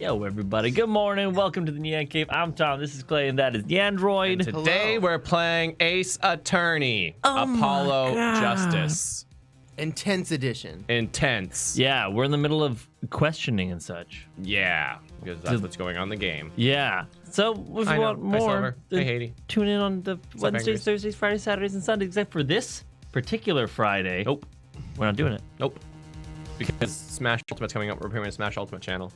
Yo, everybody. Good morning. Welcome to the NyanCave. I'm Tom. This is Clay, and that is the Android. And today we're playing Ace Attorney, Apollo Justice. Intense edition. Intense. Yeah, we're in the middle of questioning and such. Yeah, because that's what's going on in the game. Yeah. So if you want more, hey, Haiti. Tune in on the Wednesdays, Fingers. Thursdays, Fridays, Saturdays, and Sundays, except for this particular Friday. Nope. We're not doing it. Nope. Because Smash Ultimate's coming up. We're premiering Smash Ultimate channel.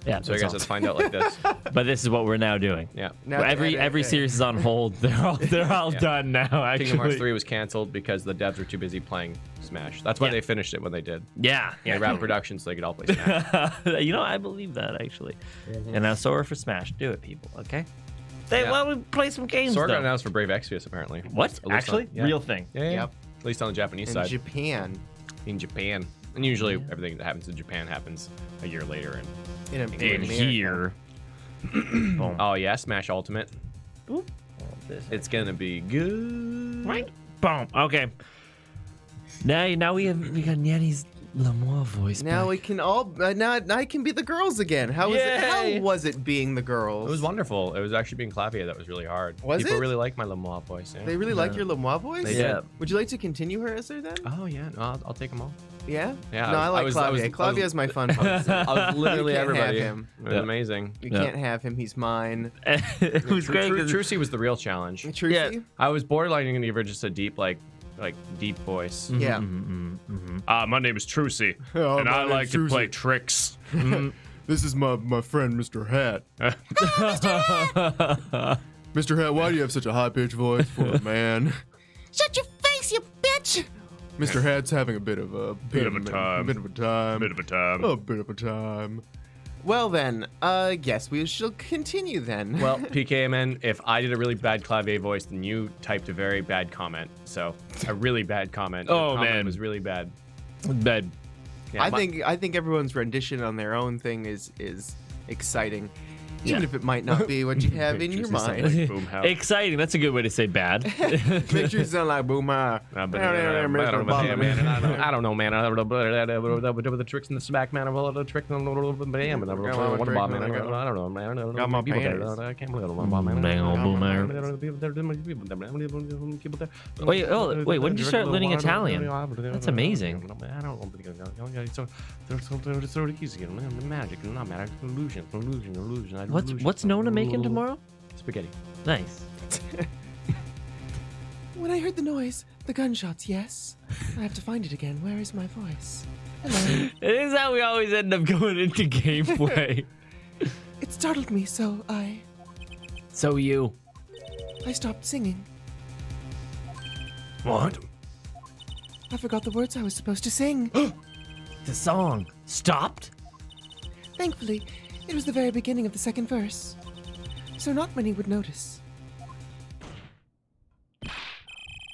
Yeah. So I guess let's find out like this. But this is what we're now doing. Yeah. Now Every series is on hold. They're all done now. Actually. Kingdom Hearts 3 was canceled because the devs were too busy playing Smash. That's why they finished it when they did. Yeah. They wrapped production so they could all play Smash. You know, I believe that actually. And now Sora for Smash. Do it, people. Okay. Yeah. Well, we play some games. Sora got though. announced for Brave Exvius apparently. What? At least Actually? on- yeah. Real thing. Yeah. Yep. At least on the Japanese In side. Japan. In Japan. And usually everything that happens in Japan happens a year later. In In here. Boom. Oh yeah, Smash Ultimate. Ooh. It's gonna be good. Right. Boom. Okay. Now we got Nyanny's Lamour voice. Now back. we can all now I can be the girls again. How Yay! was it being the girls? It was wonderful. It was actually being Clavia that was really hard. Was People it? really like my Lamour voice. Yeah. They really like your Lamour voice? They Yeah. did. Would you like to continue her as her then? Oh yeah, no, I'll take them all. Yeah? Yeah, No, I I like was- Clavia. Clavia's my fun voice. I was literally You can't have everybody. him. It was Yeah. amazing. You Yeah. can't have him. He's mine. It was great. 'cause- Trucy was the real challenge. Trucy? Yeah. I was borderline going to give her just a deep, like deep voice. Yeah. My name is Trucy, Oh, and my I name's like to Trucy. play tricks. This is my friend, Mr. Hat. Mr. Hat, why do you have such a high-pitched voice for a man? Shut your face, you bitch! Mr. Hat's having a bit of a time. bit of a time. Bit of a time. A bit of a time. Well then, yes, we shall continue then. Well, PKMN, if I did a really bad Clavier voice, then you typed a very bad comment. So, a really bad comment. Your Oh, comment man. was really bad. Bed. Yeah, I think everyone's rendition on their own thing is exciting, even if it might not be what you have in your Trucy sound mind. like Boomhouse. Exciting. That's a good way to say bad. Make sure you sound like Boomer. I don't know, man. I don't know, man. I don't know the tricks in the smack, man. The trick, what about, man? I don't know, man. Got my People there. panties. I can't believe it, man. Bang on boomer. Wait, wait, when did you start learning Italian? That's amazing. I don't know. It's so easy. Magic, not magic. Illusion. What's Nona making tomorrow? Spaghetti. Nice. When I heard the noise, the gunshots, yes. I have to find it again. Where is my voice? Hello. It is how we always end up going into gameplay. It startled me, so I stopped singing. What? I forgot the words I was supposed to sing. The song stopped? Thankfully, it was the very beginning of the second verse, so not many would notice.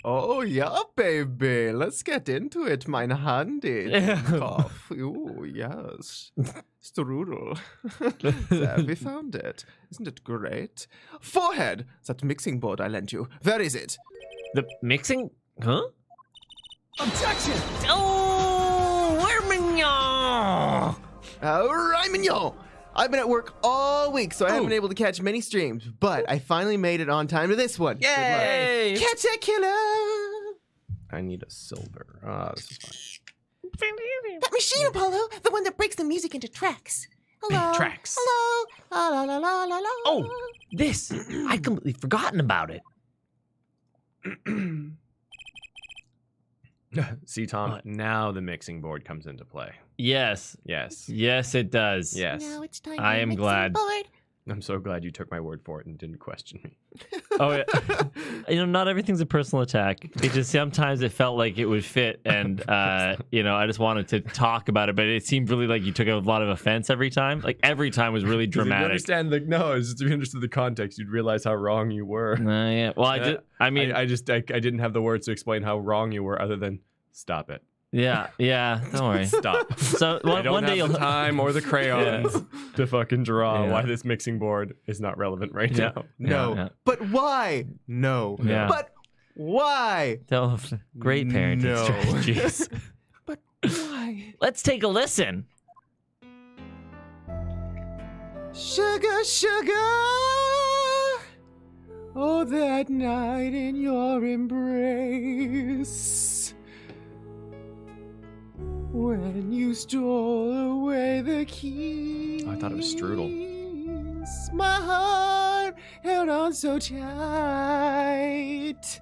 Oh, yeah, baby. Let's get into it, mein Handy. Cough. Oh, yes. Strudel. There, we found it. Isn't it great? Forehead! That mixing board I lent you. Where is it? The mixing? Huh? Objection! Oh, where mignon? Right, mignon! I've been at work all week, so I haven't been able to catch many streams, but I finally made it on time to this one. Yay! Catch a killer! I need a silver. This is fine. That machine, Apollo! The one that breaks the music into tracks. Hello? Tracks. Hello? La la la la la la. Oh, this. I'd completely forgotten about it. See, Tom, What? now the mixing board comes into play. Yes. Yes. Yes, it does. Yes. Now it's time I for am mixing glad. board. I'm so glad you took my word for it and didn't question me. Oh, yeah. Not everything's a personal attack. It just sometimes it felt like it would fit, and I just wanted to talk about it, but it seemed really like you took a lot of offense every time. Like every time was really If you dramatic. understand it's just if you understood the context, you'd realize how wrong you were. Yeah. Well, I didn't have the words to explain how wrong you were, other than stop it. Yeah. Don't worry. Stop. So I don't one day have you'll the time or the crayons to fucking draw Yeah. why this mixing board is not relevant right Yeah. now. No. Yeah. But why? No. Yeah. But why? Great parenting No. strategies. But why? Let's take a listen. Sugar, sugar. Oh, that night in your embrace. When you stole away the keys. Oh, I thought it was strudel. My heart held on so tight.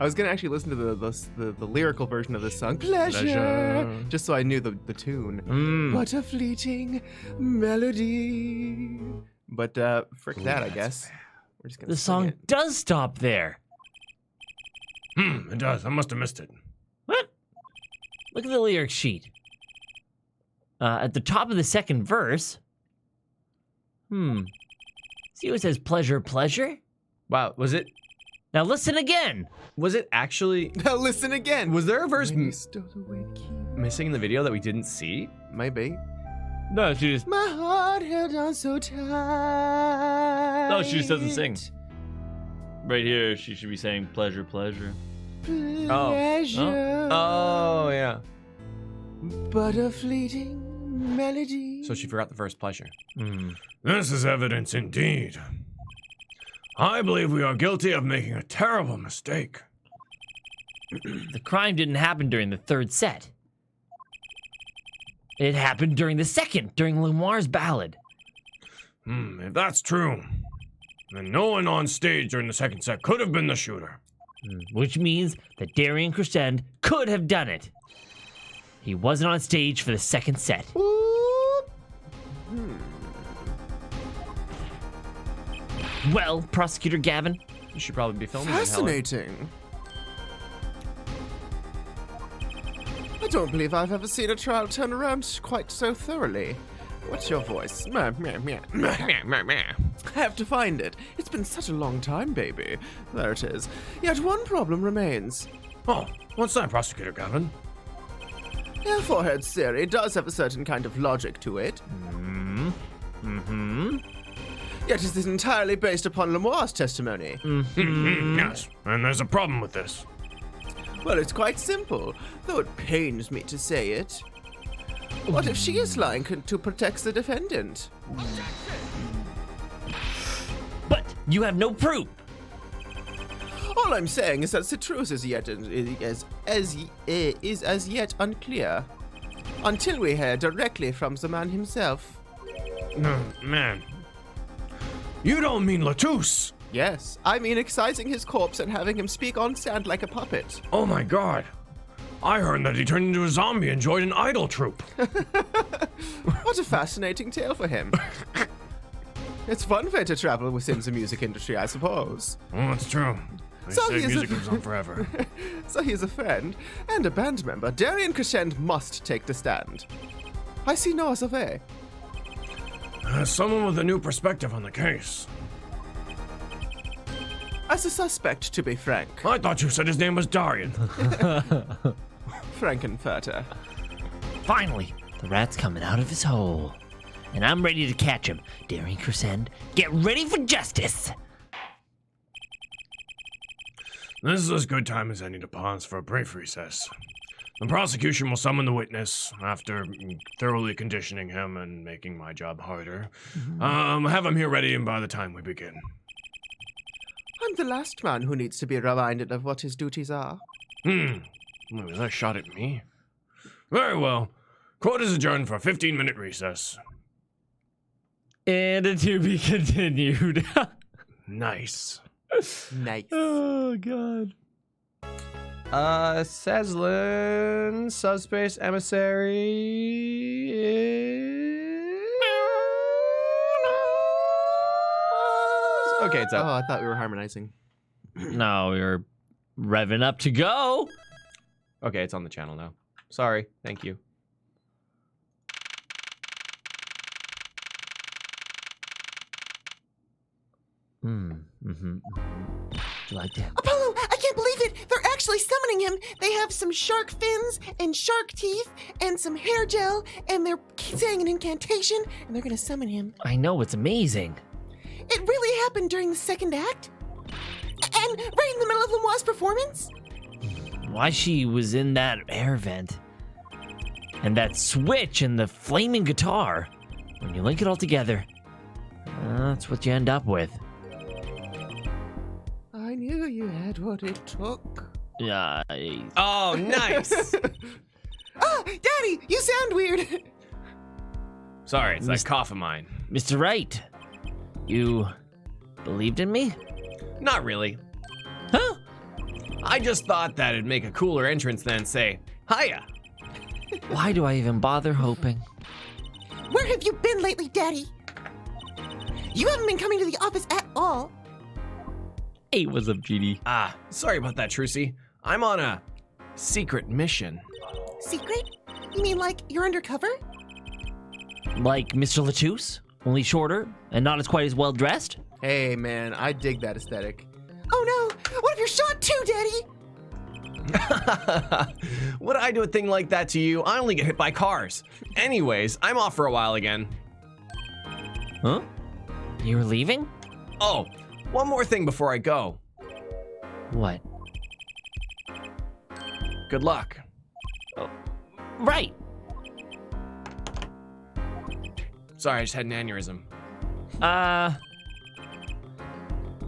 I was gonna actually listen to the lyrical version of this song, Pleasure, just so I knew the tune. But a fleeting melody. But frick that, I guess. We're just gonna The sing song it. does stop there. It does. I must have missed it. What? Look at the lyric sheet. At the top of the second verse. See what it says, pleasure, pleasure? Wow, was it Now listen again. actually... Now listen again. Was there a verse When you stole away the keys. missing in the video that we didn't see? Maybe. No, she just My heart held on so tight. No, she just doesn't sing. Right here, she should be saying pleasure, pleasure. Pleasure. Oh, yeah. But a fleeting melody. So she forgot the first pleasure. This is evidence indeed. I believe we are guilty of making a terrible mistake. The crime didn't happen during the third set. It happened during the second, during Lemoire's ballad. If that's true, then no one on stage during the second set could have been the shooter. Which means that Darian Crescend could have done it. He wasn't on stage for the second set. Well, Prosecutor Gavin, You should probably be filming it, Helen. Fascinating. I don't believe I've ever seen a trial turn around quite so thoroughly. What's your voice? Meh, meh, meh. I have to find it. It's been such a long time, baby. There it is. Yet one problem remains. Oh, what's that, Prosecutor Gavin? Your forehead's theory does have a certain kind of logic to it. Yet it is entirely based upon Lemoire's testimony. Yes, and there's a problem with this. Well, it's quite simple, though it pains me to say it. What if she is lying to protect the defendant? but you have no proof. All I'm saying is that the truth is as yet unclear, until we hear directly from the man himself. No, man. You don't mean Latouche! Yes, I mean excising his corpse and having him speak on stand like a puppet. Oh my god. I heard that he turned into a zombie and joined an idol troupe. What a fascinating tale for him. It's one way to travel within the music industry, I suppose. Well, that's true. They So say he is music a- goes on forever. So he's a friend and a band member. Darian Crescend must take the stand. I see no other way. As someone with a new perspective on the case. As a suspect, to be frank. I thought you said his name was Darian. Frankenfurter. Finally, the rat's coming out of his hole. And I'm ready to catch him. Darian Crescend, get ready for justice. This is as good time as any to pause for a brief recess. The prosecution will summon the witness after thoroughly conditioning him and making my job harder. Have him here ready and by the time we begin. I'm the last man who needs to be reminded of what his duties are. Wait, was that shot at me? Very well. Court is adjourned for a 15-minute recess. And a to be continued. Nice. Nice. Oh, God. Seslin, subspace emissary. Okay, it's Oh, up. I thought we were harmonizing. No, we were revving up to go. Okay, it's on the channel now. Sorry. Thank you. Like that. Apollo, I can't believe it! They're actually summoning him! They have some shark fins and shark teeth and some hair gel, and they're saying an incantation, and they're gonna summon him. I know, it's amazing. It really happened during the second act? And right in the middle of Lemoire's performance? Why she was in that air vent. And that switch and the flaming guitar, when you link it all together, that's what you end up with. I knew you had what it took. Yeah. Oh, nice. Ah, Daddy, you sound weird. Sorry, it's that cough of mine. Mr. Wright, you believed in me? Not really. Huh? I just thought that it'd make a cooler entrance than say, hiya. Why do I even bother hoping? Where have you been lately, Daddy? You haven't been coming to the office at all. Hey, what's up, GD? Ah, sorry about that, Trucy. I'm on a secret mission. Secret? You mean like you're undercover? Like Mr. Latouche, only shorter and not as quite as well dressed? Hey, man, I dig that aesthetic. Oh no, what if you're shot too, Daddy? Would I do a thing like that to you? I only get hit by cars. Anyways, I'm off for a while again. Huh? You're leaving? Oh, one more thing before I go. What? Good luck. Right. Sorry, I just had an aneurysm.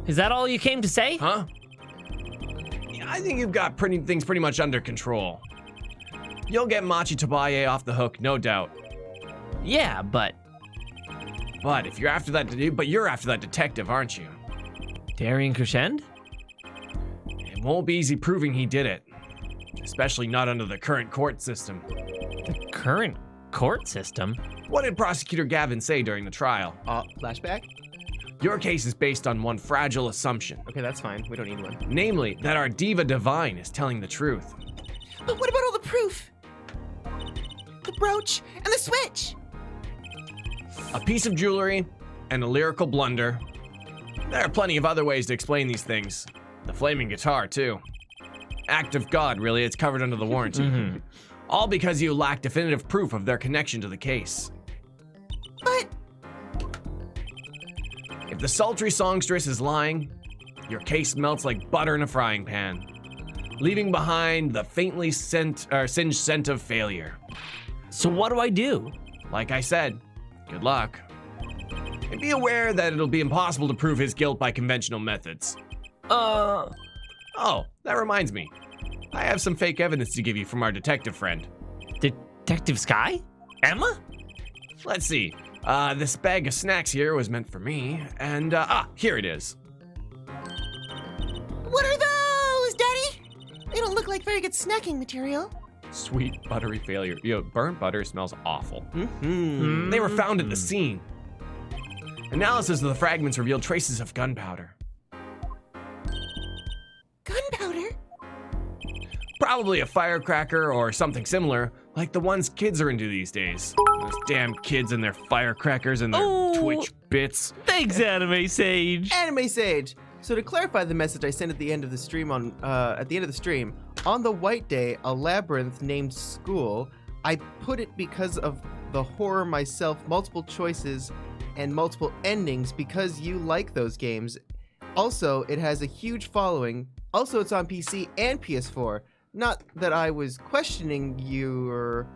Is that all you came to say? Huh? Yeah, I think you've got things pretty much under control. You'll get Machi Tabaye off the hook, no doubt. Yeah, but But if you're after that, you're after that detective, aren't you? Darian Crescend? It won't be easy proving he did it, especially not under the current court system. The current court system? What did Prosecutor Gavin say during the trial? Flashback? Your case is based on one fragile assumption, Okay, that's fine. We don't need one. namely that our diva divine is telling the truth. But what about all the proof? The brooch and the switch. A piece of jewelry and a lyrical blunder. There are plenty of other ways to explain these things. The flaming guitar, too. Act of God, really, it's covered under the warranty. All because you lack definitive proof of their connection to the case. But If the sultry songstress is lying, your case melts like butter in a frying pan, leaving behind the faintly singed scent of failure. So what do I do? Like I said, good luck. And be aware that it'll be impossible to prove his guilt by conventional methods. Oh, that reminds me. I have some fake evidence to give you from our detective friend. Detective Sky? Emma? Let's see. This bag of snacks here was meant for me, and here it is. what are those, Daddy? They don't look like very good snacking material. Sweet buttery failure. Burnt butter smells awful. Mm-hmm. They were found at the scene. Analysis of the fragments revealed traces of gunpowder. Gunpowder? Probably a firecracker or something similar, like the ones kids are into these days. Those damn kids and their firecrackers and their Oh. Twitch bits. Thanks, Anime Sage. Anime Sage. So to clarify the message I sent at the end of the stream on the white day, a labyrinth named School, I put it because of the horror myself, multiple choices and multiple endings because you like those games. Also, it has a huge following. Also, it's on PC and PS4. Not that I was questioning your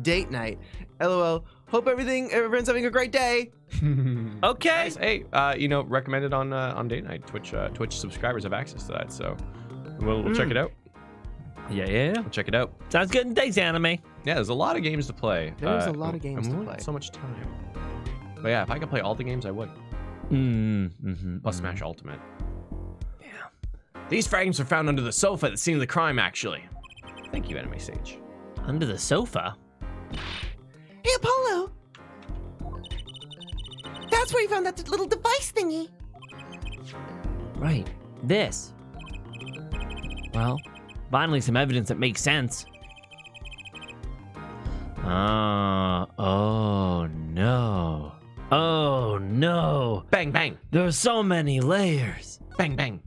date night. LOL. Hope everyone's having a great day. Okay. Nice. Hey, recommended on date night. Twitch subscribers have access to that, so we'll check it out. Yeah. We'll check it out. Sounds good. Thanks, Anime. Yeah, there's a lot of games to play. There's a lot of games and we to only play. have so much time. But yeah, if I could play all the games, I would. Plus Smash Ultimate. Yeah. These fragments were found under the sofa at the scene of the crime, actually. Thank you, Anime Sage. Under the sofa? Hey, Apollo. That's where you found that little device thingy. Right. This. Well, finally some evidence that makes sense. Oh no. Oh no. Bang, bang. There are so many layers. Bang, bang.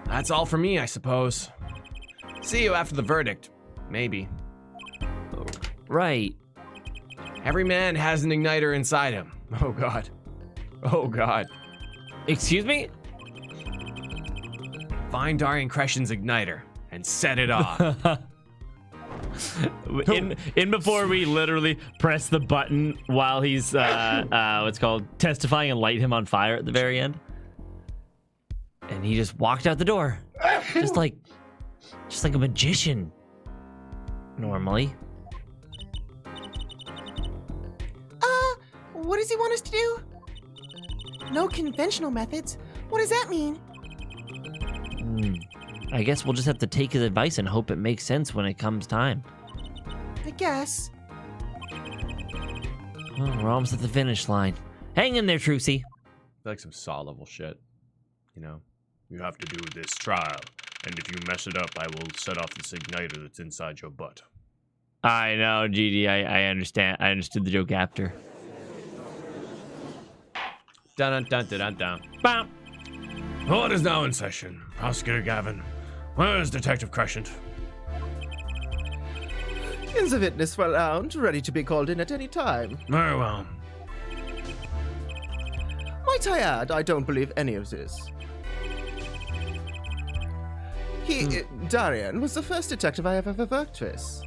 That's all for me, I suppose. See you after the verdict. Maybe. Right. Every man has an igniter inside him. Oh, God. Oh, God. Excuse me? Find Darian Crescent's igniter and set it off. in before we literally press the button while he's what's called testifying and light him on fire at the very end. And he just walked out the door, just like a magician. Normally. What does he want us to do? No conventional methods. What does that mean? I guess we'll just have to take his advice and hope it makes sense when it comes time. I guess. Well, we're almost at the finish line. Hang in there, Trucy. Like some Saw level shit. You know? You have to do this trial, and if you mess it up, I will set off this igniter that's inside your butt. I know, GD. I understand. I understood the joke after. Dun dun dun dun dun. Bam. Court is now in session. Prosecutor Gavin, where is Detective Crescent? In the witness lounge, ready to be called in at any time. Very well. Might I add, I don't believe any of this. Darian was the first detective I have ever worked with.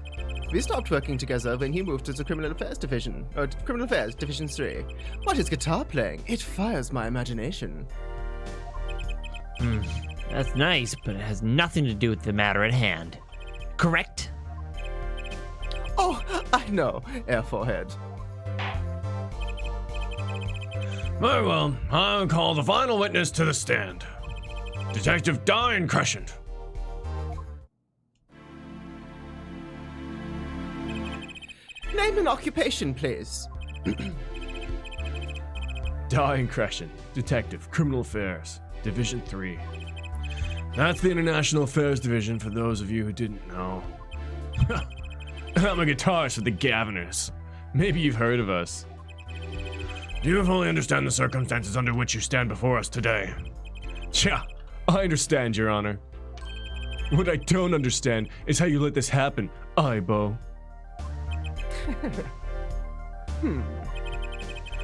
We stopped working together when he moved to the Criminal Affairs Division, Criminal Affairs Division 3. But his guitar playing, it fires my imagination. That's nice, but it has nothing to do with the matter at hand. Correct? Oh, I know, air forehead. Very well. I'll call the final witness to the stand. Detective Darian Crescent. Name and occupation, please. Darian Crescent, Detective, Criminal Affairs, Division 3. That's the International Affairs Division for those of you who didn't know. I'm a guitarist for the Gaviners. Maybe you've heard of us. Do you fully understand the circumstances under which you stand before us today? Yeah, I understand, Your Honor. What I don't understand is how you let this happen, Ibo.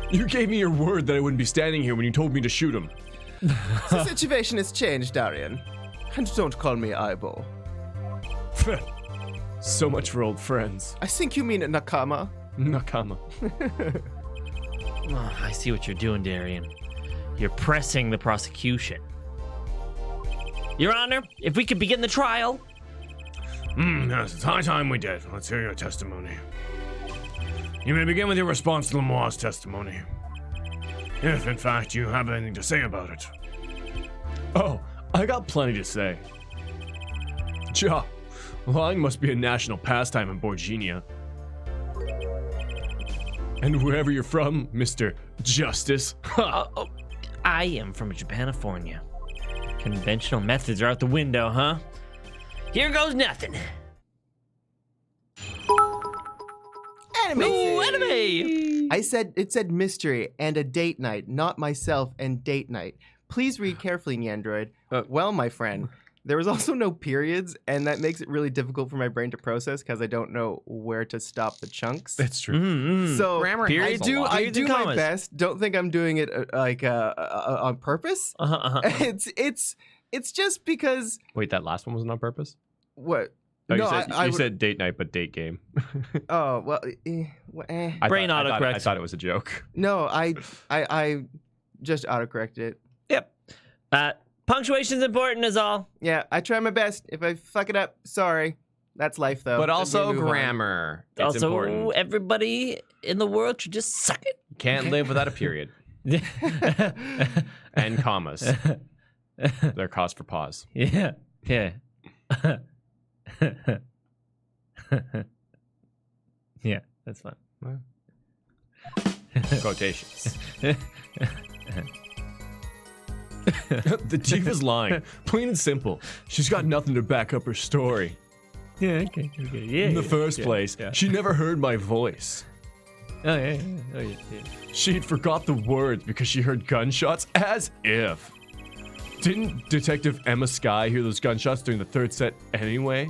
You gave me your word that I wouldn't be standing here when you told me to shoot him. The situation has changed, Darian. And don't call me Ibo. So much for old friends. I think you mean Nakama. Nakama. Oh, I see what you're doing, Darian. You're pressing the prosecution. Your Honor, if we could begin the trial. Yes, it's high time we did. Let's hear your testimony. You may begin with your response to Lemoire's testimony. If, in fact, you have anything to say about it. Oh, I got plenty to say. Ja, lying must be a national pastime in Borginia. And wherever you're from, Mr. Justice. I am from Japanifornia. Conventional methods are out the window, huh? Here goes nothing. Anime. Ooh, anime! It said mystery and a date night, not myself and date night. Please read carefully, Nyandroid. Well, my friend, there was also no periods, and that makes it really difficult for my brain to process because I don't know where to stop the chunks. That's true. So Grammar I has a do lot. I Periods do and my commas. best. Don't think I'm doing it on purpose. It's just because Wait, that last one wasn't on purpose? what? Oh, no, you said date night, but date game. Oh well. Brain autocorrect. I thought it was a joke. No, I just autocorrected it. Yep. Punctuation's important is all. Yeah, I try my best. If I fuck it up, sorry. That's life, though. But Let's also move on. grammar. It's Also, important. everybody in the world should just suck it. Can't live without a period. And commas. They're cause for pause. Yeah. Yeah. Yeah, that's fine. Quotations. The diva's lying. Plain and simple. She's got nothing to back up her story. Yeah, okay. Yeah. In the first place, she never heard my voice. Oh, yeah. Oh, yeah. She'd forgot the words because she heard gunshots, as if. Didn't Detective Emma Skye hear those gunshots during the third set anyway?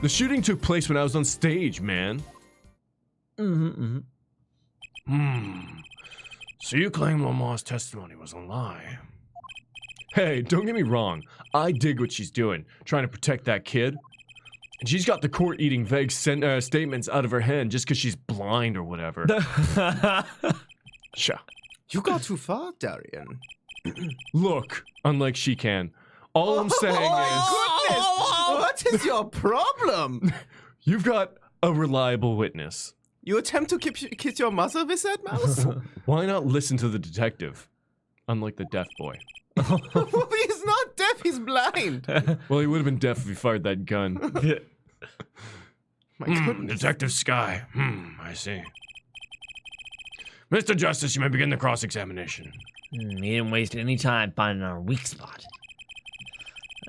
The shooting took place when I was on stage, man. Mm-hmm. So you claim Lemoire's testimony was a lie? Hey, don't get me wrong. I dig what she's doing, trying to protect that kid. And she's got the court eating vague statements out of her hand just because she's blind or whatever. Sure. You got too far, Darian. Look, unlike she can. All I'm saying is, What is your problem? you've got a reliable witness. You attempt to kiss your mother with that mouse? Why not listen to the detective? Unlike the deaf boy. He's not deaf, he's blind. Well, he would have been deaf if he fired that gun. My goodness. Detective Sky. I see. Mr. Justice, you may begin the cross-examination. He didn't waste any time finding our weak spot.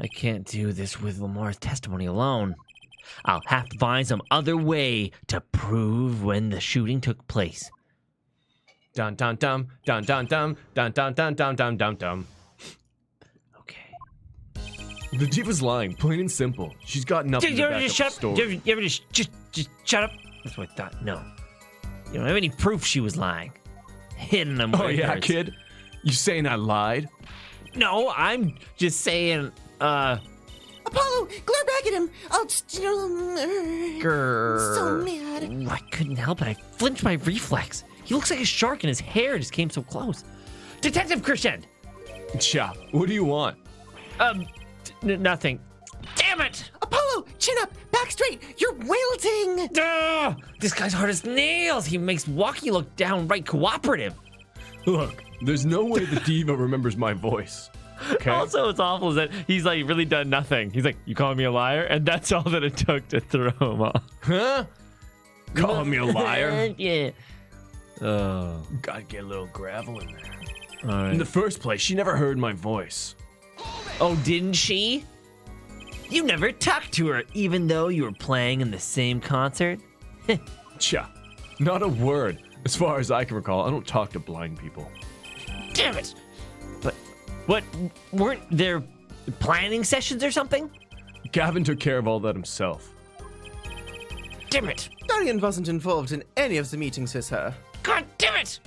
I can't do this with Lamar's testimony alone. I'll have to find some other way to prove when the shooting took place. Dun dun dum dun dun dum dun dun dun dun dun dun dum. Okay. The diva's lying, plain and simple. She's got nothing to back up her shut up. story. You ever just shut up? That's what I thought. No. You don't have any proof she was lying. Hidden them. Oh yeah, kid? You saying I lied? No, I'm just saying, Apollo, glare back at him. I'll so mad. I couldn't help it. I flinched my reflex. He looks like a shark and his hair just came so close. Detective Christian! Cha, what do you want? Nothing. Damn it! Apollo, chin up, back straight. You're wilting. This guy's hard as nails. He makes walking look downright cooperative. Look, there's no way the diva remembers my voice. Okay? Also, what's awful is that he's like really done nothing. He's like, you calling me a liar? And that's all that it took to throw him off. Huh? Calling me a liar? Yeah. Oh. Gotta get a little gravel in there. All right. In the first place, she never heard my voice. Oh, didn't she? You never talked to her, even though you were playing in the same concert? Cha, not a word. As far as I can recall, I don't talk to blind people. Damn it! But what, weren't there planning sessions or something? Gavin took care of all that himself. Damn it! Darian wasn't involved in any of the meetings with her. God damn it!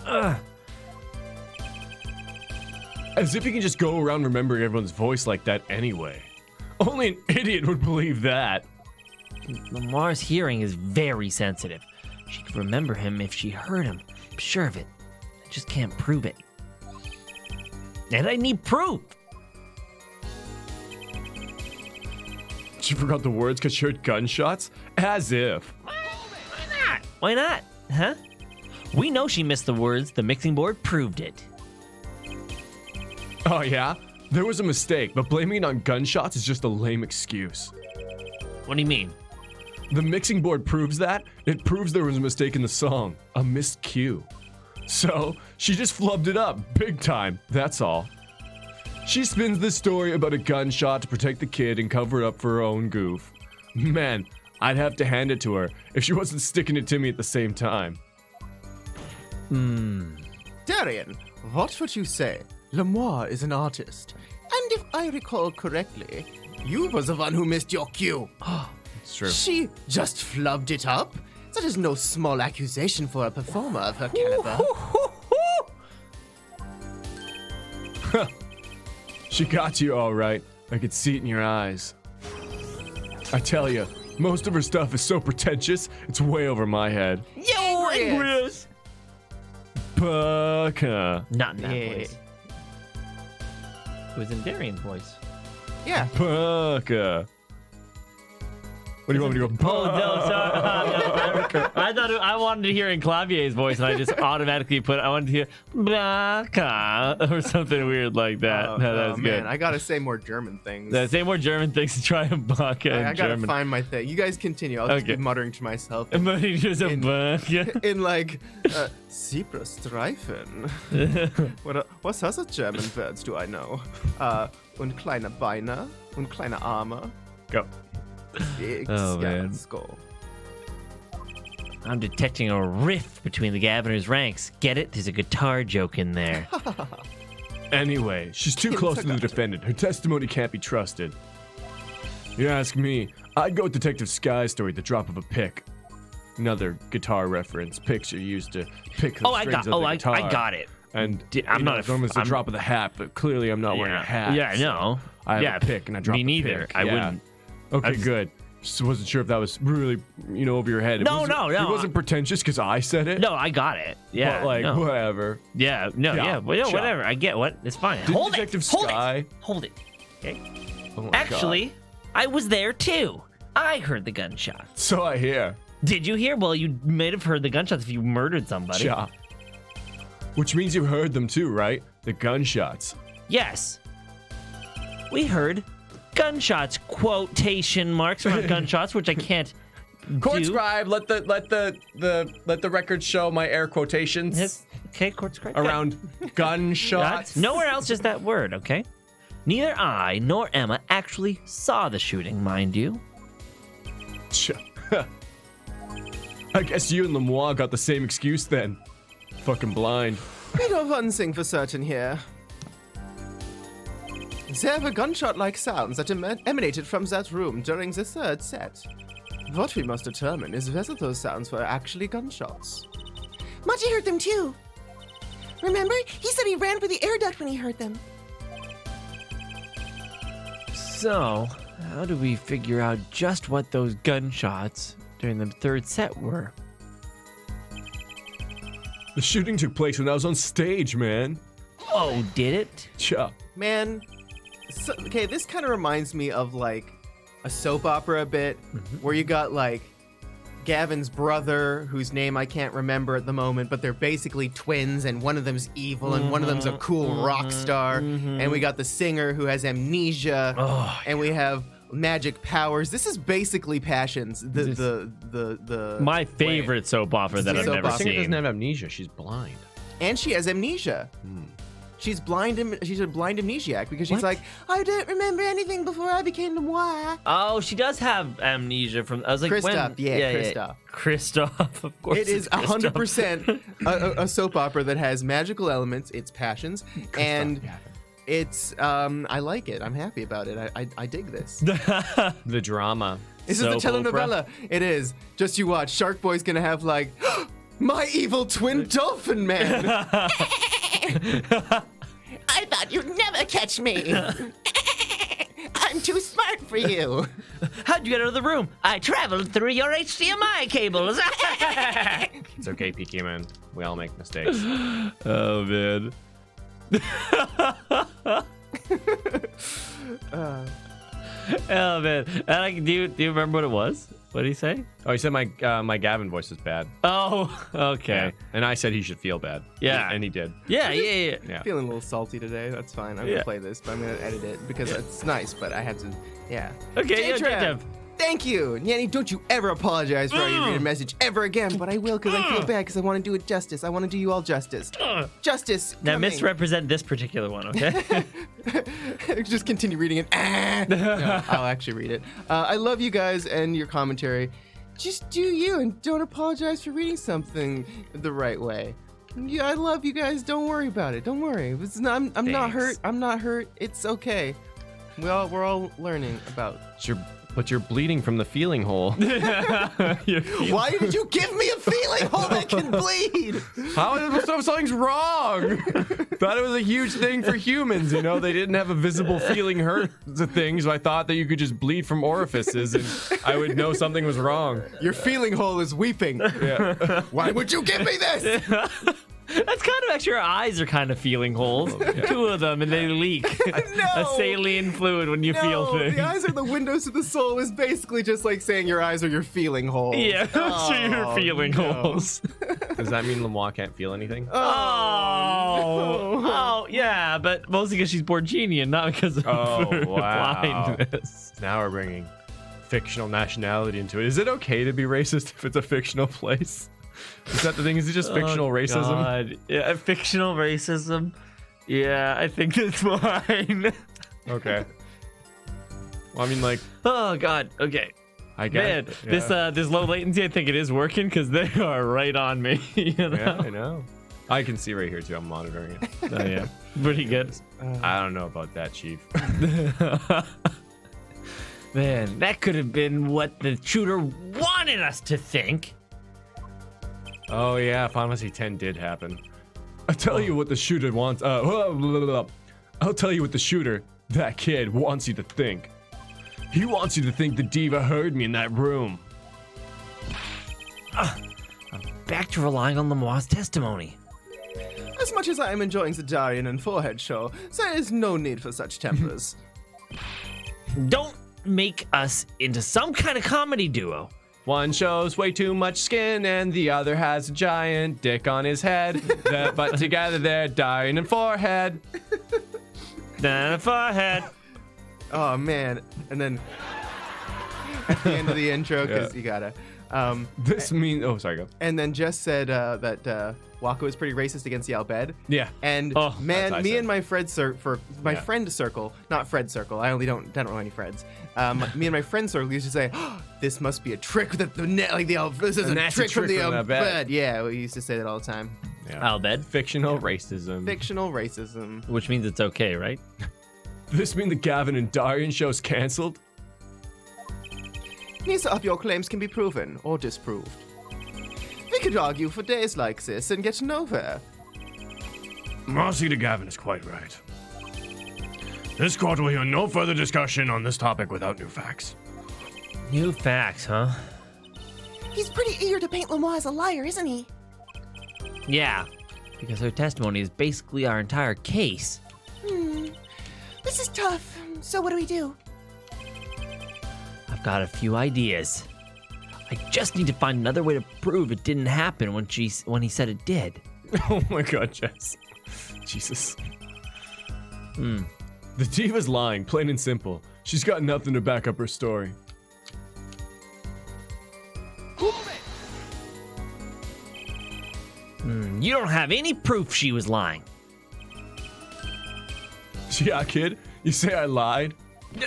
Ugh. As if you can just go around remembering everyone's voice like that anyway. Only an idiot would believe that. Lamar's hearing is very sensitive. She could remember him if she heard him. I'm sure of it. I just can't prove it. And I need proof! She forgot the words because she heard gunshots? As if. Why not? Huh? We know she missed the words. The mixing board proved it. Oh yeah? There was a mistake, but blaming it on gunshots is just a lame excuse. What do you mean? The mixing board proves that. It proves there was a mistake in the song. A missed cue. So, she just flubbed it up, big time, that's all. She spins this story about a gunshot to protect the kid and cover it up for her own goof. Man, I'd have to hand it to her if she wasn't sticking it to me at the same time. Darian, what would you say? Lamar is an artist. And if I recall correctly, you was the one who missed your cue. It's true. She just flubbed it up? That is no small accusation for a performer of her caliber. She got you all right. I could see it in your eyes. I tell you, most of her stuff is so pretentious, it's way over my head. Yo, Ingrid! Baka. Not in that Yeah. voice. It was in Darian's voice. Yeah. Baka. What do you want me to go? Oh, no, sorry. No, I thought I wanted to hear in Clavier's voice, and I just automatically I wanted to hear Baka or something weird like that. No, that was man, good. I gotta say more German things. Say more German things to try and Baka in I gotta German. find my thing. You guys continue. I'll just Okay. be muttering to myself. But he just a Baka. In like, Zebrastreifen. What other German words do I know? Und kleine Beine, und kleine Arme. Go. Oh, man. Let's go. I'm detecting a rift between the Gaviner's ranks. Get it? There's a guitar joke in there. Anyway, she's too close to the defendant. Her testimony can't be trusted. You ask me, I'd go with Detective Sky's story, the drop of a pick. Another guitar reference. Picks are used to pick the strings of the guitar. I got it. And I'm not it's almost a drop of the hat, but clearly I'm not wearing a hat. Yeah, I know. I have yeah, a pick and I drop me a neither. pick. I Yeah. wouldn't. Okay, I've- good. Just wasn't sure if that was really, over your head. No, no. It wasn't pretentious because I said it. No, I got it. Yeah. But, no. whatever. Yeah. No. Yeah, Yeah. Well, sure. whatever. I get what. It's fine. Did Hold Detective it. Hold Sky? it. Hold it. Okay. Oh my Actually, I was there too. I heard the gunshots. God. So I hear. Did you hear? Well, you may have heard the gunshots if you murdered somebody. Yeah. Which means you heard them too, right? The gunshots. Yes. We heard gunshots. Quotation marks around gunshots, which I can't Court do. scribe, let the record show my air quotations Okay, court scribe. around gunshots. Nowhere else, just that word, okay? Neither I nor Emma actually saw the shooting, mind you. I guess you and Lemois got the same excuse then. Fucking blind. We know one thing for certain here. There were gunshot-like sounds that emanated from that room during the third set. What we must determine is whether those sounds were actually gunshots. Machi heard them too. Remember? He said he ran for the air duct when he heard them. So, how do we figure out just what those gunshots during the third set were? The shooting took place when I was on stage, man. Oh, did it? Yeah. Man, okay, this kind of reminds me of like a soap opera a bit, where you got like Gavin's brother, whose name I can't remember at the moment, but they're basically twins, and one of them's evil, and one of them's a cool rock star, and we got the singer who has amnesia, and we have magic powers. This is basically Passions. The My favorite soap opera that I've Soap never opera. Singer doesn't seen. have amnesia. She's blind. and she has amnesia. She's blind. She's a blind amnesiac because she's What? like, I don't remember anything before I became Lemois. Oh, she does have amnesia from. I was like, Kristoff, when? yeah, Kristoff. Kristoff, of course. It is it's Kristoff. 100% a soap opera that has magical elements. It's Passions, and it's I like it. I'm happy about it. I dig this. The drama. This is the Soap opera? telenovela. It is. Just you watch. Shark Boy's gonna have like, my evil twin dolphin man. I thought you'd never catch me. I'm too smart for you. How'd you get out of the room? I traveled through your HDMI cables. It's okay, PK man. We all make mistakes. Oh man. Oh man. And do you remember what it was? What did he say? Oh, he said my Gavin voice is bad. Oh, okay. And I said he should feel bad. Yeah. And he did. Yeah. Yeah. Feeling a little salty today. That's fine. I'm Yeah. gonna play this, but I'm gonna edit it because it's nice. But I had to. Yeah. Okay, yeah, J-Trev, J-Trev. Thank you, Yanni. Don't you ever apologize for how you read a message ever again. But I will because I feel bad because I want to do it justice. I want to do you all justice. Justice. Now coming. misrepresent this particular one, okay? Just continue reading it. No, I'll actually read it. I love you guys and your commentary. Just do you and don't apologize for reading something the right way. Yeah, I love you guys. Don't worry about it. Don't worry. I'm not Thanks. hurt. I'm not hurt. It's okay. We're all learning about. But you're bleeding from the feeling hole. Why did you give me a feeling hole that can bleed? How something's wrong? Thought it was a huge thing for humans, you know? They didn't have a visible feeling hurt thing, so I thought that you could just bleed from orifices and I would know something was wrong. Your feeling hole is weeping. Yeah. Why would you give me this? That's kind of actually, our eyes are kind of feeling holes. Two of them, and they leak. A saline fluid when you feel No, things. the eyes are the windows to the soul is basically just like saying your eyes are your feeling holes. Yeah, so you're Oh, feeling no. holes. Does that mean Lemois can't feel anything? Oh, yeah, but mostly because she's Borginian, not because of her blindness. Now we're bringing fictional nationality into it. Is it okay to be racist if it's a fictional place? Is that the thing? Is it just fictional racism? God. Yeah, fictional racism. Yeah, I think that's fine. Okay. Well, I mean, like, Oh God. Okay. I guess. Man, this low latency, I think it is working because they are right on me. You know? Yeah, I know. I can see right here too. I'm monitoring it. Oh, yeah. Pretty good. I don't know about that, Chief. Man, that could have been what the shooter wanted us to think. Oh yeah, Final Fantasy X did happen. I'll tell you what the shooter wants. I'll tell you what the shooter, that kid, wants you to think. He wants you to think the diva heard me in that room. Back to relying on Lemoire's testimony. As much as I am enjoying the Darien and Forehead show, there is no need for such tempers. Don't make us into some kind of comedy duo. One shows way too much skin and the other has a giant dick on his head. But together they're Darien and Forehead. Then forehead. Oh, man. And then at the end of the intro, because you gotta. This means... Oh, sorry, go. And then Jess said that Waka was pretty racist against the Albed. Yeah. And That's man, what I me said. and my friend friend circle, not Fred circle. I don't know any Freds. Me and my friend circle used to say, oh, "This must be a trick that this is a trick from the Albed." Yeah, we used to say that all the time. Albed. Fictional racism. Fictional racism. Which means it's okay, right? This mean the Gavin and Darien show's canceled? Neither of your claims can be proven or disproved. We could argue for days like this and get nowhere. Marcy de Gavin is quite right. This court will hear no further discussion on this topic without new facts. New facts, huh? He's pretty eager to paint Lemoire as a liar, isn't he? Yeah, because her testimony is basically our entire case. This is tough. So what do we do? I've got a few ideas. I just need to find another way to prove it didn't happen when he said it did. Oh my god, Jess. Jesus. The diva's lying, plain and simple. She's got nothing to back up her story. You don't have any proof she was lying. Yeah, kid? You say I lied?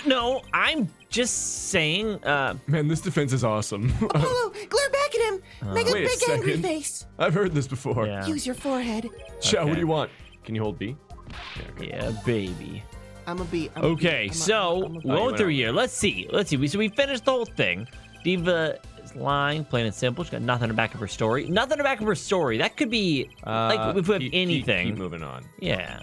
No, I'm just saying, Man, this defense is awesome. Apollo, glare back at him. Make a Wait a big angry second. face. I've heard this before. Yeah. Use your forehead. Chow, what Okay. do you want? Can you hold B? Yeah, baby. I'm a B. Okay, so going through here, let's see. So we finished the whole thing. Diva is lying, plain and simple. She's got nothing to back up her story. Nothing to back up her story. That could be like if we have anything. Keep moving on. Yeah.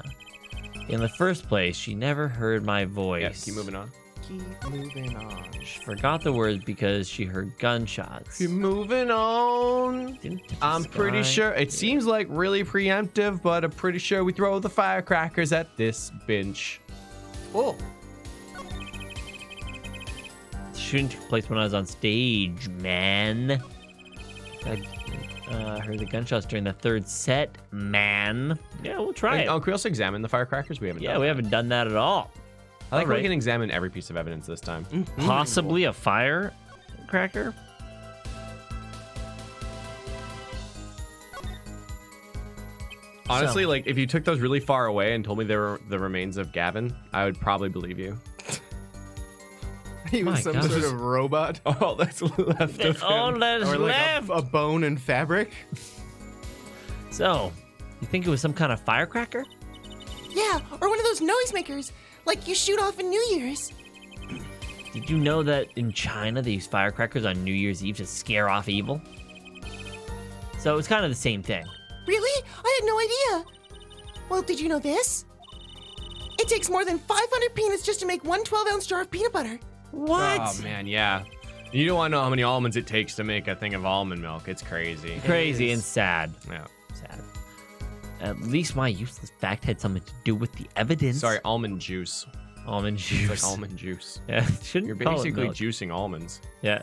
In the first place, she never heard my voice. Yeah, keep moving on. Keep moving on. She forgot the words because she heard gunshots. Keep moving on. Didn't touch I'm the pretty sky. sure it seems like really preemptive, but I'm pretty sure we throw the firecrackers at this bench. Oh, Shooting took place when I was on stage, man. I heard the gunshots during the third set, man. Yeah, we'll try it. Oh, can we also examine the firecrackers? We haven't Yeah, done we that. haven't done that at all. I like how we Alright. can examine every piece of evidence this time. Possibly a firecracker? Honestly, So- like, if you took those really far away and told me they were the remains of Gavin, I would probably believe you. he was My some God. sort of robot. Oh, that's left of Oh, him. that's Or like left. a bone and fabric. So, you think it was some kind of firecracker? Yeah, or one of those noisemakers, like you shoot off in New Year's. Did you know that in China they use firecrackers on New Year's Eve to scare off evil? So it's kind of the same thing. Really? I had no idea. Well, did you know this? It takes more than 500 peanuts just to make one 12-ounce jar of peanut butter. What? Oh, man, yeah. You don't want to know how many almonds it takes to make a thing of almond milk. It's crazy. Crazy It and is. sad. Yeah. Sad. At least my useless fact had something to do with the evidence. Sorry, almond juice. Almond juice. It's like almond juice. Yeah, shouldn't You're call it basically milk. juicing almonds. Yeah.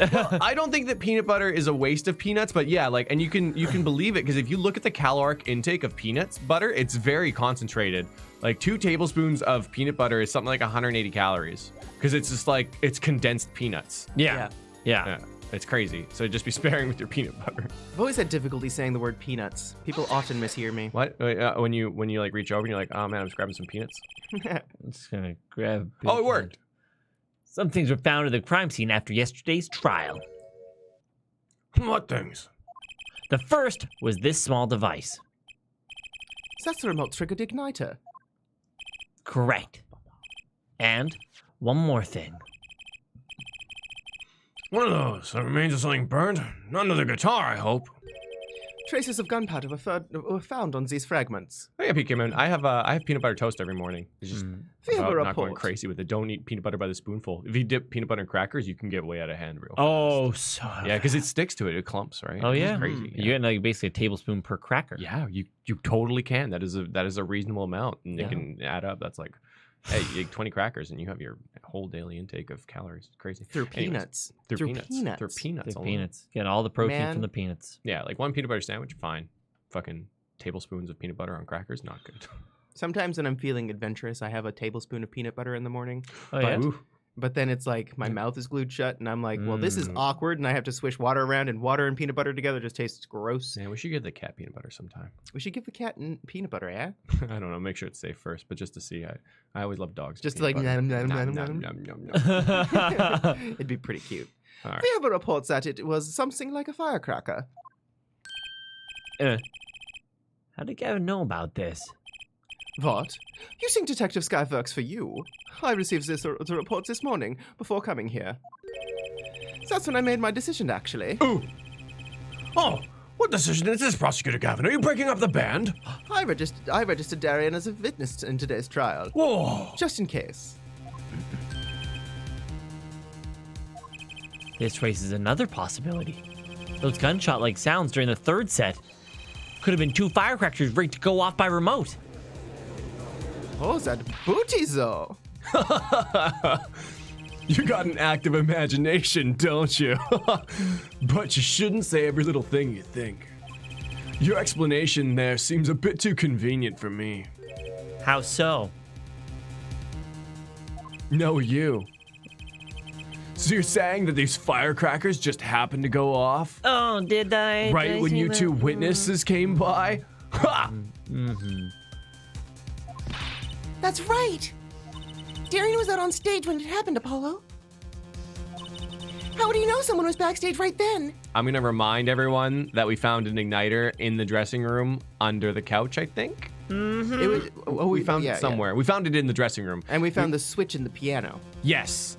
I don't think that peanut butter is a waste of peanuts, but yeah, like, and you can believe it because if you look at the caloric intake of peanuts butter, it's very concentrated. Like 2 tablespoons of peanut butter is something like 180 calories because it's just like it's condensed peanuts. Yeah. Yeah, it's crazy. So just be sparing with your peanut butter. I've always had difficulty saying the word peanuts. People often mishear me. What? When you like reach over and you're like, oh man, I'm just grabbing some peanuts. I'm just gonna grab. a Oh, it big worked. hand. Some things were found at the crime scene after yesterday's trial. What things? The first was this small device. That's the remote triggered igniter. Correct. And one more thing. One of those. That remains of something burned. Not another guitar, I hope. Traces of gunpowder were found on these fragments. Oh yeah, Pikaman. I have peanut butter toast every morning. It's just We have a about not going report. crazy with it. Don't eat peanut butter by the spoonful. If you dip peanut butter in crackers, you can get way out of hand real fast. Oh, so Yeah, because it sticks to it. It clumps, right? Oh yeah, It's crazy. You get like basically a tablespoon per cracker. Yeah, you totally can. That is a reasonable amount, and Yeah. it can add up. That's like, hey, you eat 20 crackers, and you have your whole daily intake of calories. It's crazy. Through Anyways, peanuts. Through peanuts. Through peanuts. The alone. peanuts. Get all the protein Man. from the peanuts. Yeah, like one peanut butter sandwich, fine. Fucking tablespoons of peanut butter on crackers, not good. Sometimes when I'm feeling adventurous, I have a tablespoon of peanut butter in the morning. Oh yeah. Ooh. But then it's like my mouth is glued shut, and I'm like, well, this is Mm. awkward, and I have to swish water around, and water and peanut butter together just tastes gross. Yeah, we should give the cat peanut butter sometime. We should give the cat peanut butter, eh? I don't know. Make sure it's safe first, but just to see. I always love dogs. Just peanut like butter. nom, nom, Nom, nom, nom, nom. nom, nom, nom. It'd be pretty cute. All right. We have a report that it was something like a firecracker. How did Gavin know about this? What? You think Detective Sky works for you? I received the report this morning before coming here. That's when I made my decision, actually. Ooh. Oh, what decision is this, Prosecutor Gavin? Are you breaking up the band? I registered Darian as a witness in today's trial, Whoa. just in case. This raises another possibility. Those gunshot-like sounds during the third set could have been 2 firecrackers ready to go off by remote. Oh, that booty, though. You got an active imagination, don't you? But you shouldn't say every little thing you think. Your explanation there seems a bit too convenient for me. How so? No, you. So you're saying that these firecrackers just happened to go off Oh, did I? right when you two witnesses came by? Ha! That's right. Darian was out on stage when it happened, Apollo. How would you know someone was backstage right then? I'm gonna remind everyone that we found an igniter in the dressing room under the couch, I think. It was, We found yeah, it somewhere. We found it in the dressing room. And we found the switch in the piano. Yes,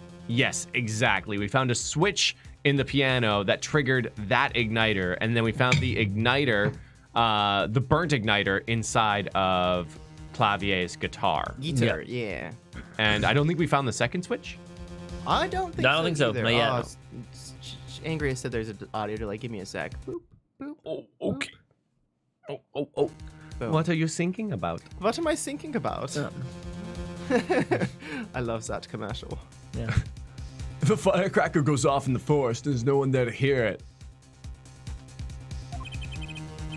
exactly. We found a switch in the piano that triggered that igniter, and then we found the igniter, the burnt igniter inside of Clavier's guitar. Guitar, yeah. And I don't think we found the second switch. I don't think I don't think so. either. Not yet, Oh, no. Angria said there's an audio delay. Give me a sec. Boop, boop. Oh, okay. Oh. Boom. What are you thinking about? What am I thinking about? I love that commercial. Yeah. If a firecracker goes off in the forest, there's no one there to hear it.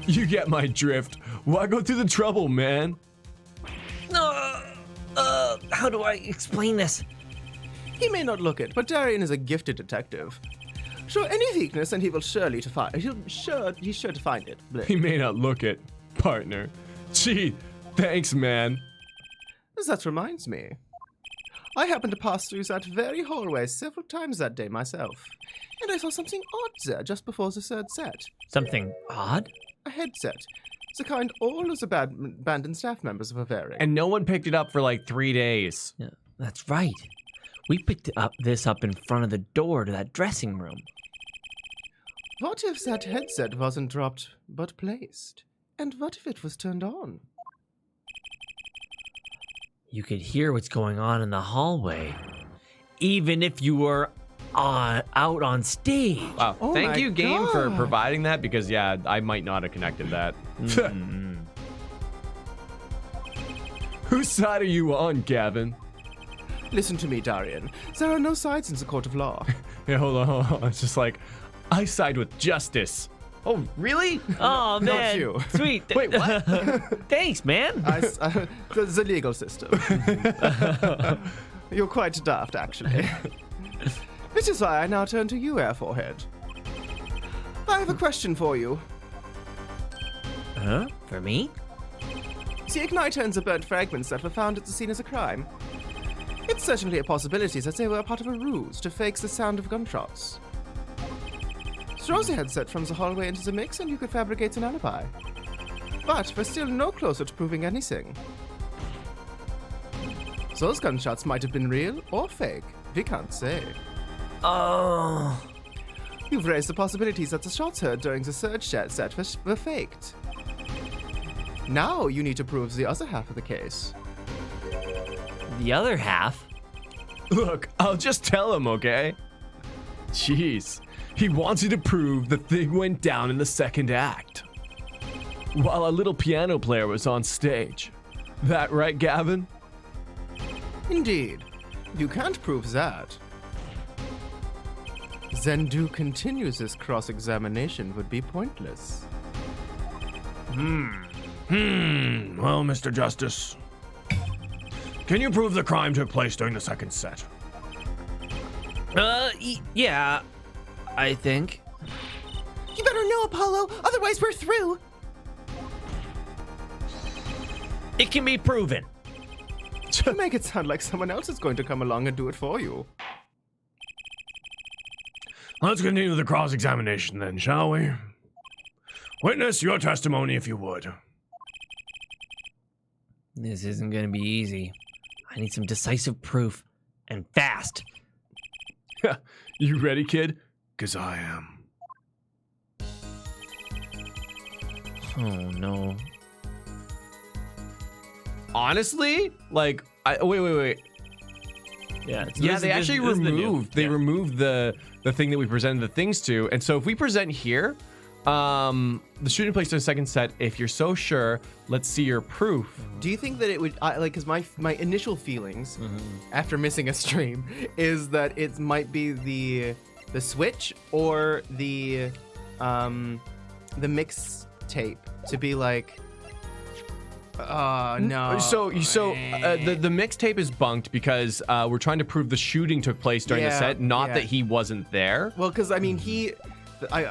You get my drift. Why go through the trouble, man? How do I explain this? He may not look it, but Darian is a gifted detective. Show any weakness, and he will surely to find. He's sure to find it. Blech. He may not look it, partner. Gee, thanks, man. That reminds me. I happened to pass through that very hallway several times that day myself, and I saw something odd there just before the third set. Something odd? A headset. The kind all of the band and staff members were wearing. And no one picked it up for like 3 days. Yeah, that's right. We picked this up in front of the door to that dressing room. What if that headset wasn't dropped, but placed? And what if it was turned on? You could hear what's going on in the hallway, even if you were out on stage. Wow. Oh Thank my you, game, for God. providing that because, yeah, I might not have connected that. Whose side are you on, Gavin? Listen to me, Darian. There are no sides in the court of law. Yeah, hold on. It's just like, I side with justice. Oh, really? Oh, man. you. Sweet. Wait, what? Thanks, man. The legal system. You're quite daft, actually. Which is why I now turn to you, Air Forehead. I have a question for you. Huh? For me? The igniter and the burnt fragments that were found at the scene of the crime. It's certainly a possibility that they were part of a ruse to fake the sound of gunshots. Throw the headset from the hallway into the mix and you could fabricate an alibi. But we're still no closer to proving anything. Those gunshots might have been real or fake. We can't say. Oh. You've raised the possibilities that the shots heard during the third set were faked. Now you need to prove the other half of the case. The other half? Look, I'll just tell him, okay? Jeez. He wanted to prove the thing went down in the second act, while a little piano player was on stage. That right, Gavin? Indeed. You can't prove that. Then to continue this cross-examination would be pointless. Well, Mr. Justice, can you prove the crime took place during the second set? Yeah, I think. You better know, Apollo, otherwise we're through. It can be proven. To make it sound like someone else is going to come along and do it for you. Let's continue the cross-examination then, shall we? Witness, your testimony if you would. This isn't going to be easy. I need some decisive proof, and fast. You ready, kid? 'Cause I am. Oh, no. Honestly, like, wait. Yeah, Yeah, they actually removed. They removed the thing that we presented the things to, and so if we present here, the shooting place to the second set. If you're so sure, let's see your proof. Do you think that it would, because my initial feelings after missing a stream is that it might be the switch or the mix tape to be like, no. So the mixtape is bunked because we're trying to prove the shooting took place during the set, not that he wasn't there. Well, because I mean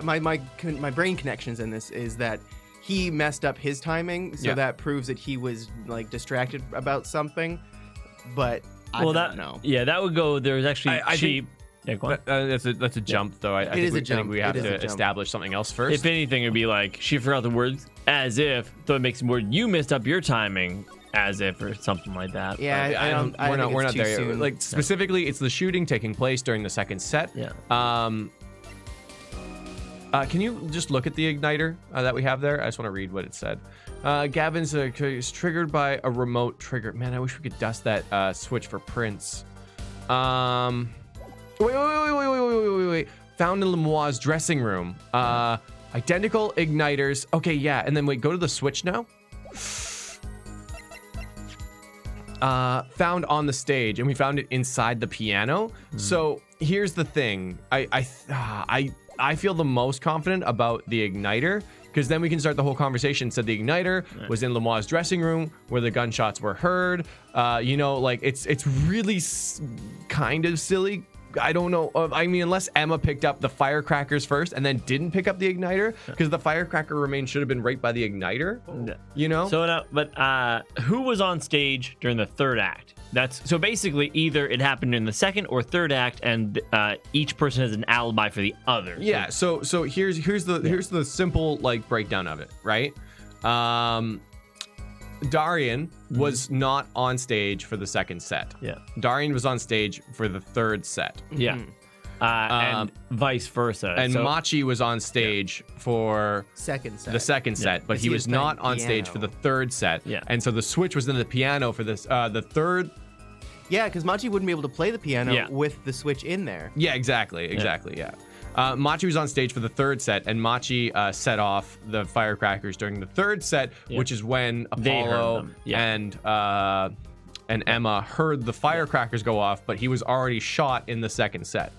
my brain connections in this is that he messed up his timing, so that proves that he was like distracted about something. But I don't know. Yeah, that would go. There's actually I cheap. Think, that's a jump, though. I think we have to establish something else first. If anything, it'd be like she forgot the words as if, so it makes it more you missed up your timing as if or something like that. Yeah, we're not there yet. soon. Like specifically, it's the shooting taking place during the second set. Yeah. Can you just look at the igniter that we have there? I just want to read what it said. Gavin's is triggered by a remote trigger. Man, I wish we could dust that switch for Prince. Wait. Found in Lemoire's dressing room. Identical igniters. Okay, yeah. And then wait, go to the switch now. Found on the stage, and we found it inside the piano. So here's the thing. I feel the most confident about the igniter, because then we can start the whole conversation. Said the igniter was in Lemoire's dressing room where the gunshots were heard. Like it's really kind of silly. I don't know. I mean, unless Emma picked up the firecrackers first and then didn't pick up the igniter, because the firecracker remain should have been right by the igniter. You know. So now, but who was on stage during the third act? That's so basically either it happened in the second or third act, and each person has an alibi for the other. Yeah. So here's the simple like breakdown of it, right? Darian was not on stage for the second set. Yeah. Darian was on stage for the third set. Yeah. And vice versa. And Machi was on stage for the second set, but he was not on stage for the third set. Yeah. And so the switch was in the piano for this the third. Yeah, because Machi wouldn't be able to play the piano with the switch in there. Yeah, exactly. Yeah. Machi was on stage for the third set, and Machi set off the firecrackers during the third set, which is when Apollo and Emma heard the firecrackers go off, but he was already shot in the second set.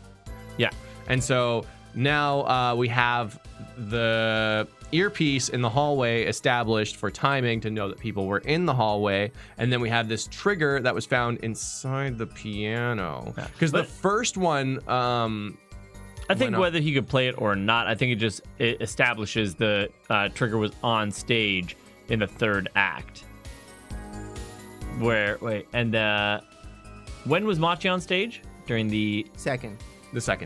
Yeah. And so now we have the earpiece in the hallway established for timing to know that people were in the hallway, and then we have this trigger that was found inside the piano. Because the first one... I think whether he could play it or not, I think it establishes the trigger was on stage in the third act. When was Machi on stage? During the second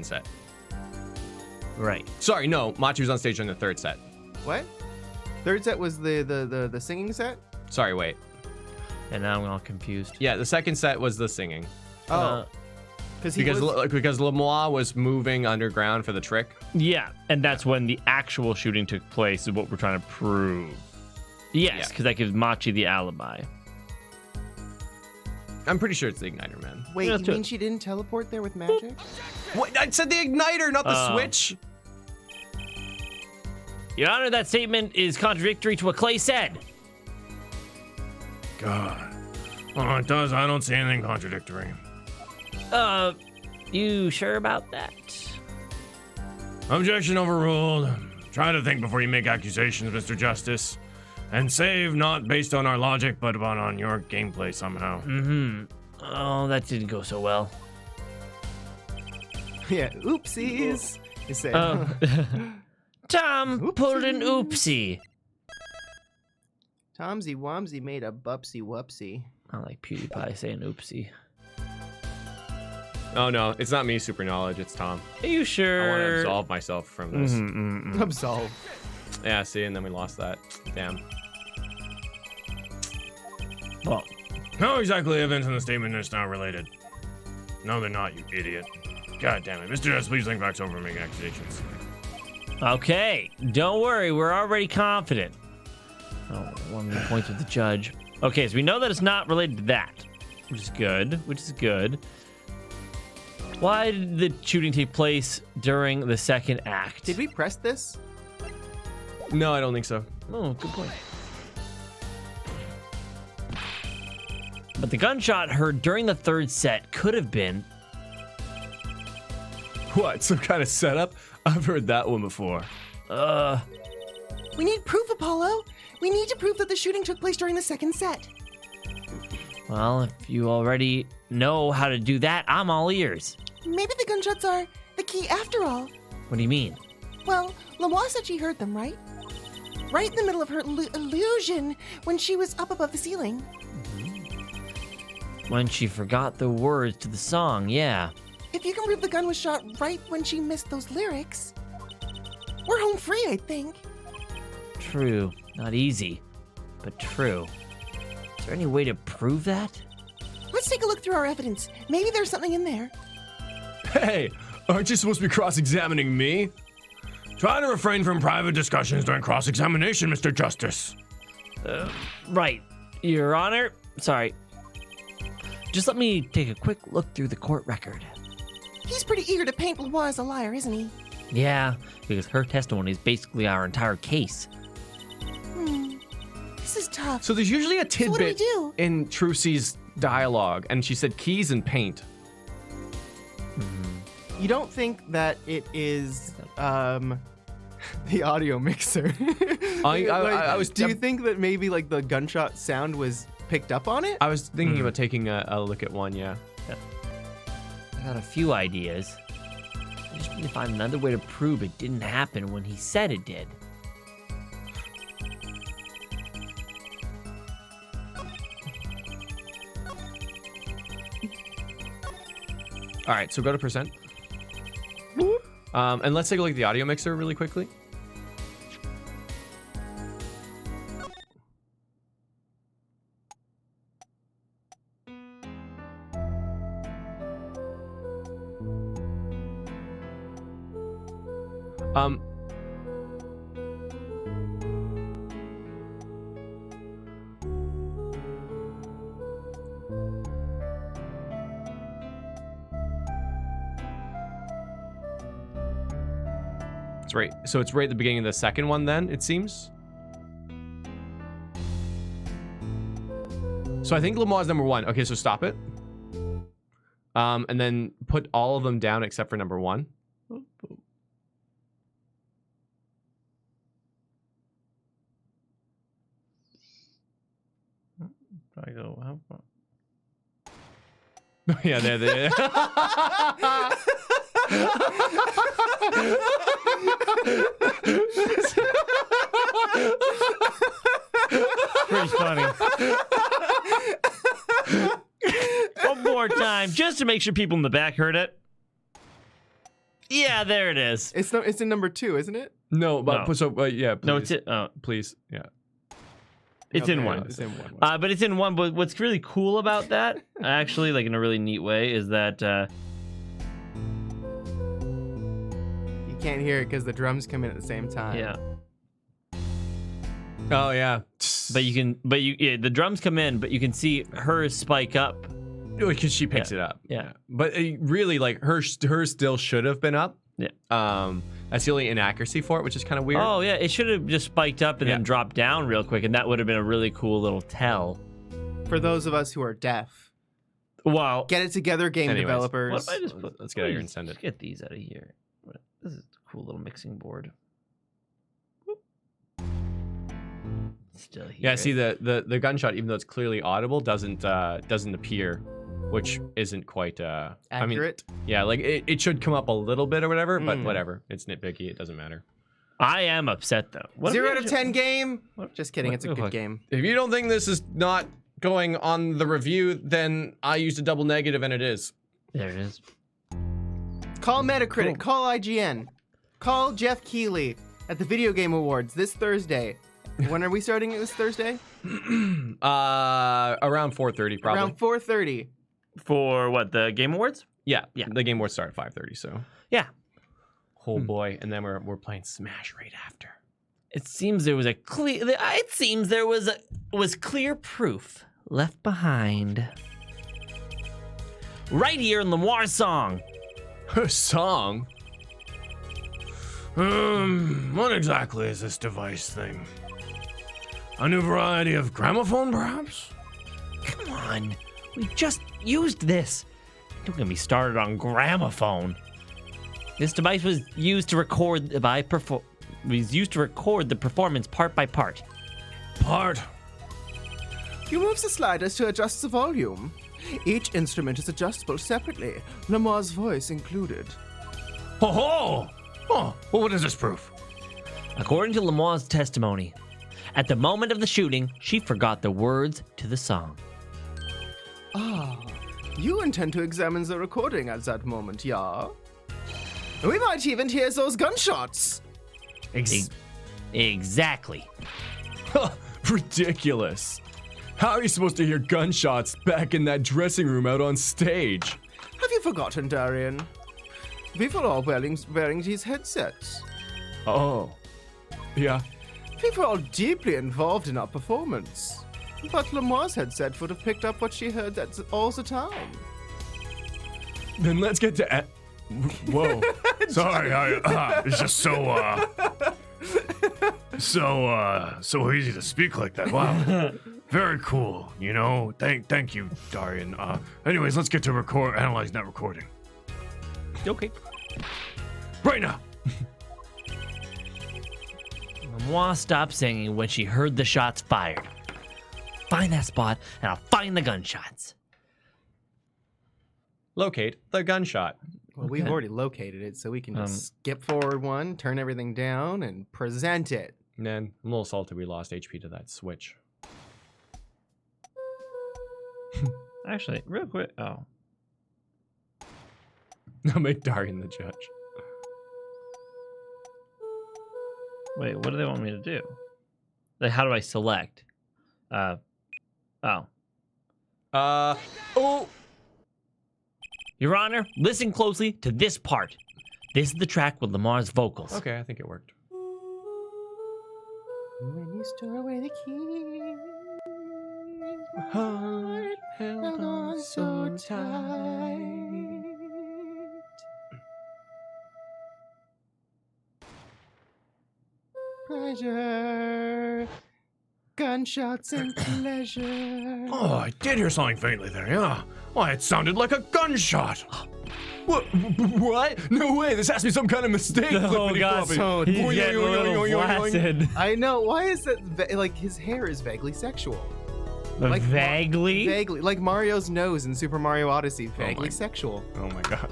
set. Right. Sorry, no, Machi was on stage during the third set. What? Third set was the singing set? Sorry, wait. And now I'm all confused. Yeah, the second set was the singing. Because Lemois was moving underground for the trick. Yeah, and that's when the actual shooting took place, is what we're trying to prove. Yes, because that gives Machi the alibi. I'm pretty sure it's the igniter, man. Wait, Yeah, you let's do mean it. she didn't teleport there with magic? What? I said the igniter, not the switch. Your Honor, that statement is contradictory to what Clay said. God. Oh, it does. I don't see anything contradictory. You sure about that? Objection overruled. Try to think before you make accusations, Mr. Justice. And save not based on our logic, but on your gameplay somehow. Oh, that didn't go so well. Yeah, oopsies. You say. Tom pulled an oopsie. Tomsy Womsy made a bupsy wupsy. I like PewDiePie saying oopsie. Oh no, it's not me, super knowledge. It's Tom. Are you sure? I want to absolve myself from this. Absolve. Yeah, see, and then we lost that. Damn. Well, How exactly events in the statement are now related? No, they're not, you idiot. God damn it. Mr. Justice, please think facts over and make accusations. okay. Don't worry. We're already confident. Oh, one point with the judge. Okay, so we know that it's not related to that, which is good. Why did the shooting take place during the second act? Did we press this? No, I don't think so. Oh, good point. But the gunshot heard during the third set could have been... What? Some kind of setup? I've heard that one before. We need proof, Apollo. We need to prove that the shooting took place during the second set. Well, if you already know how to do that, I'm all ears. Maybe the gunshots are the key after all. What do you mean? Well, Lemois said she heard them, right? Right in the middle of her illusion when she was up above the ceiling. When she forgot the words to the song, yeah. If you can prove the gun was shot right when she missed those lyrics, we're home free, I think. True. Not easy, but true. Is there any way to prove that? Let's take a look through our evidence. Maybe there's something in there. Hey, aren't you supposed to be cross-examining me? Try to refrain from private discussions during cross-examination, Mr. Justice. Right. Your Honor, sorry. Just let me take a quick look through the court record. He's pretty eager to paint Lemois as a liar, isn't he? Yeah, because her testimony is basically our entire case. This is tough. So there's usually a what do we tidbit do? in Trucy's dialogue, and she said keys and paint. You don't think that it is the audio mixer? I was- Do you think that maybe like the gunshot sound was picked up on it? I was thinking about taking a look at one, yeah. I got a few ideas. I just need to find another way to prove it didn't happen when he said it did. All right, so go to percent. And let's take a look at the audio mixer really quickly. It's right. So it's right at the beginning of the second one. Then it seems. So I think Lemois is number one. Okay, so stop it. And then put all of them down except for number one. I go, how far? Yeah, there. Pretty funny. One more time, just to make sure people in the back heard it. Yeah, there it is. It's in number 2, isn't it? No, but No. so yeah. Please. No, it's it. Oh, Please, yeah. it's in Okay, one. It's in one. But it's in one. But what's really cool about that, actually, like in a really neat way, is that can't hear it because the drums come in at the same time. Yeah. Oh yeah. But the drums come in, but you can see hers spike up. Because she picks it up. Yeah. But really, like hers still should have been up. Yeah. That's the only inaccuracy for it, which is kind of weird. Oh yeah, it should have just spiked up and then dropped down real quick, and that would have been a really cool little tell. For those of us who are deaf, Wow. get it together, game Anyways, developers. What if I just put? Let's get out here and send it. Get these out of here. This is a cool little mixing board. Still here. Yeah, see the gunshot, even though it's clearly audible, doesn't appear, which isn't quite Accurate. I mean, yeah, like it should come up a little bit or whatever, but whatever. It's nitpicky. It doesn't matter. I am upset though. 0 out of 10 game. Just kidding. what- It's a good what- game. If you don't think this is not going on the review, then I used a double negative and it is. There it is. Call Metacritic. Call IGN. Call Jeff Keighley at the Video Game Awards this Thursday. When are we starting this Thursday? Around 4:30 probably. Around 4:30. For what, the Game Awards? Yeah. Yeah. The game would start at 5:30, so. Yeah. Oh boy, and then we're playing Smash right after. It seems there was clear proof left behind. Right here in Lamoir's song. Her song? What exactly is this device thing? A new variety of gramophone, perhaps? Come on. We just used this. Don't get me started on gramophone. This device was used to record the performance part by part. Part. You move the sliders to adjust the volume. Each instrument is adjustable separately, Lamar's voice included. Ho ho! Oh, well, what is this proof? According to Lamoir's testimony, at the moment of the shooting, she forgot the words to the song. Ah, you intend to examine the recording at that moment, yeah? We might even hear those gunshots. Exactly. Ridiculous. How are you supposed to hear gunshots back in that dressing room out on stage? Have you forgotten, Darian? People are wearing these headsets. Oh. Yeah. People are deeply involved in our performance. But Lamar's headset would have picked up what she heard all the time. Then let's get to... Whoa. Sorry, it's just so easy to speak like that. Wow. Very cool, you know. Thank you, Darian. Anyways, let's get to analyzing that recording. Okay. Right now. Lamoir stopped singing when she heard the shots fired. Find that spot, and I'll find the gunshots. Locate the gunshot. Well, we've already located it, so we can just skip forward one, turn everything down, and present it. And then I'm a little salty we lost HP to that switch. Actually, real quick. Oh. I'll make Darian the judge. Wait, what do they want me to do? Like, how do I select? Oh. Oh! Your Honor, listen closely to this part. This is the track with Lamar's vocals. Okay, I think it worked. When you store away the key, Heart held on so tight. Pleasure, gunshots and pleasure. Oh, I did hear something faintly there, yeah. Why, it sounded like a gunshot. What? No way! This has to be some kind of mistake. Oh, God. So He's getting a little flaccid. I know. Why is that? Like his hair is vaguely sexual. Like Vaguely? Vaguely, like Mario's nose in Super Mario Odyssey, vaguely my- sexual. Oh my god.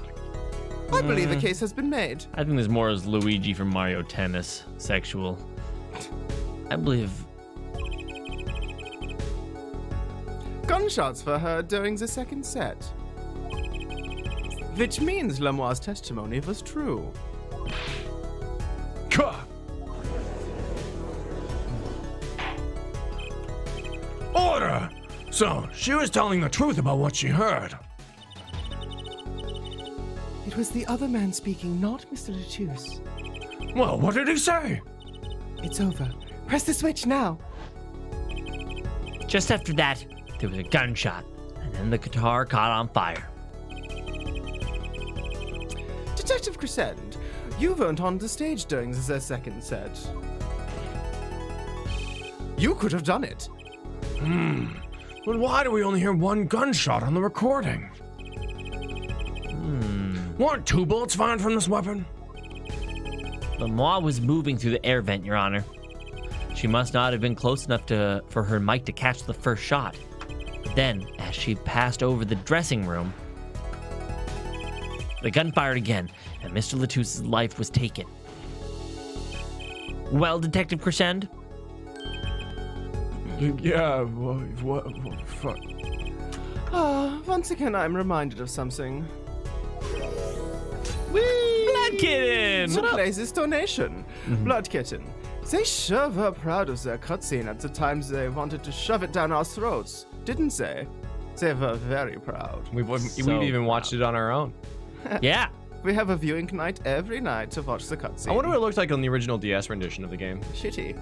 I believe the case has been made. I think there's more as Luigi from Mario Tennis sexual. I believe. Gunshots were heard during the second set, which means Lamoir's testimony was true. Ka! Order! So, she was telling the truth about what she heard. It was the other man speaking, not Mr. Lettuce. Well, what did he say? It's over. Press the switch now. Just after that, there was a gunshot, and then the guitar caught on fire. Detective Crescent, you weren't on the stage during the second set. You could have done it. But why do we only hear one gunshot on the recording? Weren't 2 bullets fired from this weapon? Lemois was moving through the air vent, Your Honor. She must not have been close enough for her mic to catch the first shot. But then, as she passed over the dressing room, the gun fired again, and Mr. Lettuce's life was taken. Well, Detective Crescent? Yeah, what fuck? Once again, I'm reminded of something. Blood Kitten! To play this donation. Blood Kitten. They sure were proud of their cutscene at the times they wanted to shove it down our throats, didn't they? They were very proud. We've even watched it on our own. Yeah. We have a viewing night every night to watch the cutscene. I wonder what it looked like on the original DS rendition of the game. Shitty.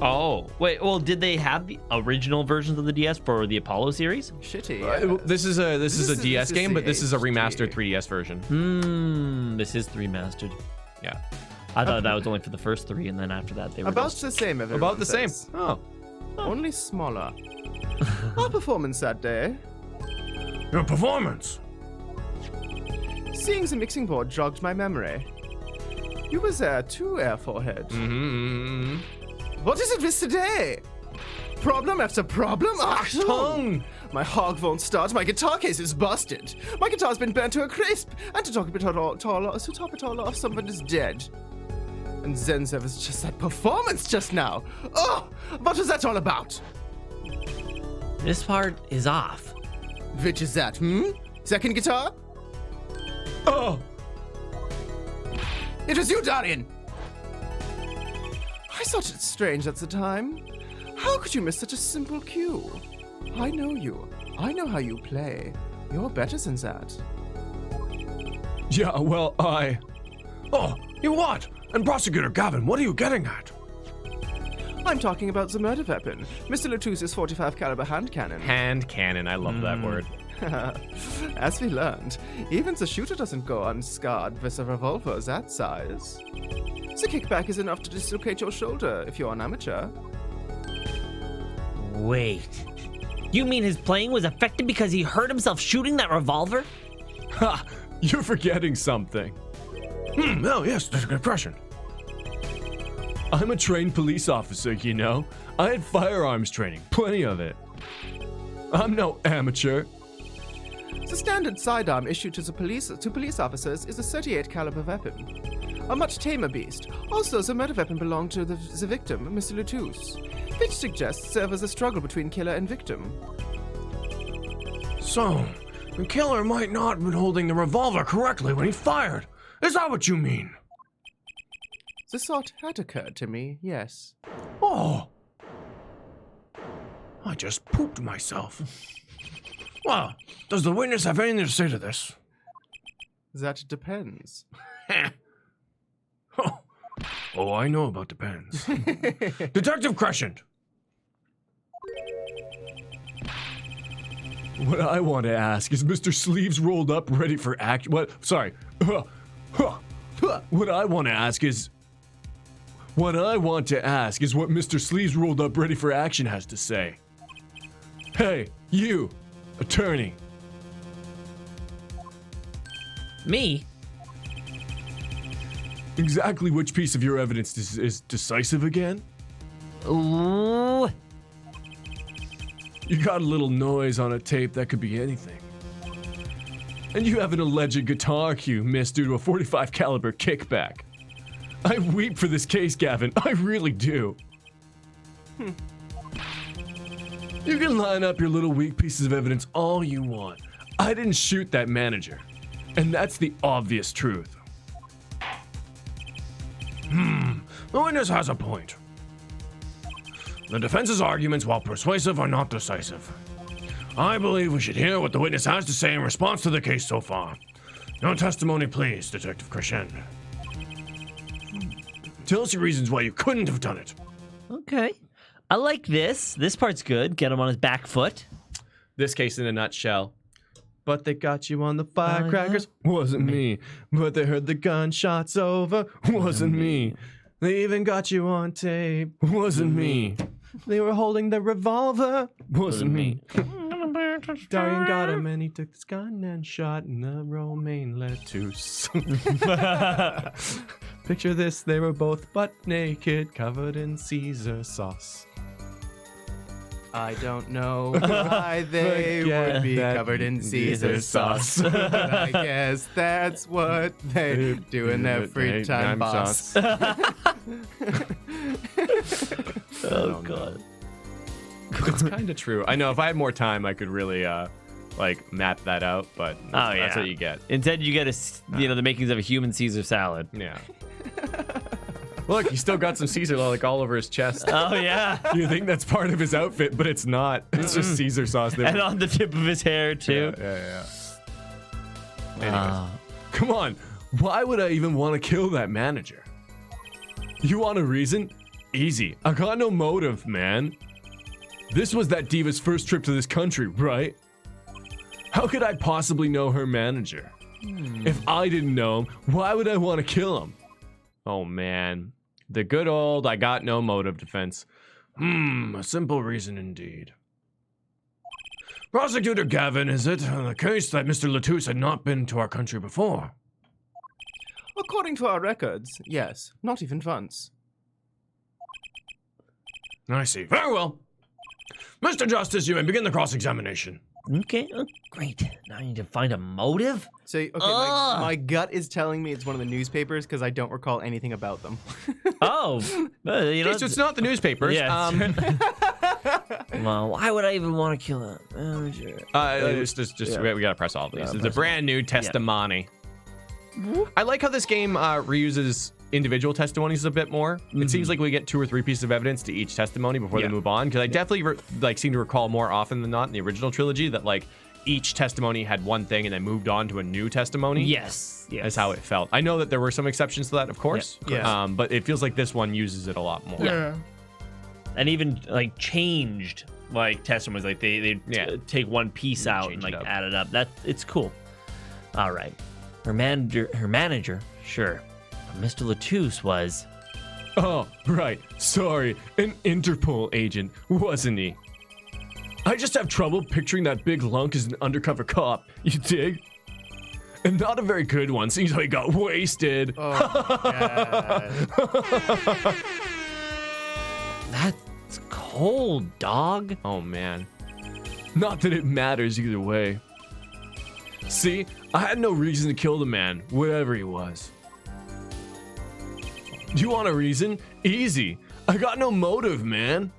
Oh, wait, well, did they have the original versions of the DS for the Apollo series? Shitty. This is a DS game, but this is a remastered HD. 3DS version. This is remastered. Yeah. I thought that was only for the first 3, and then after that they were About just... the same, everyone About the same. says. Oh. Only smaller. Our performance that day. Your performance. Seeing the mixing board jogged my memory. You were there too, Air Forehead. What is it with today? Problem after problem? Tongue. My hog won't start. My guitar case is busted. My guitar's been burnt to a crisp. And to top it all off, someone is dead. And then there was just that performance just now. Oh, what was that all about? This part is off. Which is that, Second guitar? Oh. It was you, Darian! I thought it strange at the time. How could you miss such a simple cue? I know you. I know how you play. You're better than that. Yeah, well, Oh, you what? And Prosecutor Gavin, what are you getting at? I'm talking about the murder weapon, Mr. Lettuce's 45 caliber hand cannon. Hand cannon. I love that word. As we learned, even the shooter doesn't go unscarred with a revolver that size. The kickback is enough to dislocate your shoulder if you're an amateur. Wait. You mean his playing was affected because he hurt himself shooting that revolver? Ha! You're forgetting something. Oh, yes, that's a good question. I'm a trained police officer, you know. I had firearms training, plenty of it. I'm no amateur. The standard sidearm issued to police officers is a 38 caliber weapon. A much tamer beast. Also, the murder weapon belonged to the victim, Mr. Lettuce, which suggests there was a struggle between killer and victim. So, the killer might not have been holding the revolver correctly when he fired. Is that what you mean? The thought had occurred to me, yes. Oh. I just pooped myself. Well, does the witness have anything to say to this? That depends. Oh, I know about depends. Detective Crescent! What I want to ask is Mr. Sleeves rolled up ready for action. What? Sorry. What I want to ask is what Mr. Sleeves rolled up ready for action has to say. Hey, you, attorney. Me? Exactly which piece of your evidence is decisive again? Ooh. You got a little noise on a tape that could be anything. And you have an alleged guitar cue missed due to a 45 caliber kickback. I weep for this case, Gavin. I really do. You can line up your little weak pieces of evidence all you want. I didn't shoot that manager. And that's the obvious truth. The witness has a point. The defense's arguments, while persuasive, are not decisive. I believe we should hear what the witness has to say in response to the case so far. No testimony, please, Detective Crescend. Tell us your reasons why you couldn't have done it. Okay. I like this. This part's good. Get him on his back foot. This case in a nutshell. But they got you on the firecrackers. Wasn't me. But they heard the gunshots over. Wasn't me. They even got you on tape. Wasn't me. They were holding the revolver. Wasn't me. Darian got him and he took his gun and shot in the romaine lettuce. Picture this, they were both butt naked, covered in Caesar sauce. I don't know why they would be covered in Caesar sauce. But I guess that's what they do in their free time, boss. Oh, God. It's kind of true. I know if I had more time, I could really map that out, but that's what you get. Instead, you get the makings of a human Caesar salad. Yeah. Look, he's still got some Caesar all over his chest. Oh, yeah. You think that's part of his outfit, but it's not. It's just Caesar sauce. And on the tip of his hair, too. Yeah. Anyways, come on. Why would I even want to kill that manager? You want a reason? Easy. I got no motive, man. This was that diva's first trip to this country, right? How could I possibly know her manager? If I didn't know him, why would I want to kill him? Oh, man. The good old I got no motive defense. A simple reason indeed. Prosecutor Gavin, is it the case that Mr. Latouche had not been to our country before? According to our records, yes. Not even once. I see. Very well. Mr. Justice, you may begin the cross-examination. Okay, great. Now I need to find a motive? So, okay, my gut is telling me it's one of the newspapers because I don't recall anything about them. Oh. Okay, so it's not the newspapers. Yeah. Well, why would I even want to kill a manager? We gotta press all of these. It's a brand new testimony. I like how this game reuses individual testimonies a bit more. It seems like we get 2 or 3 pieces of evidence to each testimony before they move on. Because I definitely seem to recall more often than not in the original trilogy that each testimony had one thing and then moved on to a new testimony. Yes. That's how it felt. I know that there were some exceptions to that, of course. Yeah. But it feels like this one uses it a lot more. Yeah. And even changed testimonies. They take one piece out and add it up. It's cool. All right. Her manager, sure. But Mr. Latouche was. Oh, right. Sorry. An Interpol agent, wasn't he? I just have trouble picturing that big lunk as an undercover cop. You dig? And not a very good one. Seems like he got wasted. Oh, God. That's cold, dog. Oh, man. Not that it matters either way. See, I had no reason to kill the man, whatever he was. You want a reason? Easy. I got no motive, man.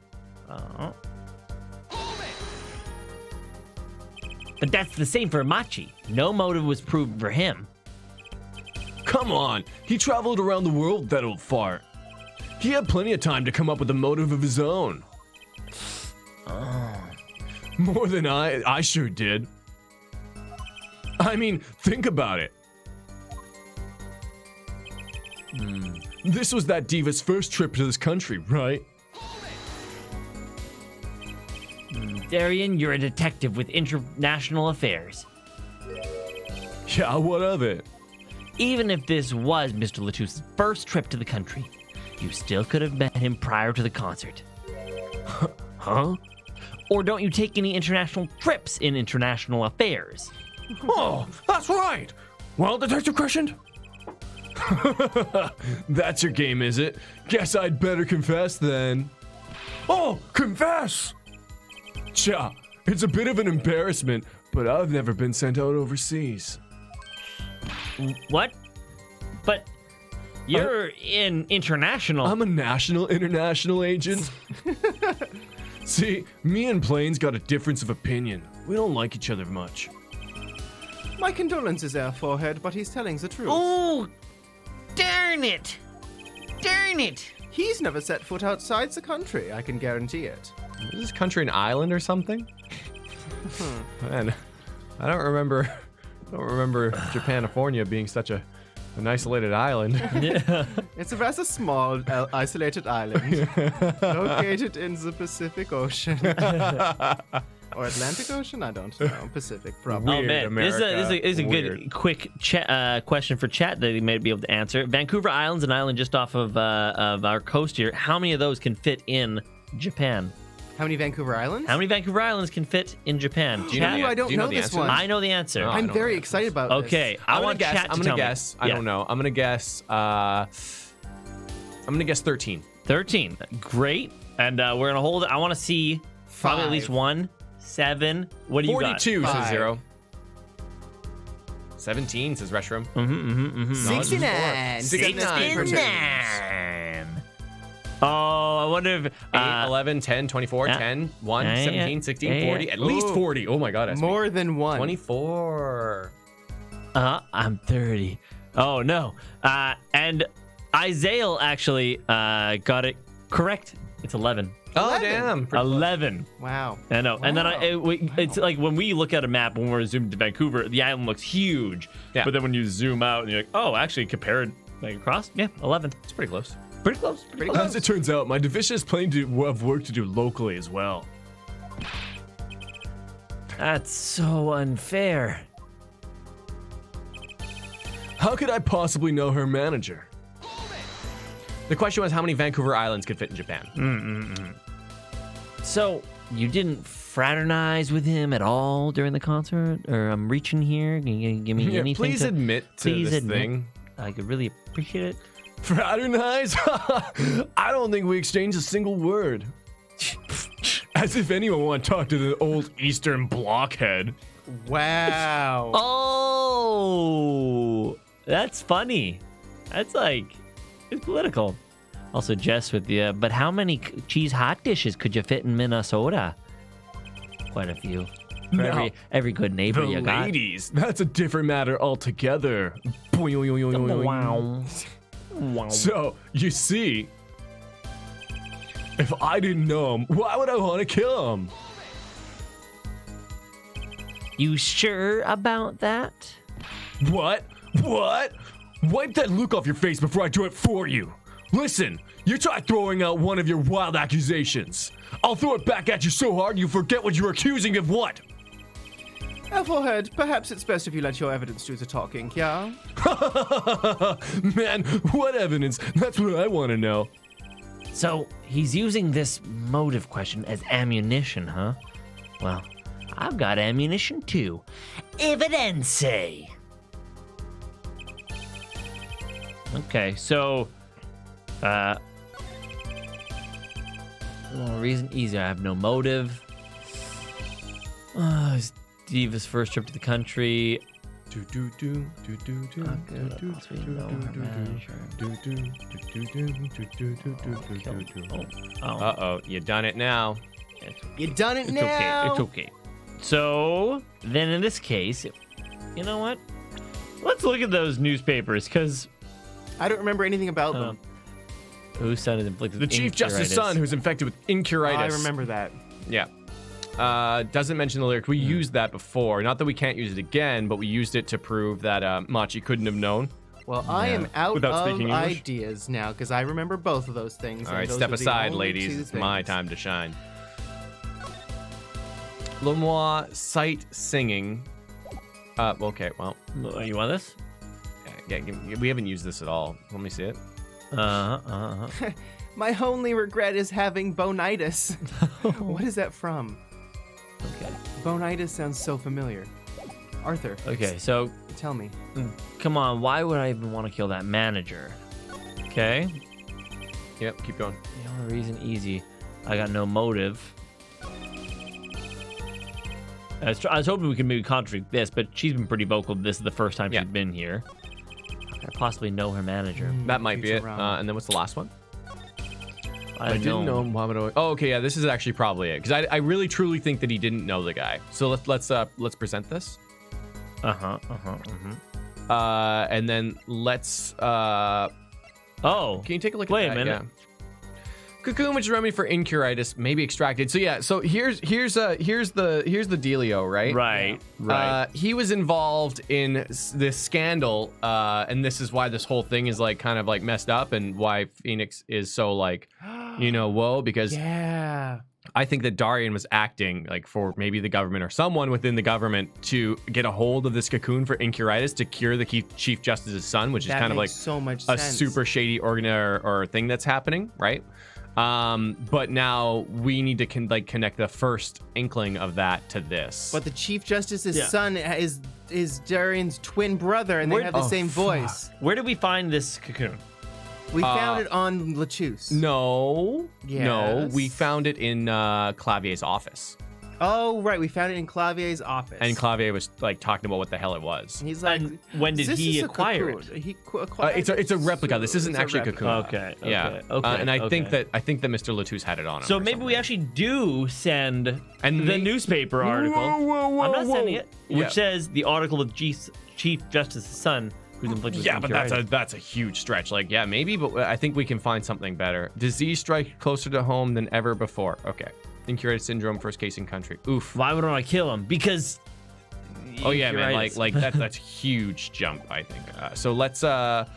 But that's the same for Machi. No motive was proven for him. Come on. He traveled around the world, that old fart. He had plenty of time to come up with a motive of his own. More than I sure did. I mean, think about it. This was that diva's first trip to this country, right? Darian, you're a detective with international affairs. Yeah, what of it? Even if this was Mr. Latouche's first trip to the country, you still could have met him prior to the concert. Huh? Or don't you take any international trips in international affairs? Oh, that's right. Well, Detective Crescent? That's your game, is it? Guess I'd better confess then. Oh, confess! Cha, it's a bit of an embarrassment, but I've never been sent out overseas. What? But you're in international. I'm a international agent. See, me and Plains got a difference of opinion. We don't like each other much. My condolences, Air Forehead, but he's telling the truth. Oh, darn it! Darn it! He's never set foot outside the country, I can guarantee it. Is this country an island or something? Man, I don't remember I don't remember Japanifornia being such an isolated island. Yeah. It's a rather small, isolated island located in the Pacific Ocean. Or Atlantic Ocean? I don't know. Pacific, probably. Oh man, this is a Weird. good quick question for chat that he may be able to answer. Vancouver Island's an island just off of our coast here. How many of those can fit in Japan? How many Vancouver Islands? How many Vancouver Islands can fit in Japan? Do you know Chat? the- I don't do you know know the this answer? one. I know the answer. Oh. I I'm don't very know. excited about Okay, this. I want guess. chat to I'm tell gonna me. guess. I Yeah. don't know. I'm gonna guess. I'm gonna guess 13. 13. Great. And we're gonna hold it. I want to see probably at 5. least 1, 7. What do you 42 got? says 5. 0. 17 says Reshram. got? 69. 69. Oh, I wonder if 8, 11, 10, 24, yeah. 10, 1, Yeah, 17, 16, yeah. 40. At least Ooh. 40. Oh my god. More than one. 24. I'm 30. Oh no. And Isaiah actually got it correct. It's 11. Oh 11. damn. Pretty close. 11. Wow. I know. And then Wow. it's like when we look at a map when we're zoomed to Vancouver, the island looks huge. Yeah. But then when you zoom out and you're like, oh, actually compared like across, yeah, 11. It's pretty close. Pretty close. Pretty close. As it turns out, my division is planning to have work to do locally as well. That's so unfair. How could I possibly know her manager? The question was how many Vancouver Islands could fit in Japan? So you didn't fraternize with him at all during the concert, or I'm reaching here. Can you give me Yeah, anything? please admit to please this admit. thing. I could really appreciate it. Fraternize? I don't think we exchanged a single word. As if anyone want to talk to the old Eastern blockhead. Wow. Oh, that's funny. That's like, it's political. Also, Jess with the, but how many cheese hot dishes could you fit in Minnesota? Quite a few. For No. every good neighbor The you got. ladies, that's a different matter altogether. Wow. Wow. So, you see, if I didn't know him, why would I want to kill him? You sure about that? What? What? Wipe that look off your face before I do it for you. Listen, you try throwing out one of your wild accusations. I'll throw it back at you so hard you forget what you're accusing of what. Ethelhead, perhaps it's best if you let your evidence do the talking, yeah? Man, what evidence? That's what I want to know. So he's using this motive question as ammunition, huh? Well, I've got ammunition too. Evidence. Okay, so, well, reason easy. I have no motive. Diva's first trip to the country. Do, do, do, do, do, do, How could I do, possibly do, know do, her do, manager? do, do, do, do, do, do, do, do, do, do. Oh, Uh-oh, you done it now. You done it it's now. okay. It's okay. So then, in this case, you know what? Let's look at those newspapers, because I don't remember anything about them. whose son is inflicted The with Chief Justice's son, who's infected with incuritis. I remember that. Yeah. Doesn't mention the lyrics. We used that before. Not that we can't use it again, but we used it to prove that Machi couldn't have known. Well, I am out Without of speaking English? ideas now because I remember both of those things. All and right, those step are the aside, only ladies. two It's my things. time to shine. Lemois sight singing. Okay, well, You want this? we haven't used this at all. Let me see it. My only regret is having bonitis. What is that from? Okay. Bonitis sounds so familiar. Arthur, Okay, so tell me. come on. Why would I even want to kill that manager? Okay. Yep, keep going. The only reason easy. I got no motive. I was hoping we could maybe contradict this, but she's been pretty vocal. This is the first time Yeah. she's been here. I possibly know her manager. That might be it. Futurama. And then what's the last one? I didn't know him. Why would I? Oh, okay, yeah, this is actually probably it. Because I really truly think that he didn't know the guy. So let's present this. And then let's Oh, can you take a look wait at a that? minute. Yeah. Cocoon, which is a remedy for incuritis, may be extracted. So yeah, so here's the dealio, right? Right. He was involved in this scandal, and this is why this whole thing is like kind of like messed up, and why Phoenix is so like, whoa, because I think that Darian was acting like for maybe the government or someone within the government to get a hold of this cocoon for incuritis to cure the Chief Justice's son, which is kind of like so much a sense. super shady or thing that's happening, right? But now we need to connect the first inkling of that to this. But the Chief Justice's son is Darian's twin brother, and they have the same voice. Where did we find this cocoon? We found it on Lachuse. No, Yes. we found it in Clavier's office, Oh, right. We found it in Clavier's office. and Clavier was like talking about what the hell it was. And he's like, And when did "This he is a acquire cocoon." it? He acquired It's a it, replica. so This isn't it's a actually a replica. cocoon. Okay. Yeah, Okay. and I think that Mr. Latouche had it on him. So or maybe we something. actually do send And the they- newspaper article. I'm not sending it, which Yeah. says the article of Chief Justice's son, who's inflicted. Yeah, but incuritis. that's a huge stretch. Like, yeah, maybe, but I think we can find something better. Disease strike closer to home than ever before. Okay. Incuritis syndrome, first case in country. Oof. Why would I want to kill him? Because. Oh yeah, man. incuritis. Like that's a huge jump. I think. So let's. Sorry,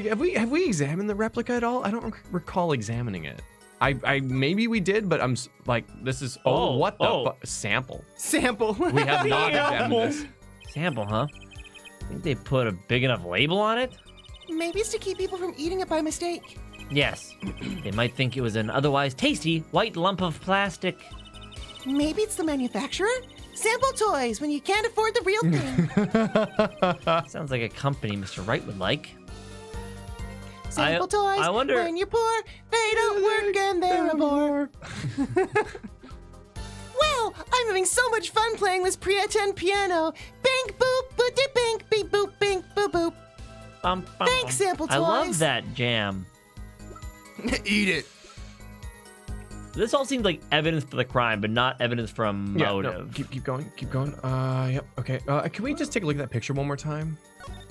have we examined the replica at all? I don't recall examining it. I maybe we did, but I'm like, this is. Oh, what the sample? Sample. We have not examined this. Sample, huh? Think they put a big enough label on it? Maybe it's to keep people from eating it by mistake. Yes. They might think it was an otherwise tasty white lump of plastic. Maybe it's the manufacturer? Sample toys when you can't afford the real thing. Sounds like a company Mr. Wright would like. Sample toys I wonder- when you're poor, they don't work and they're a bore. Well, I'm having so much fun playing this pretend piano. Bink boop, boop bink, beep boop, bink boop boop. Bum, bum, Thanks, bum. Sample I love Toys. that jam. Eat it. This all seems like evidence for the crime, but not evidence from Yeah, motive. no, keep going. Yep. Okay. Can we just take a look at that picture one more time?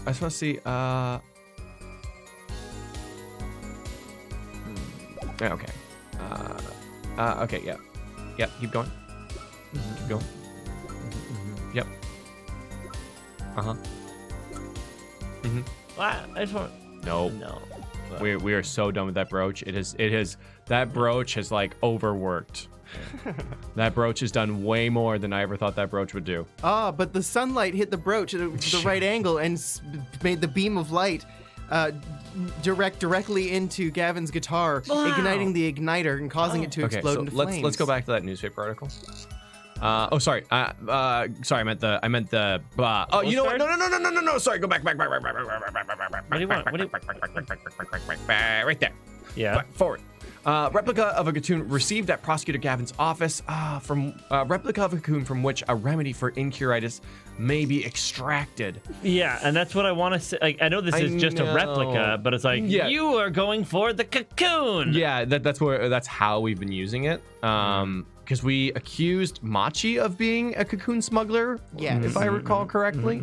I just want to see. Yeah, okay. Okay. Yeah. Yep. Keep going. Keep going. Yep. I just want. No. No. We are so done with that brooch. It has that brooch has like overworked. That brooch has done way more than I ever thought that brooch would do. Ah, but the sunlight hit the brooch at the right angle and made the beam of light directly into Gavin's guitar, igniting the igniter and causing it to Okay, explode so into let's flames. go back to that newspaper article. Sorry. Sorry, I meant the. Oh, you know what? No. Sorry, go back. What do you want? Right there. Yeah. Back, forward. Replica of a cocoon received at Prosecutor Gavin's office. From replica of a cocoon from which a remedy for incuritis may be extracted. Yeah, and that's what I want to say. Like, I know this is just a replica, but it's like you are going for the cocoon. Yeah, that's how we've been using it. Because we accused Machi of being a cocoon smuggler, if I recall correctly.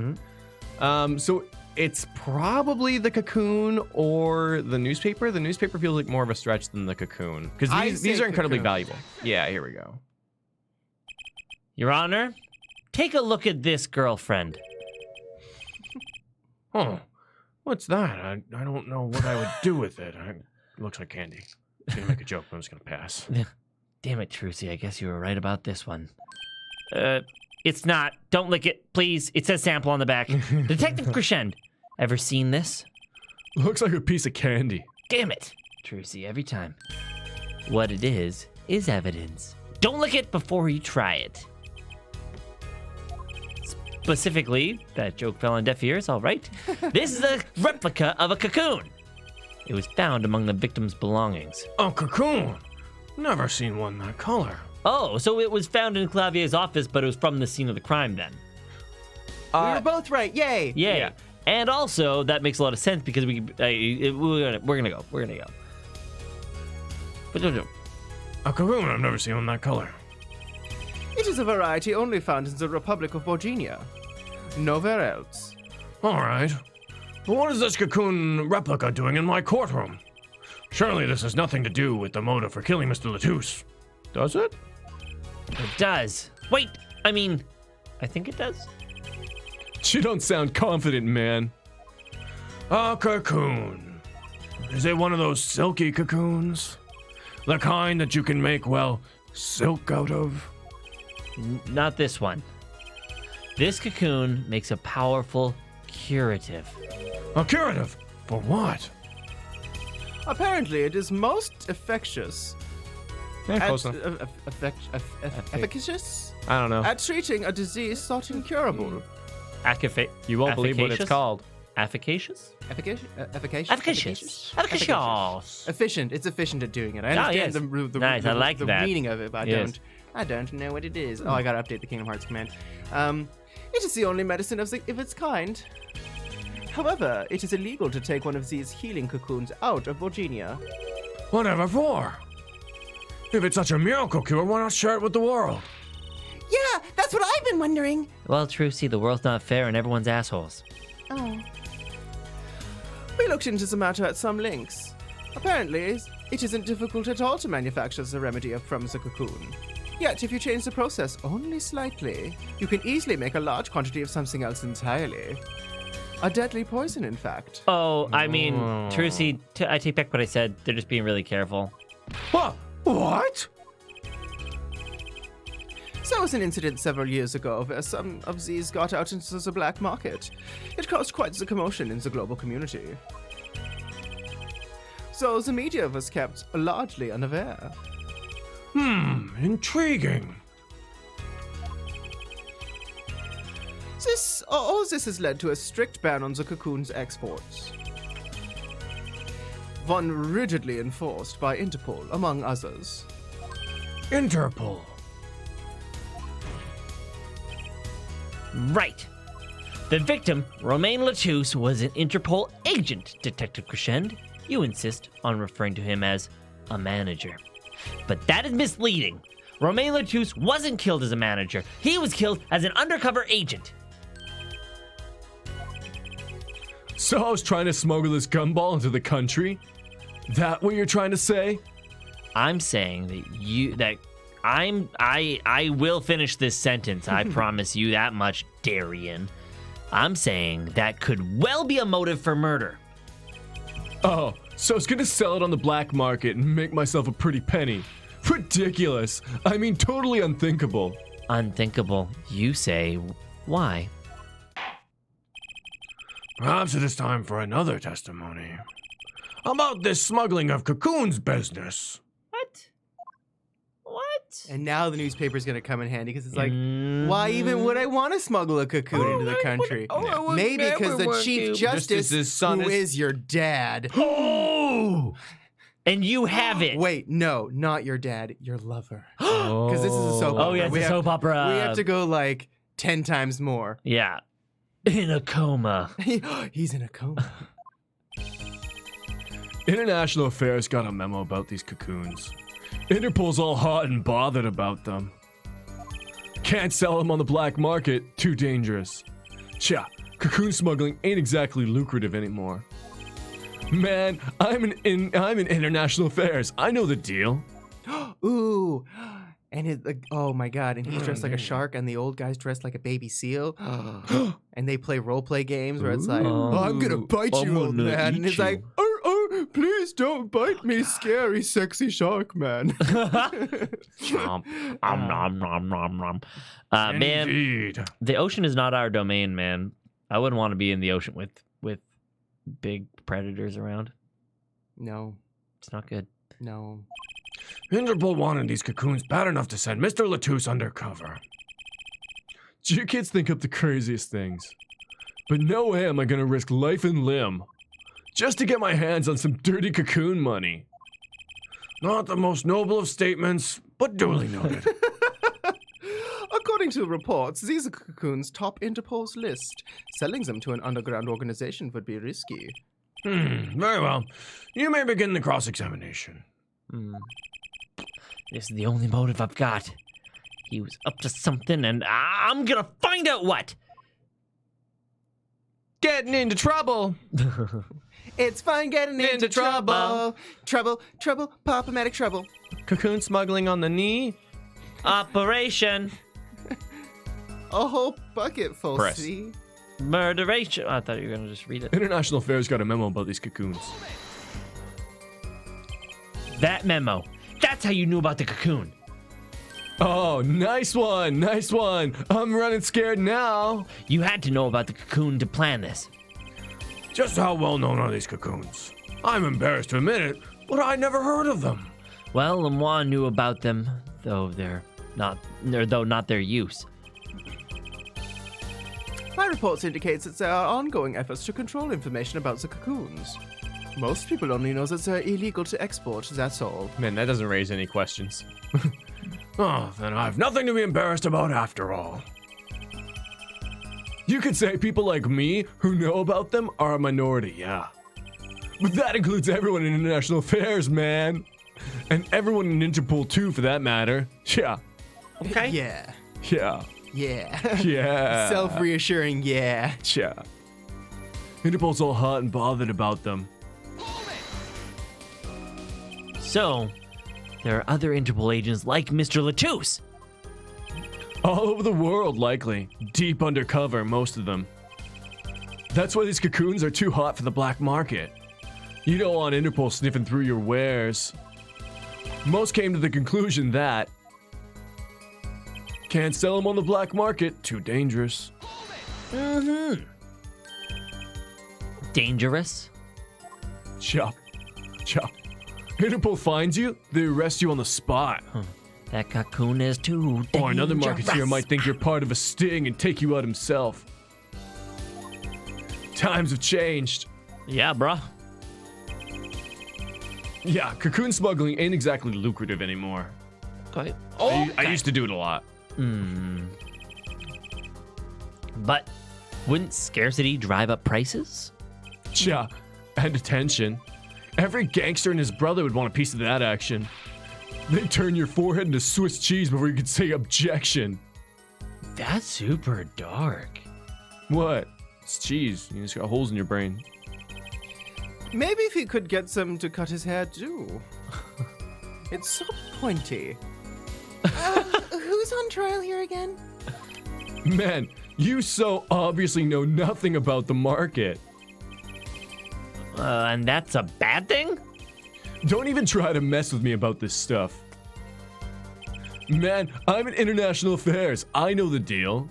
So it's probably the cocoon or the newspaper. The newspaper feels like more of a stretch than the cocoon because these are incredibly cocoon. valuable. Yeah, here we go. Your Honor, take a look at this girlfriend. Oh, what's that? I don't know what I would do with it. It looks like candy. I was gonna make a joke, but I'm just gonna pass. Damn it, Trucy. I guess you were right about this one. It's not. Don't lick it, please. It says sample on the back. Detective Crescend. Ever seen this? Looks like a piece of candy. Damn it, Trucy, every time. What it is evidence. Don't lick it before you try it. Specifically, that joke fell on deaf ears, all right. This is a replica of a cocoon. It was found among the victim's belongings. A cocoon. Never seen one that color. Oh, so it was found in Clavier's office, but it was from the scene of the crime then. We were both right. Yay! Yay. Yeah. And also, that makes a lot of sense because we're gonna go. A cocoon. I've never seen one that color. It is a variety only found in the Republic of Virginia. Nowhere else. All right. But what is this cocoon replica doing in my courtroom? Surely this has nothing to do with the motive for killing Mr. Latouche. Does it? It does. Wait, I think it does. You don't sound confident, man. A cocoon. Is it one of those silky cocoons? The kind that you can make, well, silk out of? Not this one. This cocoon makes a powerful curative. A curative? For what? Apparently, it is most efficacious. Close enough. Efficacious? I don't know. At treating a disease thought incurable. You won't believe what it's called. Efficacious? Efficacious? Efficacious. Efficacious. Efficient. It's efficient at doing it. I yes. understand the Nice, I like the that. meaning of it, but Yes. I don't know what it is. Oh, I gotta update the Kingdom Hearts command. It is the only medicine of its kind. However, it is illegal to take one of these healing cocoons out of Virginia. Whatever for? If it's such a miracle cure, why not share it with the world? Yeah, that's what I've been wondering. Well, Trucy, the world's not fair and everyone's assholes. Oh. We looked into the matter at some lengths. Apparently, it isn't difficult at all to manufacture the remedy from the cocoon. Yet, if you change the process only slightly, you can easily make a large quantity of something else entirely. A deadly poison, in fact. Oh, Trucy, I take back what I said. They're just being really careful. What? There was an incident several years ago where some of these got out into the black market. It caused quite the commotion in the global community. So the media was kept largely unaware. Intriguing. All this has led to a strict ban on the cocoon's exports. One rigidly enforced by Interpol, among others. Interpol. Right. The victim, Romain Latouche, was an Interpol agent, Detective Crescend. You insist on referring to him as a manager. But that is misleading. Romain Latouche wasn't killed as a manager. He was killed as an undercover agent. So I was trying to smuggle this gumball into the country? That what you're trying to say? I'm saying that I will finish this sentence. I promise you that much, Darian. I'm saying that could well be a motive for murder. Oh, so I was gonna sell it on the black market and make myself a pretty penny. Ridiculous. I mean, totally unthinkable. Unthinkable, you say. Why? Perhaps it is time for another testimony. About this smuggling of cocoons business. What? And now the newspaper's gonna come in handy because it's like, why even would I want to smuggle a cocoon into the country? Maybe because the Chief Justice, his son who is- is your dad. Oh! And you have it. Wait, no, not your dad, your lover. Because this is a soap opera. Oh, yeah, it's a soap opera. We have to go like 10 times more. Yeah. In a coma. He's in a coma. International Affairs got a memo about these cocoons. Interpol's all hot and bothered about them. Can't sell them on the black market, too dangerous. Cha, cocoon smuggling ain't exactly lucrative anymore. Man, I'm in International Affairs. I know the deal. Ooh. And oh my god, and he's dressed like a shark and the old guy's dressed like a baby seal. And they play role play games where it's like, oh, I'm gonna bite you, I'm old gonna man. eat And it's you. like, oh, please don't bite me, scary, sexy shark man. Chomp. Nom, nom, nom, nom. Man, Indeed. the ocean is not our domain, man. I wouldn't want to be in the ocean with big predators around. No, It's not good. no. Interpol wanted these cocoons bad enough to send Mr. Latouche undercover. You kids think up the craziest things. But no way am I gonna risk life and limb just to get my hands on some dirty cocoon money. Not the most noble of statements, but duly noted. According to reports, these are cocoons top Interpol's list. Selling them to an underground organization would be risky. Very well. You may begin the cross-examination. This is the only motive I've got. He was up to something, and I'm gonna find out what. Getting into trouble. It's fine getting into trouble. Trouble, pop-o-matic trouble. Cocoon smuggling on the knee. Operation A whole bucket full, Press. see? Murderation. I thought you were gonna just read it. International Affairs got a memo about these cocoons. That memo. That's how you knew about the cocoon. Oh, nice one, nice one. I'm running scared now. You had to know about the cocoon to plan this. Just how well known are these cocoons? I'm embarrassed to admit it, but I never heard of them. Well, Lemoine knew about them, though not their use. My reports indicates that there are ongoing efforts to control information about the cocoons. Most people only know that they're illegal to export, that's all. Man, that doesn't raise any questions. Oh, then I've nothing to be embarrassed about after all. You could say people like me who know about them are a minority, yeah. But that includes everyone in international affairs, man. And everyone in Interpol too, for that matter. Yeah. Okay. Yeah. Yeah. Yeah. Yeah. Self-reassuring, yeah. Yeah. Interpol's all hot and bothered about them. So, there are other Interpol agents like Mr. Latouche. All over the world, likely. Deep undercover, most of them. That's why these cocoons are too hot for the black market. You don't want Interpol sniffing through your wares. Most came to the conclusion that can't sell them on the black market, too dangerous. Dangerous. Chop. Chop. Interpol finds you, they arrest you on the spot. That cocoon is too dangerous. Or another marketeer might think you're part of a sting and take you out himself. Times have changed. Yeah, bruh. Yeah, cocoon smuggling ain't exactly lucrative anymore. Okay. I used to do it a lot. But wouldn't scarcity drive up prices? Yeah, and attention. Every gangster and his brother would want a piece of that action. They'd turn your forehead into Swiss cheese before you could say objection. That's super dark. What? It's cheese. You just got holes in your brain. Maybe if he could get them to cut his hair too. It's so pointy. Who's on trial here again? Man, you so obviously know nothing about the market. And that's a bad thing? Don't even try to mess with me about this stuff. Man, I'm in international affairs. I know the deal.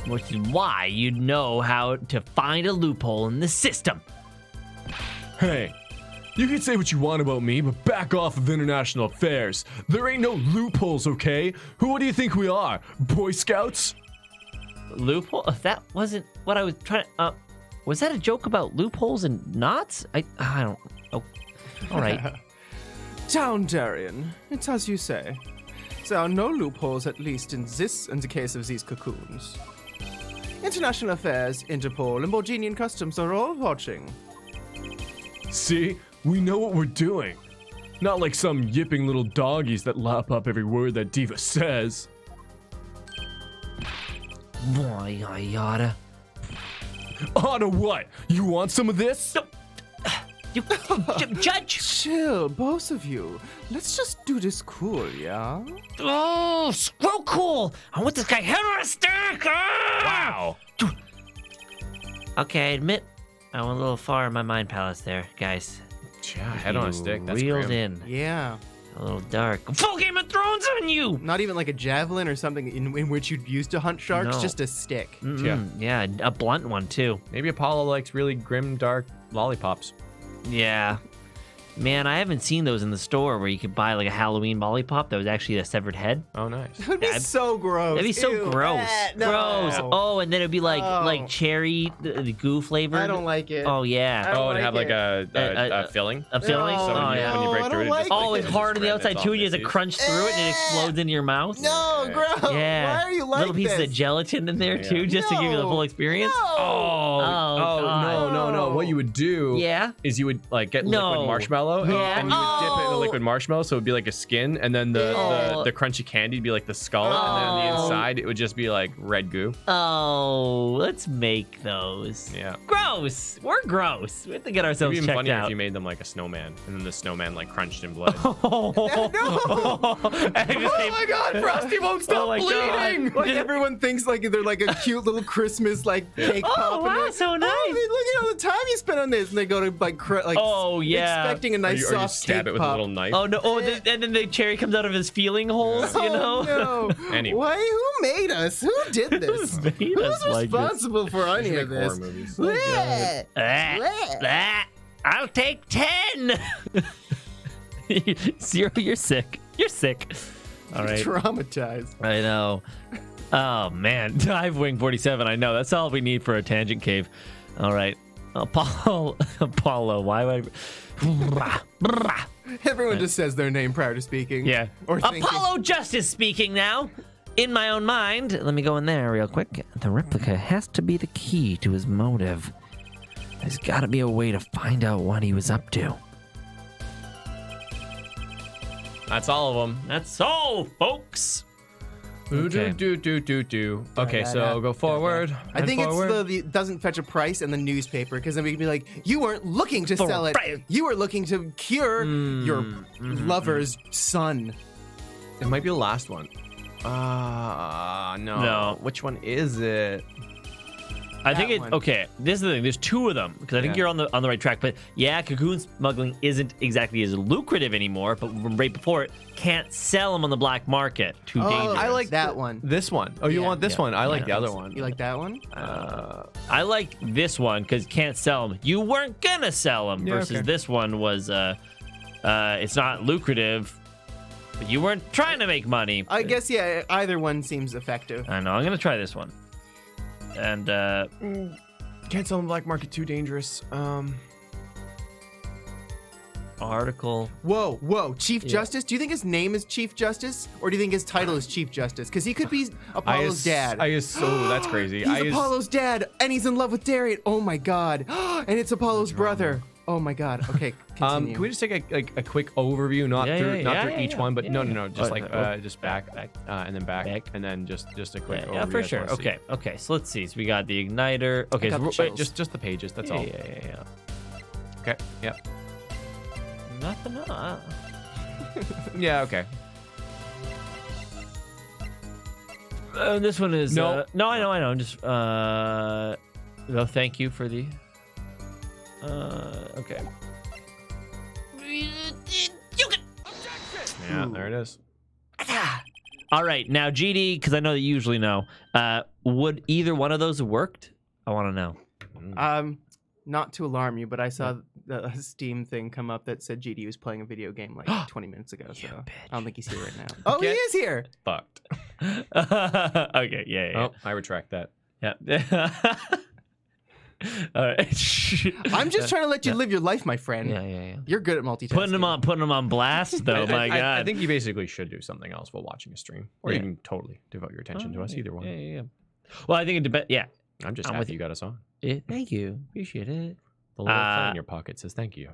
Which is why you'd know how to find a loophole in the system. Hey, you can say what you want about me, but back off of international affairs. There ain't no loopholes, okay? What do you think we are? Boy Scouts? Loophole? That wasn't what I was trying to... was that a joke about loopholes and knots? I don't... Oh, all right. Down, Darian. It's as you say. There are no loopholes, at least in the case of these cocoons. International Affairs, Interpol, and Borginian Customs are all watching. See? We know what we're doing. Not like some yipping little doggies that lap up every word that Diva says. Boy, I oughta... Oughta what? You want some of this? You, Judge! Chill, both of you. Let's just do this cool, yeah? Oh, screw cool! I want this guy head on a stick! Wow. Okay, I admit, I went a little far in my mind palace there, guys. Yeah, head on a stick. That's reeled grim. in. Yeah. A little dark. Full Game of Thrones on you! Not even like a javelin or something in which you'd use to hunt sharks, No. just a stick. Yeah, a blunt one, too. Maybe Apollo likes really grim, dark lollipops. Yeah. Man, I haven't seen those in the store where you could buy like a Halloween lollipop that was actually a severed head. Oh, nice. That would be so gross. That'd be so Ew. gross. No. Gross. Oh, and then it'd be like Oh. cherry, the goo flavored. I don't like it. Oh, yeah. I don't Oh, and have like like a filling? A filling? No. So when Oh, you, yeah. when you break I through it, don't it just like Oh, it's hard on the outside too, and you have to crunch through it and it explodes into your mouth. No, gross. Yeah. Why are you like Little pieces this? of gelatin in there too, just to give you the No. full experience. No. Oh, God. No. What you would do Yeah. is you would like get No. liquid marshmallow and, Yeah. and you would dip it in the Oh. liquid marshmallow, so it would be like a skin, and then the crunchy candy would be like the skull, and then on the Oh. inside it would just be like red goo. Oh, let's make those. Yeah. Gross. We're gross. We have to get It'd ourselves be even checked funnier out. if you made them like a snowman, and then the snowman like crunched in blood. Oh my God, Frosty won't stop bleeding! Like everyone thinks like they're like a cute little Christmas like cake Oh, pop. wow, and they're, so nice. Oh, look at all the time you spent on this, and they go to like Oh, yeah. expecting a Or nice you soft stab cake it with pop. a little knife. Oh no! Oh, and then the cherry comes out of his feeling holes. You know. Oh, no. Anyway. Why? Who made us? Who did this? Who made us Who's like this? responsible for any Make of horror this? movies. Bleh. Bleh. I'll take 10. Zero, you're sick. You're sick. All right. Traumatized. I know. Oh man, Dive Wing 47. I know. That's all we need for a tangent cave. All right. Apollo. Why would I? Everyone just says their name prior to speaking. Yeah. Or thinking. Apollo Justice speaking now. In my own mind, let me go in there real quick. The replica has to be the key to his motive. There's got to be a way to find out what he was up to. That's all of them. That's all, folks. Okay. Okay, so go forward. I think and forward. it's the doesn't fetch a price in the newspaper, because then we'd be like, you weren't looking to For sell it. price. You were looking to cure your lover's son. It might be the last one. No. No. Which one is it? I think That it. one. Okay, this is the thing. There's two of them because I think Yeah. you're on the right track. But yeah, cocoon smuggling isn't exactly as lucrative anymore. But right before it, can't sell them on the black market. Too dangerous. I like that one. This one. Oh, you Yeah. want this one? I like Yeah. the other one. You like that one? I like this one because can't sell them. You weren't gonna sell them. Yeah, Versus okay. this one was it's not lucrative, but you weren't trying to make money. I guess, yeah, either one seems effective. I know. I'm gonna try this one. And Can't sell on the black market. Too dangerous. article. Whoa. Chief Justice? Do you think his name is Chief Justice? Or do you think his title is Chief Justice? Because he could be Apollo's dad. That's crazy. He's Apollo's dad, and he's in love with Darian. Oh my God. And it's Apollo's brother. Oh my God. Okay, continue. Can we just take a quick overview, not Yeah, through yeah, through yeah, each yeah. one, but Yeah, no, yeah. just Oh, just back, and then back, and then just a quick overview. Yeah, for I just sure. wanna see. Okay. So let's see. So we got the igniter. Okay. got So the wait, chills. Just the pages. That's yeah, all. Yeah. Okay. Yep. Nothing. Yeah. Okay. This one is No. no. I know. I'm just no. Thank you for the. Okay. Yeah. There it is. All right. Now, GD, because I know that you usually know. Would either one of those have worked? I want to know. Not to alarm you, but I saw the Steam thing come up that said GD was playing a video game like 20 minutes ago, so I don't think he's here right now. Oh, he Get- is here! Fucked. Okay. Yeah. Oh, I retract that. Yeah. All right. I'm just trying to let you live your life, my friend. Yeah. You're good at multitasking. Putting them on blast, though. My God. I think you basically should do something else while watching a stream, or Yeah. you can totally devote your attention to us. Either one. Yeah. Well, I think it depends. Yeah. I'm just I'm happy with you got us on. Thank you. Appreciate it. The little clay in your pocket says thank you.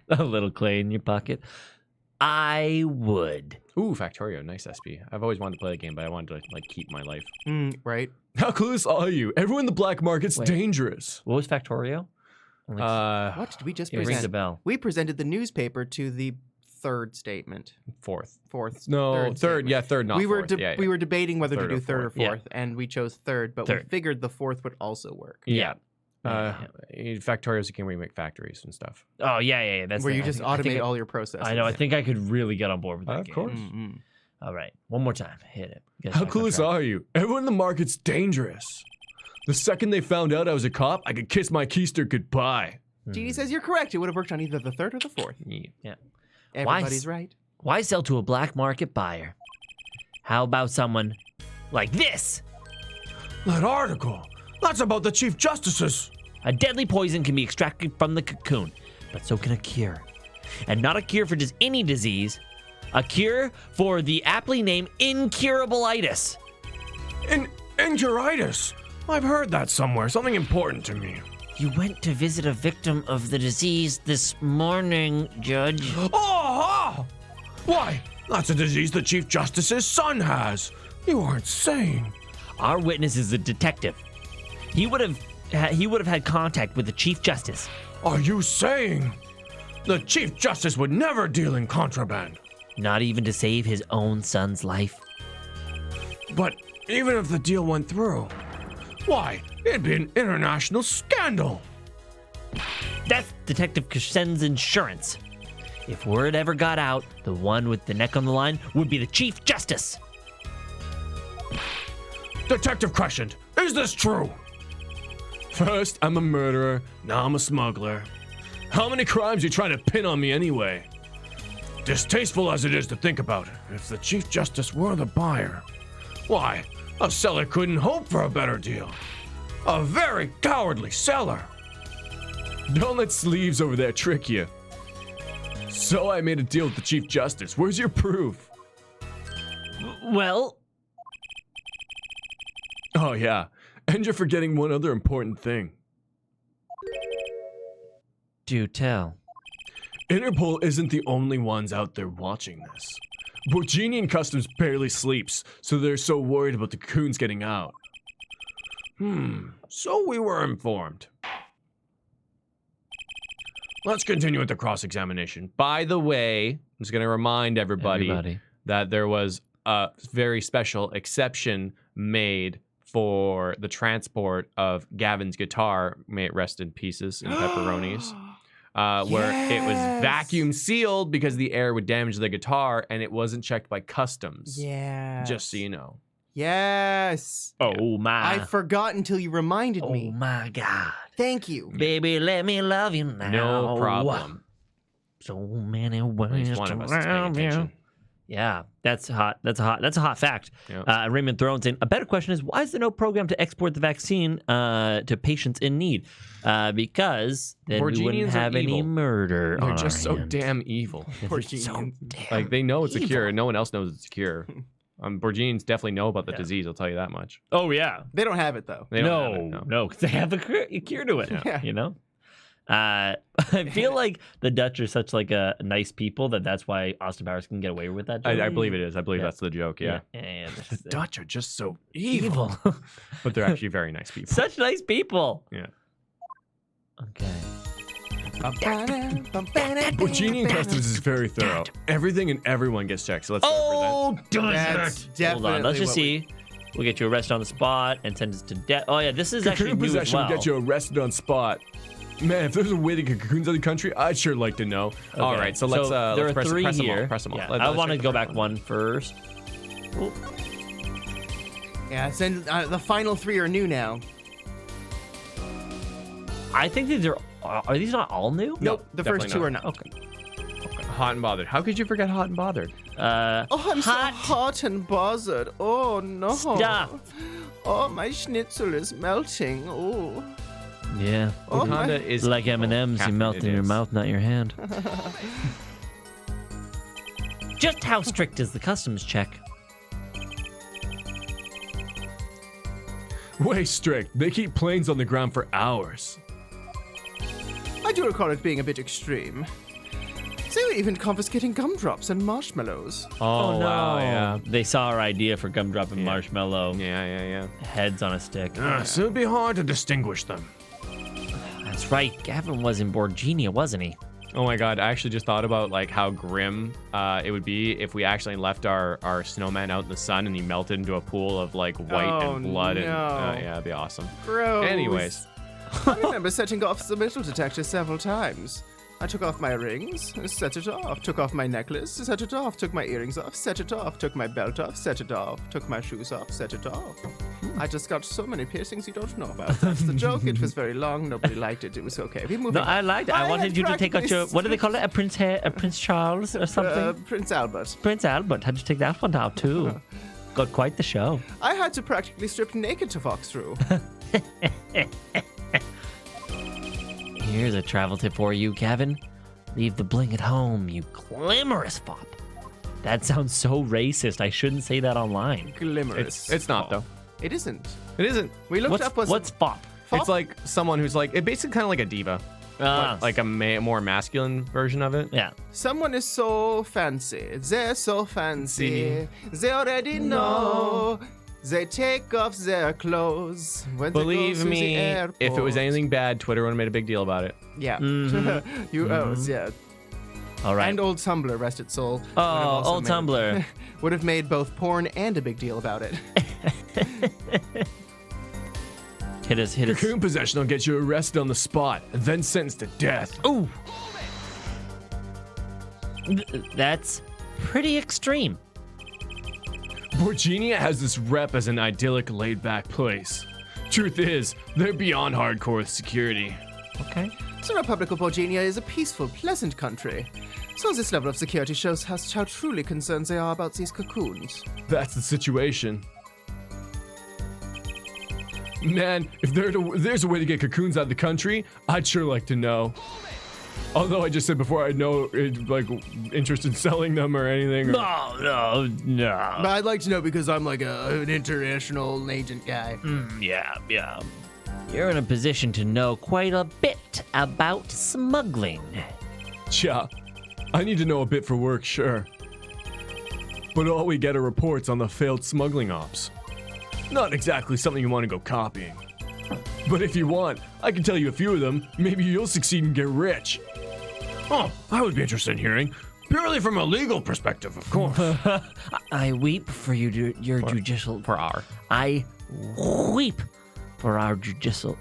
A little clay in your pocket. I would. Ooh, Factorio, nice SP. I've always wanted to play the game, but I wanted to like keep my life. Right. How clueless are you? Everyone in the black market's Wait. dangerous. What was Factorio? What did we just It rings present? a bell. We presented the newspaper to the third statement. Fourth. Fourth. No, third. third. Yeah, third, not we were fourth. Yeah, we were debating whether Third to or do third or fourth. Yeah. fourth, and we chose third, but we Third. figured the fourth would also work. Yeah. Yeah. Factorio is a game where you make factories and stuff. Oh yeah. That's where the- you I just think- I think automate I- all your processes. I know. I think I could really get on board with that Of game. course. Mm-mm. All right, one more time. Hit it. Get us How back on clueless track. are you? Everyone in the market's dangerous. The second they found out I was a cop, I could kiss my keister goodbye. GD says you're correct. It would have worked on either the third or the fourth. Yeah. Everybody's right. Why sell to a black market buyer? How about someone like this? That article. That's about the Chief Justices. A deadly poison can be extracted from the cocoon, but so can a cure. And not a cure for just any disease, a cure for the aptly named incurable-itis. Incuritis. I've heard that somewhere. Something important to me. You went to visit a victim of the disease this morning, Judge. Oh! Why? That's a disease the Chief Justice's son has. You aren't saying. Our witness is a detective. He would have had contact with the Chief Justice. Are you saying the Chief Justice would never deal in contraband? Not even to save his own son's life. But even if the deal went through, why? It'd be an international scandal. That's Detective Kashen's insurance. If word ever got out, the one with the neck on the line would be the Chief Justice. Detective Crescent, is this true? First, I'm a murderer. Now I'm a smuggler. How many crimes you trying to pin on me anyway? Distasteful as it is to think about, if the Chief Justice were the buyer, why, a seller couldn't hope for a better deal. A very cowardly seller. Don't let sleeves over there trick you. So I made a deal with the Chief Justice. Where's your proof? Well, Oh, yeah. And you're forgetting one other important thing. do tell. Interpol isn't the only ones out there watching this. Borginian Customs barely sleeps, so they're so worried about the cocoons getting out. So we were informed. Let's continue with the cross-examination. By the way, I'm just going to remind everybody that there was a very special exception made for the transport of Gavin's guitar, may it rest in pieces and pepperonis, where it was vacuum sealed because the air would damage the guitar and it wasn't checked by customs. Yeah. Just so you know. Yes. Oh my. I forgot until you reminded Oh me. my God. Thank you. Baby, let me love you now. No problem. So many At ways least one to of us is paying love you. attention. Yeah, that's hot. That's a hot fact. Yeah. Raymond Thrones in. A better question is, why is there no program to export the vaccine to patients in need? Because then we wouldn't Borginians are have any evil. murder They're on just our so hands. damn evil. They're so damn Like, they know it's a cure, evil. and no one else knows it's a cure. Borginians definitely know about the disease, I'll tell you that much. Oh yeah. They don't have it though. They don't have it, No, 'cause they have a cure to it. Yeah. You know. I feel like the Dutch are such like a nice people that's why Austin Powers can get away with that. I believe it is. I believe Yeah. that's the joke, yeah. Yeah, The Dutch are just so evil. but they're actually very nice people. Such nice people. Yeah. Okay. Borginian Customs is very thorough. Everything and everyone gets checked, so let's start with That's definitely Hold on, let's just what we- see. We'll get you arrested on the spot and sentence to death. Oh yeah, this is that. actually Cocoon new as possession well. will get you arrested on spot. Man, if there's a way to get cocoons out of the country, I'd sure like to know. Okay, All right, so let's there are press three them here. all. Press them all. Yeah, Let's I want to check go the back first one first. Yeah, send the final three are new now. I think these are these not all new? Nope, the first definitely two not. are not. Okay. Hot and bothered. How could you forget hot and bothered? Oh, I'm so Hot. hot and bothered. Oh no. Stop. Oh, my schnitzel is melting. Oh. Yeah. Oh, Wakanda my- is Like evil. M&Ms, you Catherine, melt it in your is. mouth, not your hand. Just how strict is the customs check? Way strict. They keep planes on the ground for hours. I do recall it being a bit extreme. They were even confiscating gumdrops and marshmallows. Oh, wow, yeah. They saw our idea for gumdrop and Yeah. marshmallow Yeah. heads on a stick. So it'd be hard to distinguish them. That's right. Gavin was in Borginia, wasn't he? Oh my god, I actually just thought about like how grim it would be if we actually left our snowman out in the sun and he melted into a pool of like white Oh, and blood and no. yeah, it'd be awesome. Gross. Anyways, I remember setting off the metal detector several times. I took off my rings, set it off, took off my necklace, set it off, took my earrings off, set it off, took my belt off, set it off, took my shoes off, set it off. I just got so many piercings you don't know about. That's the joke. It was very long. Nobody liked it. It was okay. We moved No, on. I liked it. I wanted had you to take out your, practically what do they call it? A Prince Charles or something? Prince Albert. Prince Albert had to take that one out too. Got quite the show. I had to practically strip naked to walk through. Here's a travel tip for you, Gavin. Leave the bling at home, you glamorous fop. That sounds so racist. I shouldn't say that online. Glimmerous. it's not though. It isn't. It isn't. We looked up What's fop? It's like someone who's like, it basically kind of like a diva. Like a more masculine version of it. Yeah. Someone is so fancy. They're so fancy. They already know. They take off their clothes when they Believe go to the me, airport. if it was anything bad, Twitter would have made a big deal about it. Yeah. Mm-hmm. Yeah. All right. And old Tumblr, rest its soul. Oh, old Tumblr. Would have made both porn and a big deal about it. Hit us. Cocoon possession will get you arrested on the spot and then sentenced to death. Ooh. That's pretty extreme. Virginia has this rep as an idyllic, laid-back place. Truth is, they're beyond hardcore with security. Okay. The Republic of Virginia is a peaceful, pleasant country. So this level of security shows us how truly concerned they are about these cocoons. That's the situation. Man, if there's a way to get cocoons out of the country, I'd sure like to know. Although I just said before, I know like interest in selling them or anything. No. But I'd like to know because I'm like an international agent guy. Yeah. You're in a position to know quite a bit about smuggling. Cha, I need to know a bit for work, sure. But all we get are reports on the failed smuggling ops. Not exactly something you want to go copying. But if you want, I can tell you a few of them. Maybe you'll succeed and get rich. Oh, I would be interested in hearing. Purely from a legal perspective, of course. I weep for your judicial. Per hour. I weep for our judicial.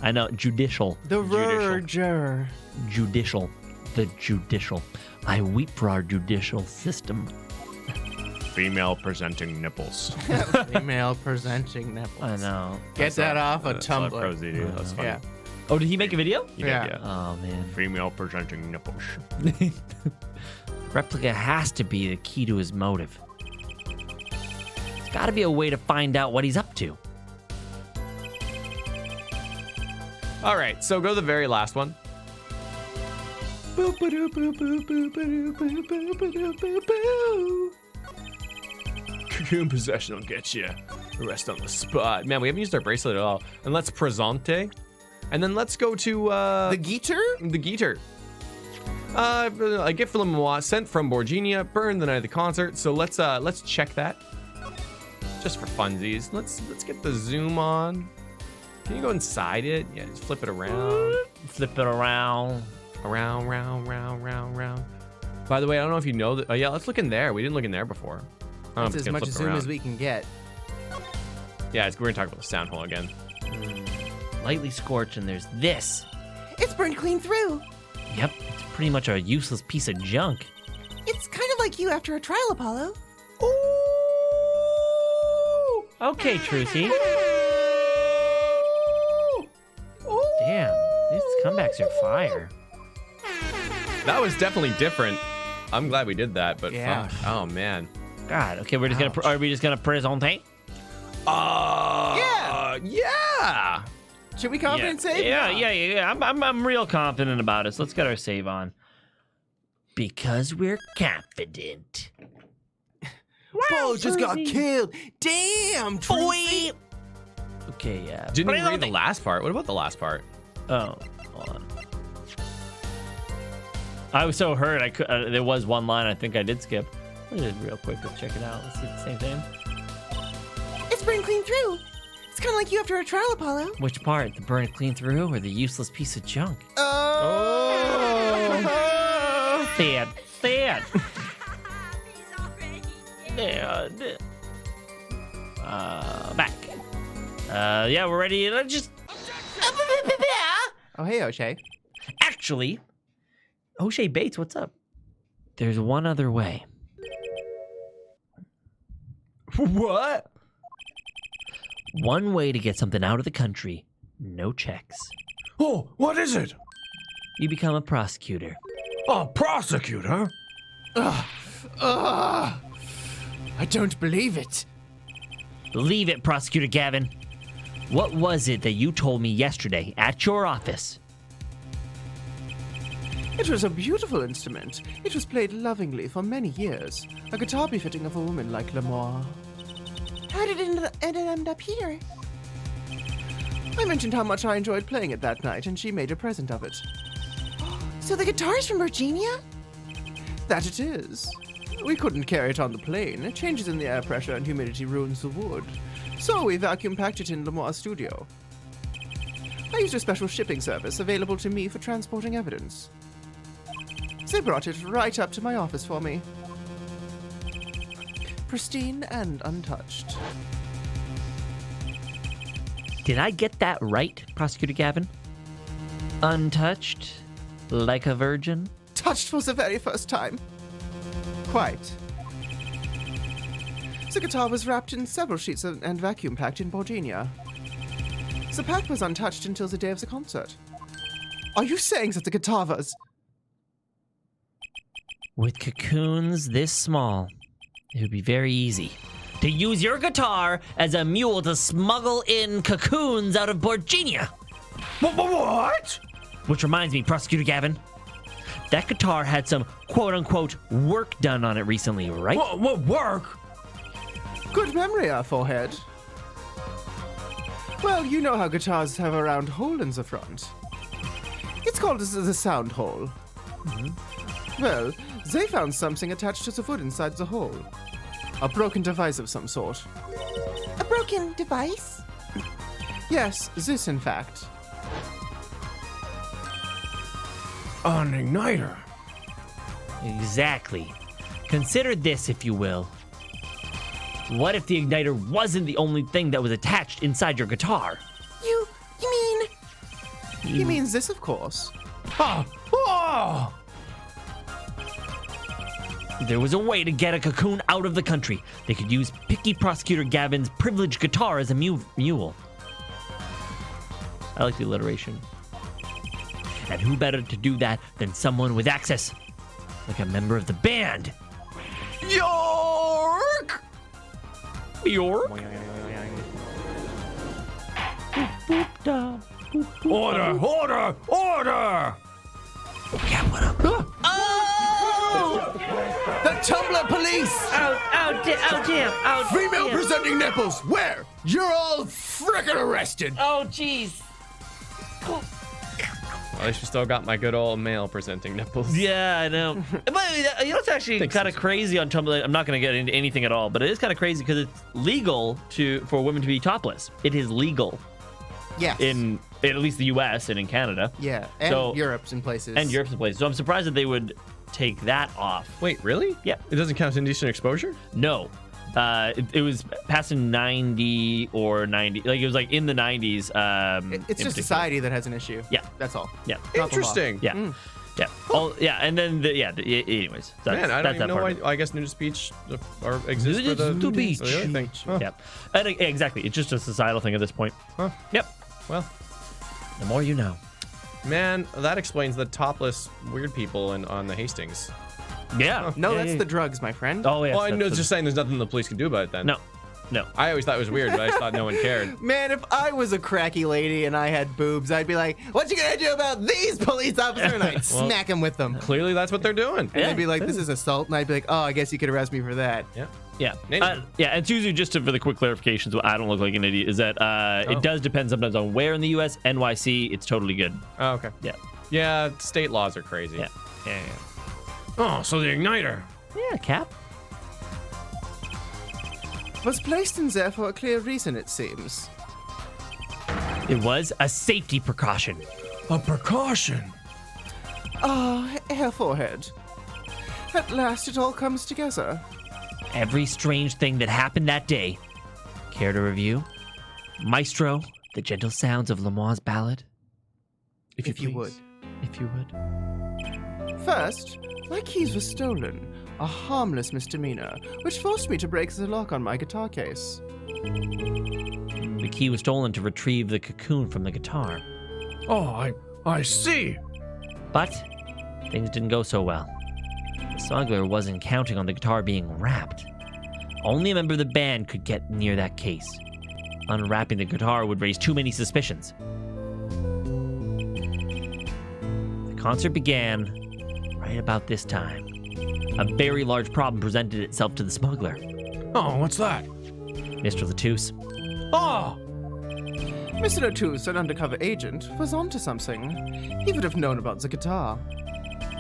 I know judicial. The verger. Judicial. The judicial. I weep for our judicial system. Female presenting nipples. Female presenting nipples. I know. Get that off a That's all Tumblr. prosy, dude. That's funny. Yeah. Oh, did he make a video? Yeah. Oh man. Female presenting nipples. Replica has to be the key to his motive. There's got to be a way to find out what he's up to. All right, so go to the very last one. Cocoon possession will get you arrested on the spot. Man, we haven't used our bracelet at all. And let's presente. And then let's go to The Geeter? the Geeter. A gift for Lemois sent from Borginia, burned the night of the concert. So let's check that. Just for funsies. Let's get the zoom on. Can you go inside it? Yeah, just flip it around. Flip it around. Around, round. By the way, I don't know if you know that. Oh yeah, let's look in there. We didn't look in there before. I don't know if That's it's as gonna much flip zoom around. as we can get. Yeah, we're gonna talk about the sound hole again. Lightly scorched, and there's this. It's burned clean through. Yep, it's pretty much a useless piece of junk. It's kind of like you after a trial, Apollo. Okay, Trucy. Damn, these comebacks are fire. That was definitely different. I'm glad we did that, but Yeah. fuck. Oh man. God, okay, we're just gonna. Are we just gonna presente? Yeah. Should we confident save? Yeah. I'm real confident about it. So let's get our save on. Because we're confident. Bo just got killed. Damn, Troy. Okay, yeah. Didn't even read Presente. the last part. What about the last part? Oh, hold on. I was so hurt. I could. There was one line I think I did skip. Look at it real quick. Let's check it out. Let's see the same thing. It's burned clean through. It's kind of like you after a trial, Apollo. Which part? The burn it clean through, or the useless piece of junk? Oh. Sad. Sad. Back. Yeah, we're ready. Let's just. Oh, hey, O'Shea. Actually, O'Shea Bates, what's up? There's one other way. What? One way to get something out of the country. No checks. Oh, what is it? You become a prosecutor. A prosecutor? I don't believe it. Leave it, Prosecutor Gavin. What was it that you told me yesterday at your office? It was a beautiful instrument. It was played lovingly for many years. A guitar befitting of a woman like Lemois. How did it end up here? I mentioned how much I enjoyed playing it that night, and she made a present of it. So the guitar's from Virginia? That it is. We couldn't carry it on the plane. Changes in the air pressure and humidity ruins the wood. So we vacuum packed it in Lemoire's studio. I used a special shipping service available to me for transporting evidence. They brought it right up to my office for me. Pristine and untouched. Did I get that right, Prosecutor Gavin? Untouched? Like a virgin? Touched for the very first time. Quite. The guitar was wrapped in several sheets and vacuum packed in Virginia. The pack was untouched until the day of the concert. Are you saying that the guitar was... With cocoons this small, it would be very easy to use your guitar as a mule to smuggle in cocoons out of Virginia. What? Which reminds me, Prosecutor Gavin, that guitar had some quote-unquote work done on it recently, right? What work? Good memory, our forehead. Well, you know how guitars have a round hole in the front. It's called the sound hole. Well, they found something attached to the wood inside the hole. A broken device of some sort. A broken device? Yes, this in fact. An igniter. Exactly. Consider this, if you will. What if the igniter wasn't the only thing that was attached inside your guitar? You mean... He means this, of course. Oh! There was a way to get a cocoon out of the country. They could use Picky Prosecutor Gavin's privileged guitar as a mule. I like the alliteration. And who better to do that than someone with access? Like a member of the band. York! York? Order! Yeah, what up? The Tumblr police! Damn. Female presenting nipples, where? You're all frickin' arrested. Oh, jeez. At least you still got my good old male presenting nipples. Yeah, I know. But you know, it's actually kind of crazy on Tumblr. I'm not going to get into anything at all, but it is kind of crazy because it's legal for women to be topless. It is legal Yes. in at least the U.S. and in Canada. Yeah, and So- Europe's in places. And Europe's a place. So I'm surprised that they would take that off. Wait, really? Yeah. It doesn't count as indecent exposure? No. It was passed in 90 or 90. Like, it was like in the 90s. It's in just particular. society that has an issue. Yeah. That's all. Yeah. Not the law. Interesting. Yeah. Yeah. Yeah. And then, anyways. That's, Man, I don't that's even that know part why. of it. I guess nudist speech exists for the Nudist speech. for the other thing. Huh. Yeah. And exactly. It's just a societal thing at this point. Huh. Yep. Well, The more you know. man, that explains the topless weird people on the Hastings. Yeah. No, Yeah, that's yeah. the drugs, my friend. Oh, yeah. Well, I was just saying there's nothing the police can do about it then. No. I always thought it was weird, but I just thought no one cared. Man, if I was a cracky lady and I had boobs, I'd be like, what you gonna do about these police officers? And I'd smack them with them. Clearly, that's what they're doing. And they'd be like, this is assault. And I'd be like, oh, I guess you could arrest me for that. Yeah. Yeah. Anyway. And it's usually just for the quick clarification, so I don't look like an idiot, is that it does depend sometimes on where in the U.S. NYC, it's totally good. Oh, okay. Yeah. Yeah, state laws are crazy. Yeah. Yeah. Oh, so the igniter. Yeah, Cap. Was placed in there for a clear reason, it seems. It was a safety precaution. A precaution. Ah, Herr Forehead. At last it all comes together. Every strange thing that happened that day. Care to review? Maestro, the gentle sounds of Lemoire's ballad? If you would. If you would. First, my keys were stolen. A harmless misdemeanor, which forced me to break the lock on my guitar case. The key was stolen to retrieve the cocoon from the guitar. Oh, I see. But things didn't go so well. The smuggler wasn't counting on the guitar being wrapped. Only a member of the band could get near that case. Unwrapping the guitar would raise too many suspicions. The concert began right about this time. A very large problem presented itself to the smuggler. Oh, what's that? Mr. Latouche. Oh! Mr. Latouche, an undercover agent, was onto something. He would have known about the guitar.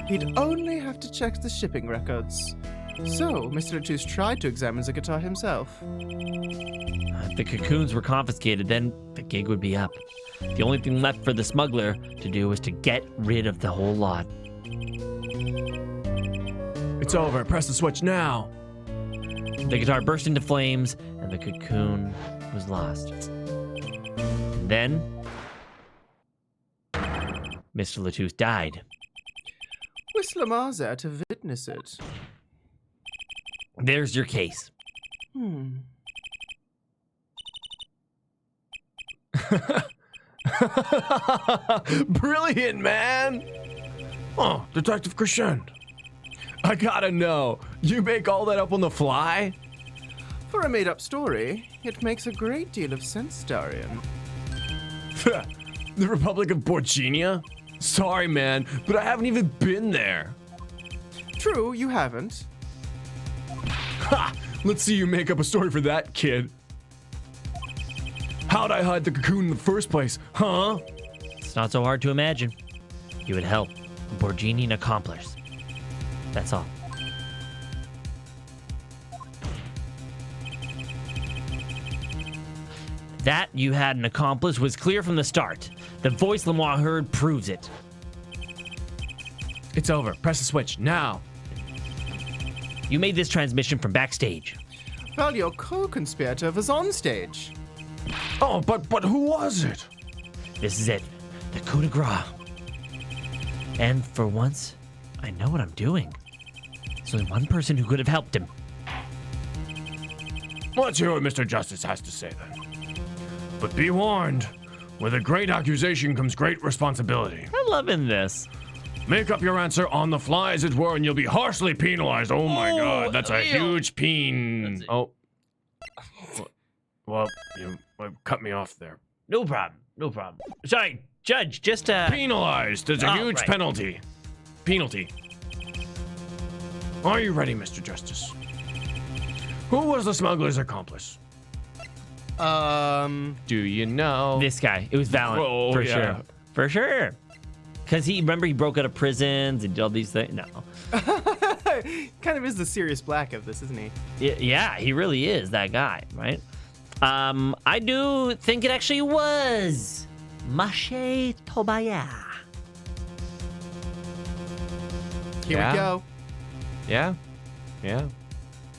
He'd only have to check the shipping records. So, Mr. Latouche tried to examine the guitar himself. If the cocoons were confiscated, then the gig would be up. The only thing left for the smuggler to do was to get rid of the whole lot. It's over. Press the switch now. The guitar burst into flames, and the cocoon was lost. And then, Mr. Latouche died. Was Lamar there to witness it? There's your case. Brilliant, man! Oh, Detective Crescent. I gotta know, you make all that up on the fly? For a made-up story, it makes a great deal of sense, Darian. The Republic of Borginia? Sorry, man, but I haven't even been there. True, you haven't. Ha! Let's see you make up a story for that, kid. How'd I hide the cocoon in the first place, huh? It's not so hard to imagine. You would help a Borginian accomplice. That's all. That you had an accomplice was clear from the start. The voice Lemoyne heard proves it. It's over. Press the switch now. You made this transmission from backstage. Well, your co-conspirator was on stage. Oh, but who was it? This is it. The coup de grace. And for once, I know what I'm doing. There's only one person who could have helped him. Let's hear what Mr. Justice has to say then. But be warned, with a great accusation comes great responsibility. I'm loving this. Make up your answer on the fly, as it were, and you'll be harshly penalized. Oh my God, that's a huge peen. Oh. Well, you cut me off there. No problem. No problem. Sorry, Judge, just Penalized. It's a Oh, huge right. penalty. Penalty. Are you ready, Mr. Justice? Who was the smuggler's accomplice? Do you know? this guy. It was Valent. Oh, for yeah. sure. For sure. Because he broke out of prisons and did all these things. No. Kind of is the Sirius Black of this, isn't he? Yeah, he really is that guy, right? I do think it actually was Mache Tobaya. Here Yeah. we go. Yeah. Yeah.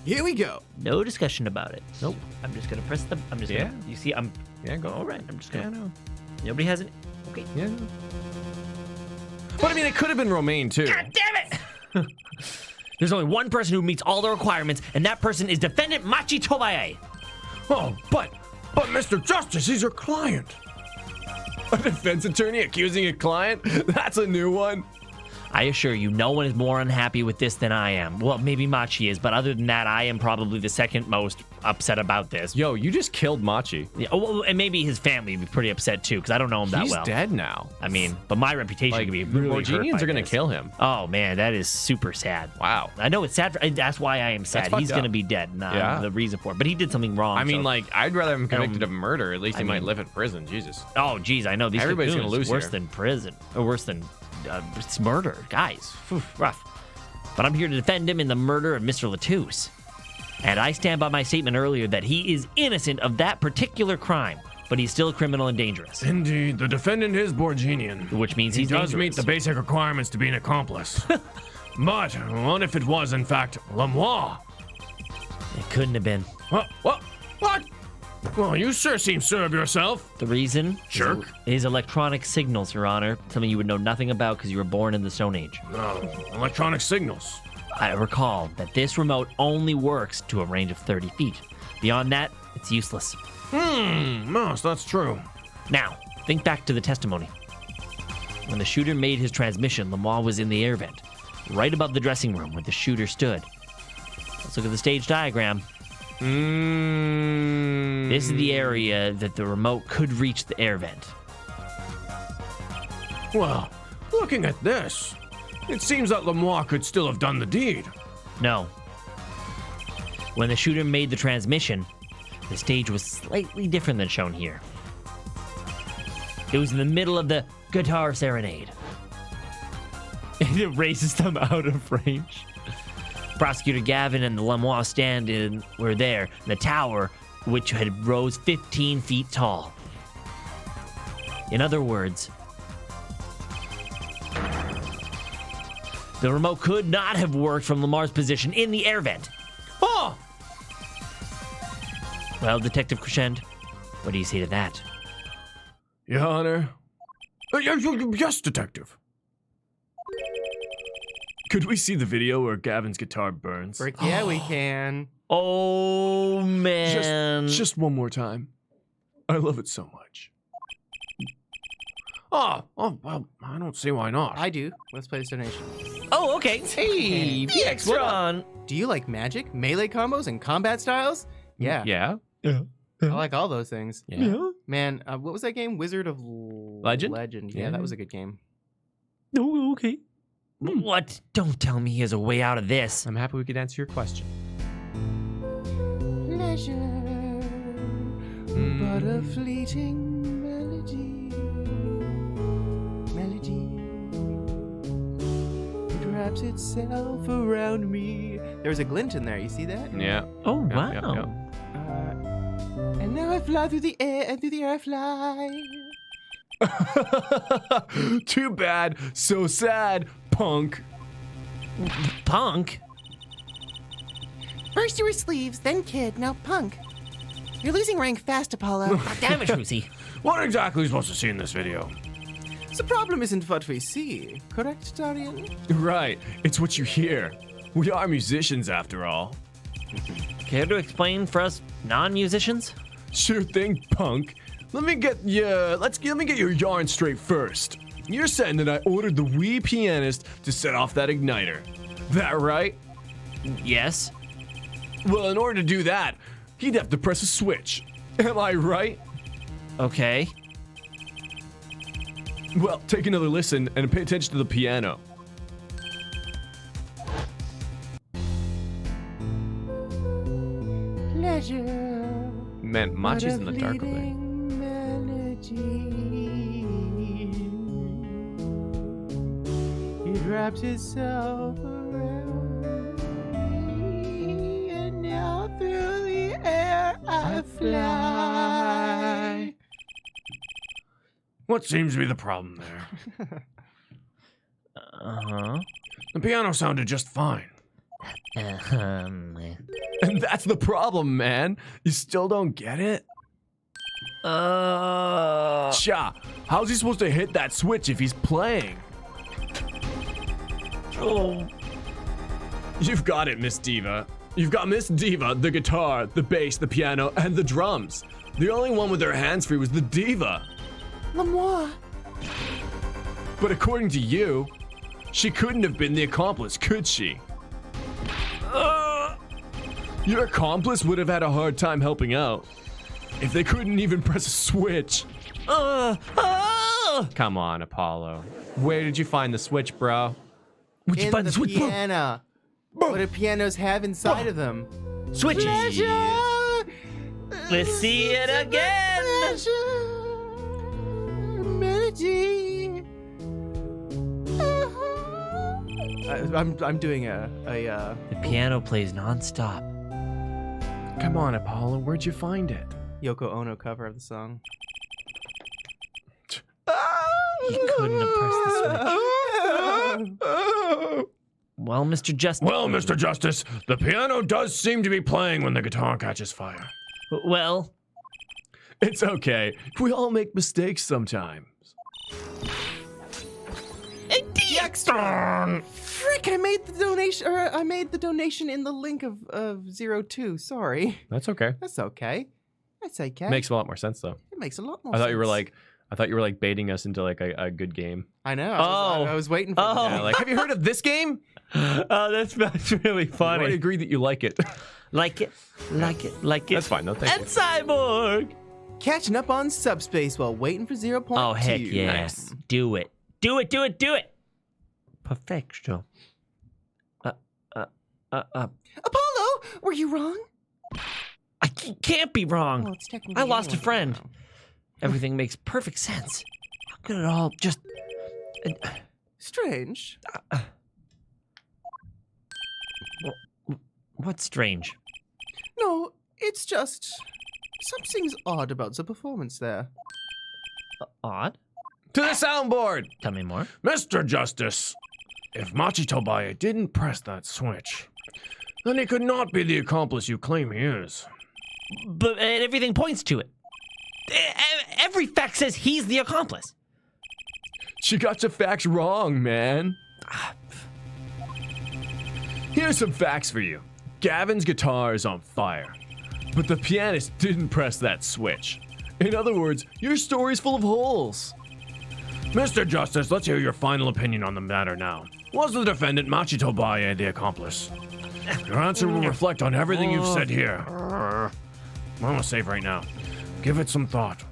Here we go. No discussion about it. Nope. I'm just gonna press the. I'm just gonna. Yeah. You see, I'm. Yeah, go. All right. I'm just gonna. Yeah, no. Nobody has it. Okay. Yeah. But I mean, it could have been Romaine too. God damn it! There's only one person who meets all the requirements, and that person is defendant Machi Tobaye. Oh, but Mr. Justice, he's your client. A defense attorney accusing a client? That's a new one. I assure you, no one is more unhappy with this than I am. Well, maybe Machi is, but other than that, I am probably the second most upset about this. Yo, you just killed Machi. Yeah, well, and maybe his family would be pretty upset too, because I don't know him that He's well. dead now. I mean, but my reputation Like, could be the really hurt Borginians by are gonna this. kill him. Oh man, that is super sad. Wow. I know it's sad. That's why I am sad. fucked He's up. gonna be dead. Yeah. The reason for it, but he did something wrong. I mean, so- like, I'd rather him convicted of murder. At least he might mean- live in prison. Jesus. oh geez, I know these. Everybody's gonna cocoons, lose worse here. than prison, or worse than it's murder, guys. Phew, rough. But I'm here to defend him in the murder of Mr. Latouche. And I stand by my statement earlier that he is innocent of that particular crime, but he's still criminal and dangerous, Indeed, the defendant is Borginian. which means He he's does dangerous. meet the basic requirements to be an accomplice. But what if it was, in fact, Lamois? It couldn't have been. What? Well, you sure seem sure of yourself. The reason Jerk. is electronic signals, Your Honor, something you would know nothing about because you were born in the Stone Age. Electronic signals. I recall that this remote only works to a range of 30 feet. Beyond that, it's useless. Yes, that's true. Now, think back to the testimony. When the shooter made his transmission, Lamar was in the air vent, right above the dressing room where the shooter stood. Let's look at the stage diagram. This is the area that the remote could reach the air vent. Well, looking at this, it seems that Lamois could still have done the deed. No. When the shooter made the transmission, The stage was slightly different than shown here. It was in the middle of the guitar serenade. And it races them out of range. Prosecutor Gavin and the Lamois stand-in were there. The tower, which had rose 15 feet tall. In other words, the remote could not have worked from Lamar's position in the air vent. Oh! Well, Detective Crescent, what do you say to that? Your Honor. Yes, Detective. Could we see the video where Gavin's guitar burns? Frick yeah, we can. Oh, man. Just one more time. I love it so much. Oh, well, I don't see why not. I do. Let's play this donation. Oh, okay. Hey, PX, what on? Do you like magic, melee combos, and combat styles? Yeah. Yeah. I like all those things. Yeah. Man, what was that game? Wizard of Legend? Legend. Yeah, Yeah. that was a good game. Oh, okay. What? Don't tell me he has a way out of this. I'm happy we could answer your question. Pleasure, but a fleeting melody. It wraps itself around me. There's a glint in there. You see that? Yeah. Oh, wow. Yep. And now I fly through the air, and through the air I fly. Too bad. So sad. Punk. Punk? First you were sleeves, then kid, now punk. You're losing rank fast, Apollo. Damn it, Trucy. What exactly are we supposed to see in this video? The problem isn't what we see, correct, Darian? Right. It's what you hear. We are musicians after all. Care to explain for us non-musicians? Sure thing, punk. Let me get your yarn straight first. You're saying that I ordered the wee pianist to set off that igniter. That right? Yes. Well, in order to do that, he'd have to press a switch. Am I right? Okay. Well, take another listen and pay attention to the piano. Pleasure. Man, Machi's in the dark over there. It wraps itself around me, and now through the air I fly. What seems to be the problem there? Uh-huh. The piano sounded just fine. Um, And that's the problem, man. You still don't get it? Cha, how's he supposed to hit that switch if he's playing? Oh. You've got it, Miss Diva. You've got Miss Diva, the guitar, the bass, the piano, and the drums. The only one with her hands free was the Diva. Lamois. But according to you, she couldn't have been the accomplice, could she? Your accomplice would have had a hard time helping out if they couldn't even press a switch. Come on, Apollo. Where did you find the switch, bro? Would you In find the the switch? piano. What do pianos have inside of them? Switches. Let's see it again. Melody. I'm doing a The piano plays nonstop. Come on, Apollo. Where'd you find it? Yoko Ono cover of the song. He couldn't have pressed the switch. Well, Mr. Justice. Well, Mr. Justice, the piano does seem to be playing when the guitar catches fire. Well, It's okay. We all make mistakes sometimes. Frick! I made the donation. Or I made the donation in the link of 02. Sorry. That's okay. That's okay. That's okay. Makes a lot more sense, though. It makes a lot more. I thought you were sense. like baiting us into like a good game. I know. Oh. I was waiting for Oh. that. Yeah, like, have you heard of this game? oh, that's really I funny. agree that you like it. Like it, like it, like it. That's fine, though. Thank And you. Cyborg. Catching up on subspace while waiting for 0.2. Oh, heck yeah. Nice. Do it. Do it, do it, do it. Perfecto. Apollo, were you wrong? I He can't be wrong. Well, it's technically I lost a anyone's friend. wrong. Everything makes perfect sense. How could it all just... Strange. What's strange? No, it's just something's odd about the performance there. Odd? To the soundboard! Tell me more. Mr. Justice, if Machitobaye didn't press that switch, then he could not be the accomplice you claim he is. But everything points to it. Every fact says he's the accomplice. She got your facts wrong, man. Here's some facts for you. Gavin's guitar is on fire, but the pianist didn't press that switch. In other words, your story's full of holes. Mr. Justice, let's hear your final opinion on the matter now. Was the defendant Machitobaye the accomplice? Your answer will reflect on everything you've said here. I'm gonna save right now. Give it some thought.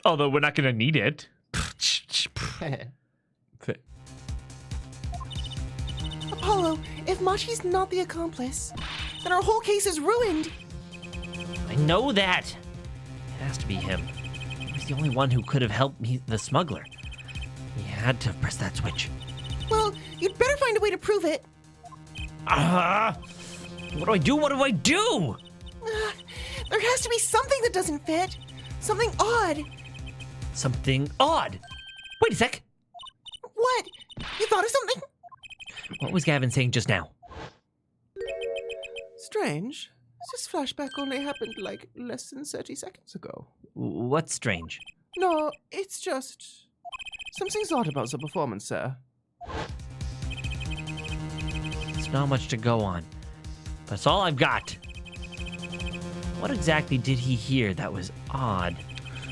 Although we're not going to need it. Apollo, if Machi's not the accomplice, then our whole case is ruined. I know that. It has to be him. He was the only one who could have helped me, the smuggler. He had to have pressed that switch. Well, you'd better find a way to prove it. What do I do? What do I do? There has to be something that doesn't fit. Something odd. Something odd. Wait a sec. What? You thought of something? What was Gavin saying just now? Strange. This flashback only happened like less than 30 seconds ago. What's strange? No, it's just something's odd about the performance there. There's not much to go on. That's all I've got. What exactly did he hear that was odd?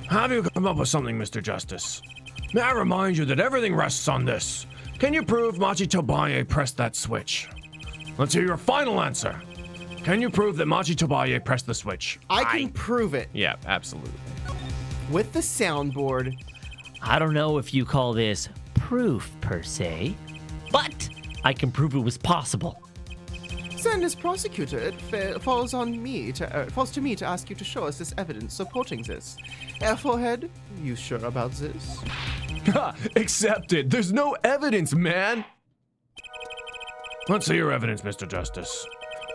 Have you come up with something, Mr. Justice? May I remind you that everything rests on this. Can you prove Machitobaye pressed that switch? Let's hear your final answer. Can you prove that Machitobaye pressed the switch? I can prove it Yeah, absolutely. with the soundboard. I don't know if you call this proof per se, but I can prove it was possible. Then, as prosecutor, it falls to me to ask you to show us this evidence supporting this. Forehead, you sure about this? Ha! Accepted. There's no evidence, man. Let's see your evidence, Mr. Justice.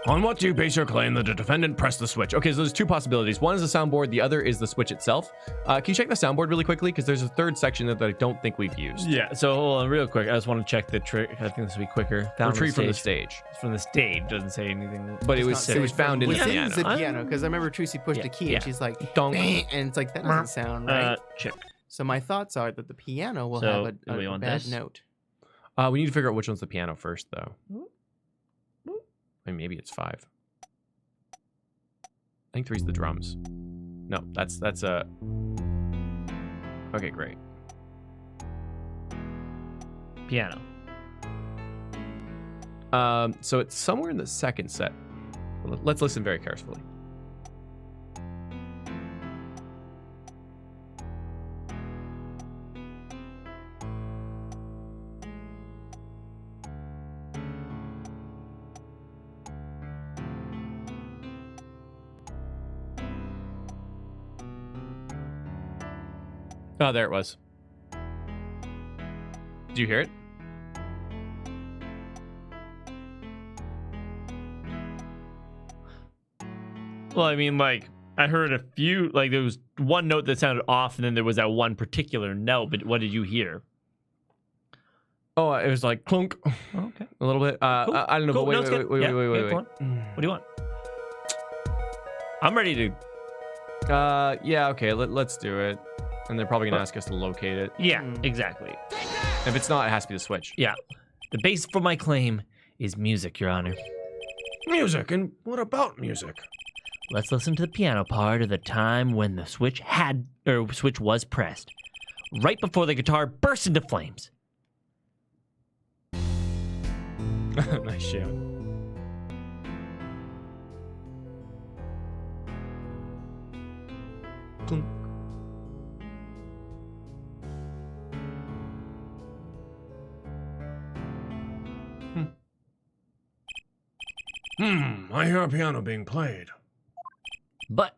On what do you base your claim that the defendant pressed the switch? Okay, so there's two possibilities. One is the soundboard, the other is the switch itself. Can you check the soundboard really quickly? Because there's a third section that I don't think we've used. Yeah, so hold on real quick. I just want to check the trick. I think this will be quicker. Retrieve from the stage. It's from the stage. Doesn't say anything. But it was Not found in the within piano. the piano, because I remember Trucy pushed a key yeah. and she's like, Donk. and it's like, that doesn't sound right. Check. So my thoughts are that the piano will So, have do we a want bad this? note. We need to figure out which one's the piano first, though. I mean, maybe it's 5. I think 3's the drums. No, that's Okay, great. Piano. So it's somewhere in the second set. Let's listen very carefully. Oh, there it was. Do you hear it? Well, I mean, like, I heard a few, like, there was one note that sounded off, and then there was that one particular note, but what did you hear? Oh, it was like clunk. Oh, okay. A little bit. Cool. I don't know, Cool. but No, it's good. wait. Yeah, go on. What do you want? I'm ready to. Yeah, okay, let's do it. And they're probably gonna ask us to locate it. Yeah, exactly. If it's not, it has to be the switch. Yeah. The base for my claim is music, Your Honor. Music? And what about music? Let's listen to the piano part of the time when the switch was pressed, right before the guitar burst into flames. Nice shout. Clunk. I hear a piano being played. But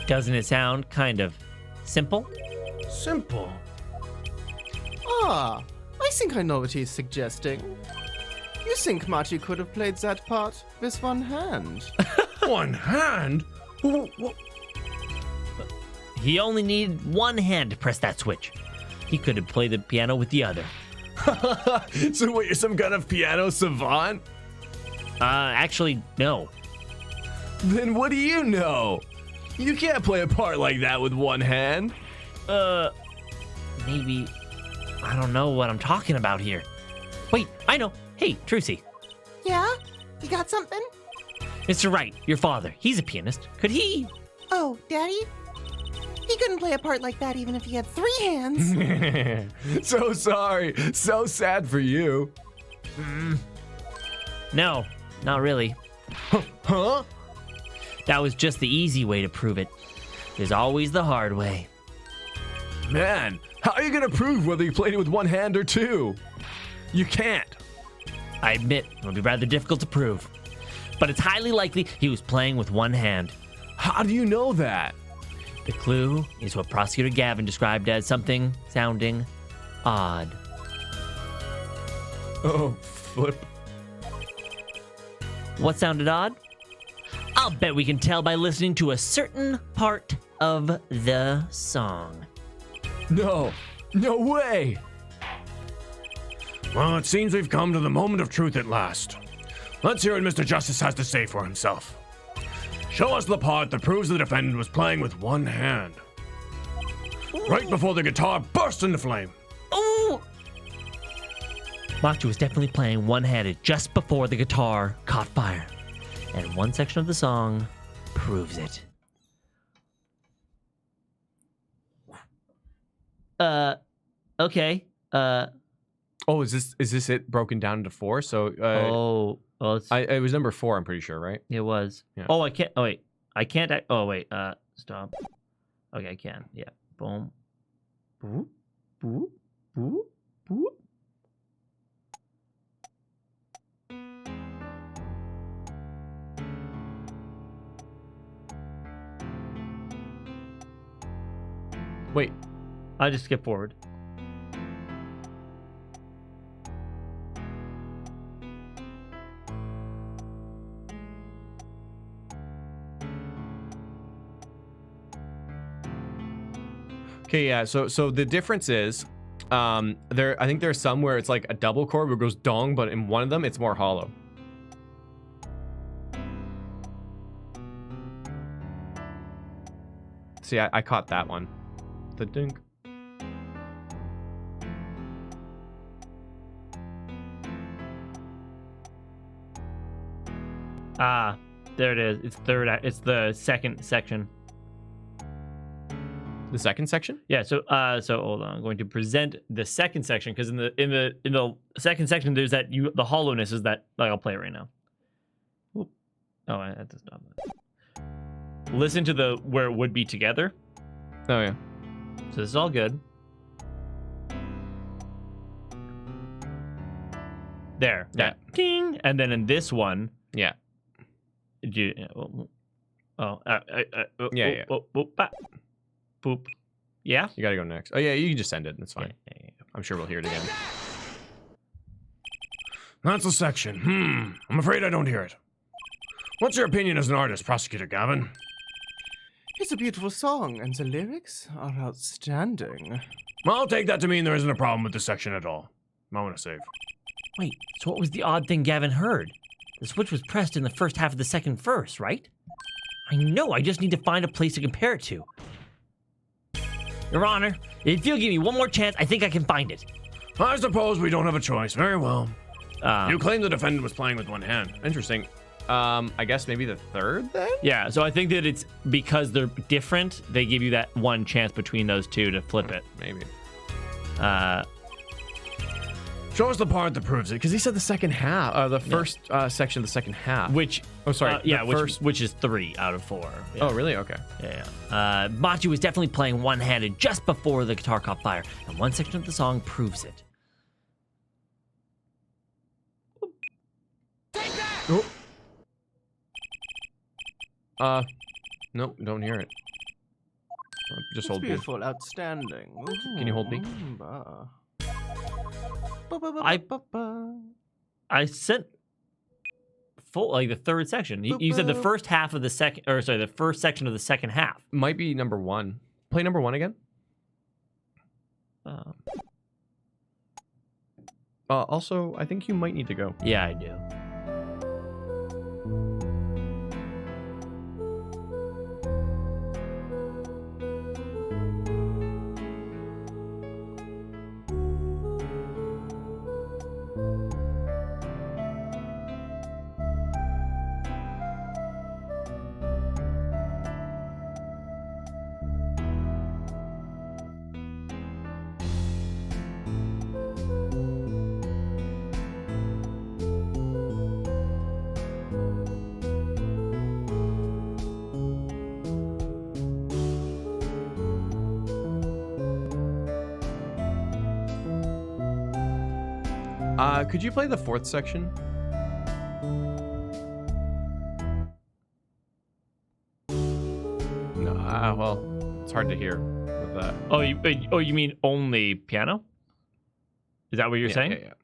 doesn't it sound kind of simple? Simple. Ah, I think I know what he's suggesting. You think Machi could have played that part with one hand? One hand? He only needed one hand to press that switch. He could have played the piano with the other. So what, you're some kind of piano savant? Actually, no. Then what do you know? You can't play a part like that with one hand. Maybe. I don't know what I'm talking about here. Wait, I know. Hey, Trucy. Yeah? You got something? Mr. Wright, your father, he's a pianist. Could he? Oh, Daddy? He couldn't play a part like that even if he had 3 hands. So sorry. So sad for you. No, not really. Huh? That was just the easy way to prove it. There's always the hard way. Man, how are you gonna prove whether you played it with one hand or 2? You can't. I admit, it'll be rather difficult to prove. But it's highly likely he was playing with one hand. How do you know that? The clue is what Prosecutor Gavin described as something sounding odd. Oh, flip. What sounded odd? I'll bet we can tell by listening to a certain part of the song. No way. Well, it seems we've come to the moment of truth at last. Let's hear what Mr. Justice has to say for himself. Show us the part that proves the defendant was playing with one hand. Right before the guitar burst into flame. Ooh! Machi was definitely playing one-handed just before the guitar caught fire. And one section of the song proves it. Okay. Oh, is this it broken down into 4? So it was number 4, I'm pretty sure, right? It was. Yeah. Oh, I can't. Oh, wait. I can't. Oh, wait. Stop. Okay, I can. Yeah. Boom. Boop. Boop. Boop. Boop. Wait. I just skip forward. Okay, yeah. So the difference is, I think there's some where it's like a double chord where it goes dong, but in one of them it's more hollow. See, I caught that one. The dink. Ah, there it is. It's third. It's the second section. The second section? Yeah. So hold on. I'm going to present the second section because in the second section there's the hollowness is that. Like, I'll play it right now. Oop. Oh, I have to stop that. Listen to where it would be together. Oh yeah. So this is all good. There. Yeah. Ding. And then in this one. Yeah. Yeah. Yeah. Boop. Yeah? You gotta go next. Oh yeah, you can just send it. That's fine. Yeah. I'm sure we'll hear it again. That's the section. I'm afraid I don't hear it. What's your opinion as an artist, Prosecutor Gavin? It's a beautiful song, and the lyrics are outstanding. Well, I'll take that to mean there isn't a problem with this section at all. I want to save. Wait, so what was the odd thing Gavin heard? The switch was pressed in the first half of the second verse, right? I know, I just need to find a place to compare it to. Your Honor, if you'll give me one more chance, I think I can find it. I suppose we don't have a choice. Very well. You claim the defendant was playing with one hand. Interesting. I guess maybe the third then? Yeah, so I think that it's because they're different, they give you that one chance between those two to flip it. Maybe. Show us the part that proves it. Because he said the second half, the first section of the second half. Which, oh, sorry. which is 3 out of 4. Yeah. Oh, really? Okay. Yeah. Machi was definitely playing one-handed just before the guitar caught fire, and one section of the song proves it. Oh. Nope, don't hear it. Just It's hold B. beautiful, outstanding. Can you hold B? I sent full like the third section. You said the first half of the second, or sorry, the first section of the second half. Might be number 1. Play number 1 again. Also, I think you might need to go. Yeah, I do. Could you play the 4th section? No, well, it's hard to hear with that. Oh, you mean only piano? Is that what you're saying? Yeah.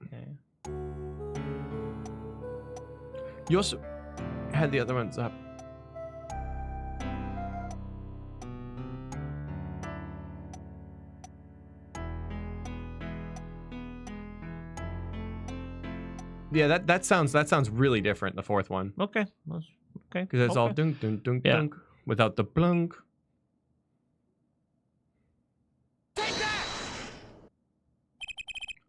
You also had the other ones up. Yeah, that sounds really different. The 4th one, Okay. Okay. because it's all Okay. dunk dunk dunk Yeah. dunk without the blunk.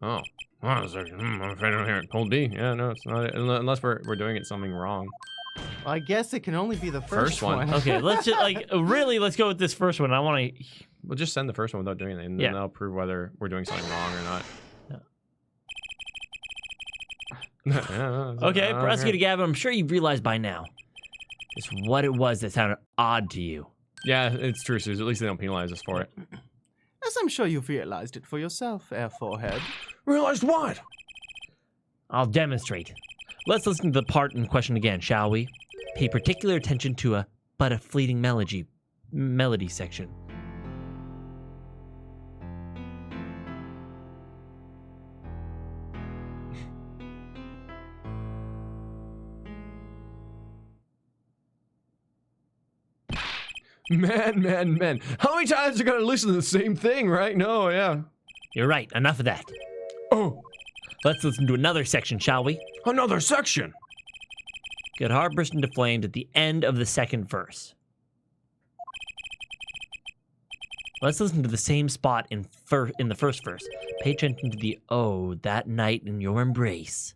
Oh, I'm afraid I don't hear it. Hold B. Yeah, no, it's not. Unless we're doing it something wrong. I guess it can only be the First first one. one. Okay, let's just let's go with this first one. I want to. We'll just send the first one without doing anything, and Yeah. then that'll prove whether we're doing something wrong or not. Okay, Prosecutor Gavin, I'm sure you've realized by now just what it was that sounded odd to you. Yeah, it's true, Suze. At least they don't penalize us for it. As I'm sure you've realized it for yourself, Air Forehead. Realized what? I'll demonstrate. Let's listen to the part in question again, shall we? Pay particular attention to a fleeting melody section. Man. How many times are you gonna listen to the same thing, right? No, yeah. You're right, enough of that. Oh, Let's listen to another section, shall we? another section. Get heart burst into flames at the end of the second verse. Let's listen to the same spot in the first verse. Pay attention to the "oh, that night in your embrace."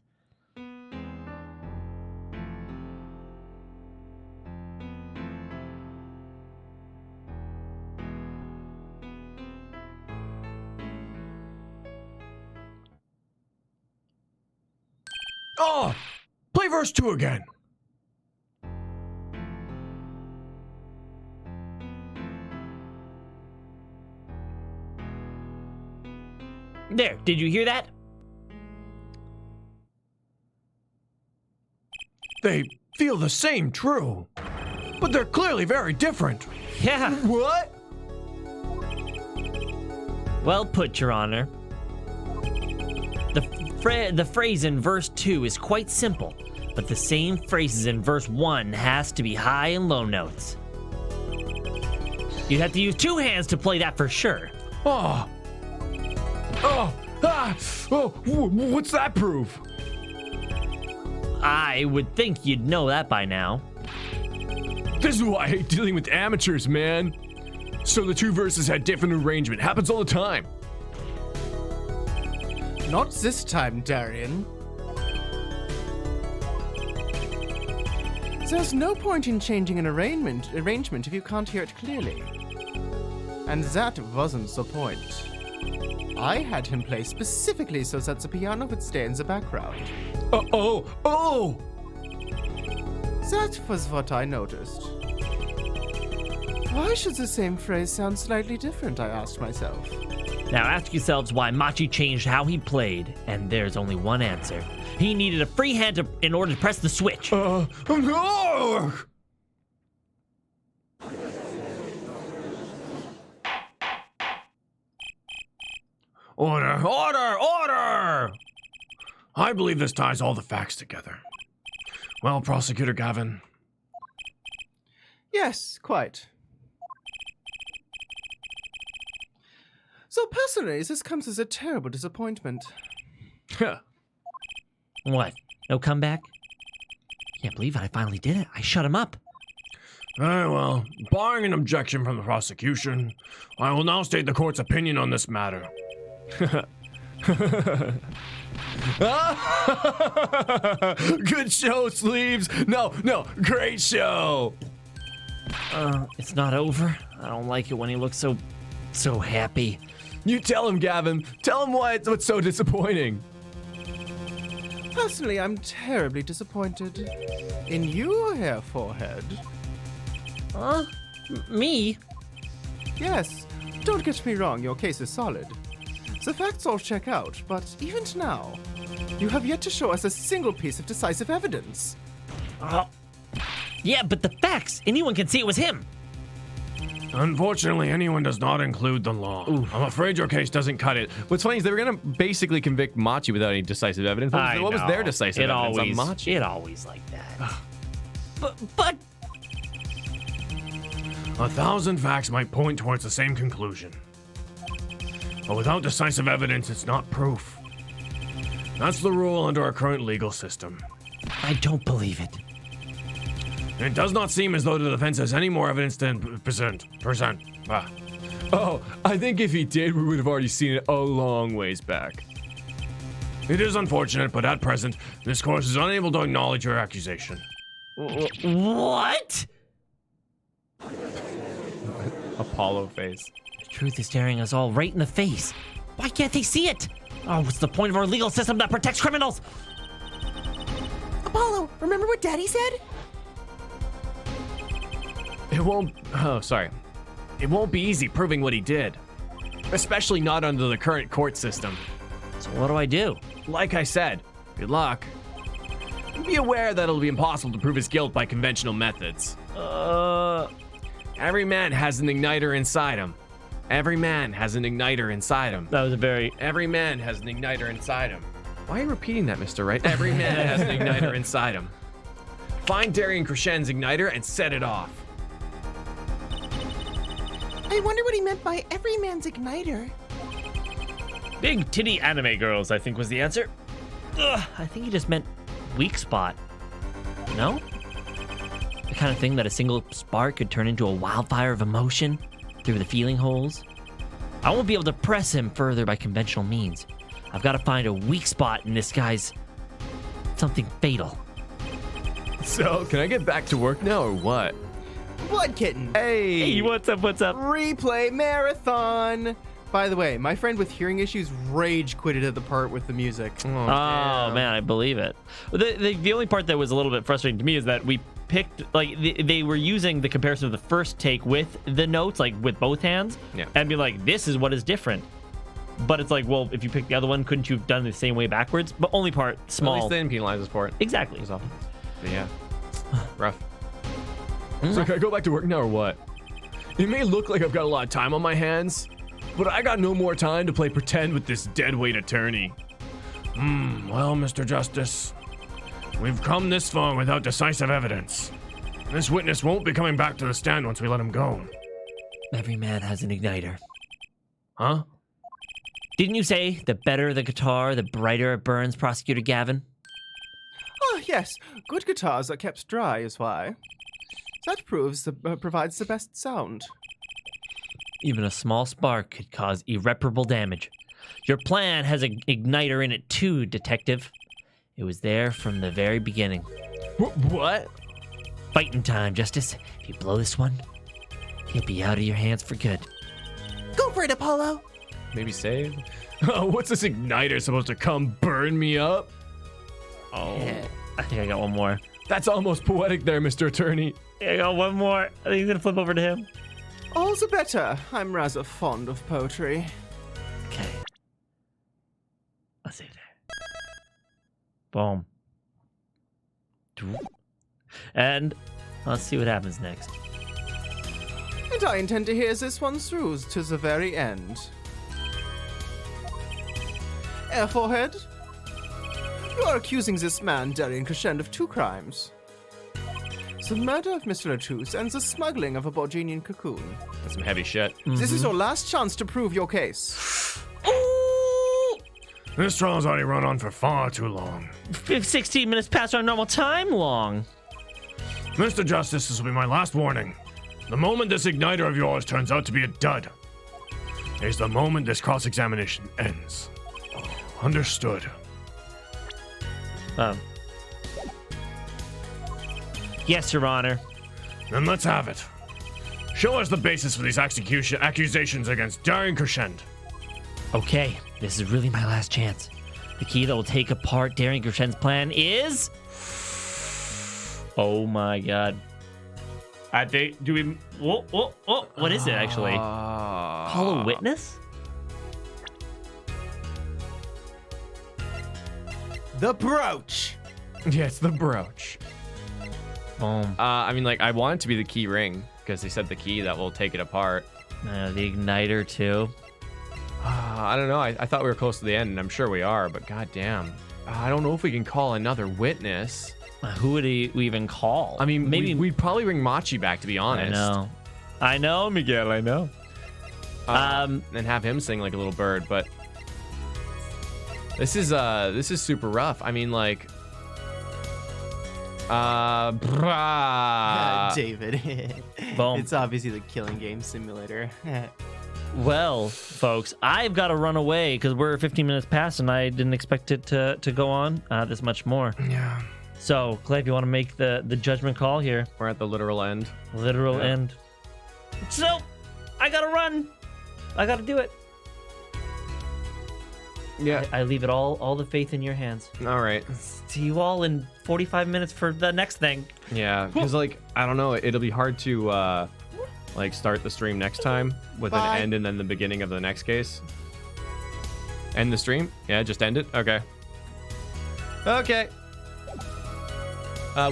Oh, play verse 2 again. There, did you hear that? They feel the same, true, but they're clearly very different. Yeah. What? Well put, Your Honor. The phrase in verse 2 is quite simple, but the same phrases in verse 1 has to be high and low notes. You'd have to use 2 hands to play that for sure. What's that prove? I would think you'd know that by now. This is why I hate dealing with amateurs, man. So the 2 verses had different arrangement. Happens all the time. Not this time, Darian. There's no point in changing an arrangement if you can't hear it clearly. And that wasn't the point. I had him play specifically so that the piano would stay in the background. Oh! That was what I noticed. Why should the same phrase sound slightly different, I asked myself. Now ask yourselves why Machi changed how he played, and there's only one answer. He needed a free hand in order to press the switch. No! Order! Order! Order! I believe this ties all the facts together. Well, Prosecutor Gavin, Yes, quite. So personally, this comes as a terrible disappointment. What? No comeback? Can't believe it. I finally did it. I shut him up. Very well. Barring an objection from the prosecution, I will now state the court's opinion on this matter. Good show, Sleeves. No, great show. It's not over. I don't like it when he looks so happy. You tell him, Gavin. Tell him what's so disappointing. Personally, I'm terribly disappointed in you, Hair Forehead. Huh? Me? Yes, don't get me wrong, your case is solid. The facts all check out, but even now, you have yet to show us a single piece of decisive evidence. Yeah, but the facts. Anyone can see it was him. Unfortunately, anyone does not include the law. I'm afraid your case doesn't cut it. What's funny is they were gonna basically convict Machi without any decisive evidence. What was their decisive evidence on Machi? It always like that. but 1,000 facts might point towards the same conclusion. But without decisive evidence, it's not proof. That's the rule under our current legal system. I don't believe it. It does not seem as though the defense has any more evidence than present. Oh, I think if he did, we would have already seen it a long ways back. It is unfortunate, but at present, this court is unable to acknowledge your accusation. What? Apollo face. The truth is staring us all right in the face. Why can't they see it? Oh, what's the point of our legal system that protects criminals? Apollo, remember what Daddy said? It won't. Oh, sorry. It won't be easy proving what he did, especially not under the current court system. So what do I do? Like I said, good luck. Be aware that it'll be impossible to prove his guilt by conventional methods. Every man has an igniter inside him. Every man has an igniter inside him. That was a very... Every man has an igniter inside him. Why are you repeating that, Mr. Wright? Every man has an igniter inside him. Find Darian Crescen's igniter and set it off. I wonder what he meant by every man's igniter. Big titty anime girls, I think was the answer. Ugh, I think he just meant weak spot. No? The kind of thing that a single spark could turn into a wildfire of emotion through the feeling holes. I won't be able to press him further by conventional means. I've got to find a weak spot in this guy's something fatal. So, can I get back to work now or what? Blood Kitten. Hey, What's up? Replay marathon. By the way, my friend with hearing issues rage quitted at the part with the music. Oh man, I believe it. The only part that was a little bit frustrating to me is that we picked, like, they were using the comparison of the first take with the notes, like with both hands, and be like, this is what is different. But it's like, well, if you picked the other one, couldn't you have done it the same way backwards? But only part small. At least they didn't penalize us for it. Exactly. But yeah, rough. So can I go back to work now or what? It may look like I've got a lot of time on my hands, but I got no more time to play pretend with this deadweight attorney. Well, Mr. Justice, we've come this far without decisive evidence. This witness won't be coming back to the stand once we let him go. Every man has an igniter. Huh? Didn't you say the better the guitar, the brighter it burns, Prosecutor Gavin? Oh, yes. Good guitars are kept dry is why. That provides the best sound. Even a small spark could cause irreparable damage. Your plan has an igniter in it too, Detective. It was there from the very beginning. What? Fighting time, Justice. If you blow this one, he'll be out of your hands for good. Go for it, Apollo. Maybe save? Oh, what's this igniter supposed to come burn me up? Oh, I think I got one more. That's almost poetic there, Mr. Attorney. Yeah, I got one more. I think he's gonna flip over to him. All the better. I'm rather fond of poetry. Okay. Let's see there. Boom. And let's see what happens next. And I intend to hear this one through to the very end. Forehead? You are accusing this man, Darian Crescend, of 2 crimes. The murder of Mr. Latouche and the smuggling of a Borginian cocoon. That's some heavy shit. This is your last chance to prove your case. This trial's already run on for far too long. 16 minutes past our normal time long. Mr. Justice, this will be my last warning. The moment this igniter of yours turns out to be a dud is the moment this cross-examination ends. Understood. Yes, Your Honor. Then let's have it. Show us the basis for these accusations against Darian Crescend. Okay, this is really my last chance. The key that will take apart Darian Crescend's plan is... Oh my god. Do we... Whoa. What is it, actually? Call a witness? The brooch! Yeah, it's the brooch. Boom. I mean, like, I want it to be the key ring because they said the key that will take it apart. The igniter, too. I don't know. I thought we were close to the end, and I'm sure we are, but goddamn. I don't know if we can call another witness. Who would we even call? I mean, maybe we'd probably bring Machi back, to be honest. I know, Miguel, I know. And have him sing like a little bird, but this is super rough. I mean, like, David. Boom. It's obviously the killing game simulator. Well, folks, I've got to run away because we're 15 minutes past and I didn't expect it to go on this much more. Yeah. So, Clay, if you want to make the judgment call here. We're at the literal end. Literal end. So, I got to run. I got to do it. Yeah. I leave it all the faith in your hands. All right. See you all in 45 minutes for the next thing. Yeah, because, like, I don't know. It'll be hard to, like, start the stream next time with an end and then the beginning of the next case. End the stream? Yeah, just end it? Okay. Okay.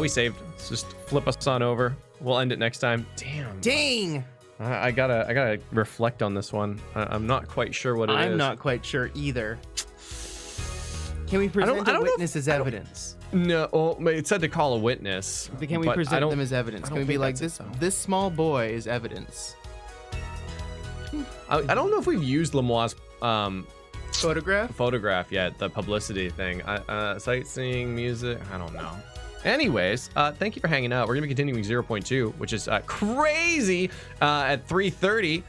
We saved. Let's just flip us on over. We'll end it next time. Damn. Dang! I gotta reflect on this one. I'm not quite sure what it is. I'm not quite sure either. Can we present a witness as evidence? No, well, it said to call a witness. Can we but present them as evidence? Can we be like, that's it, though. this small boy is evidence? I don't know if we've used Lemoy's Photograph? yet, the publicity thing. Sightseeing, music, I don't know. Anyways, thank you for hanging out. We're gonna be continuing 0.2, which is crazy at 3:30.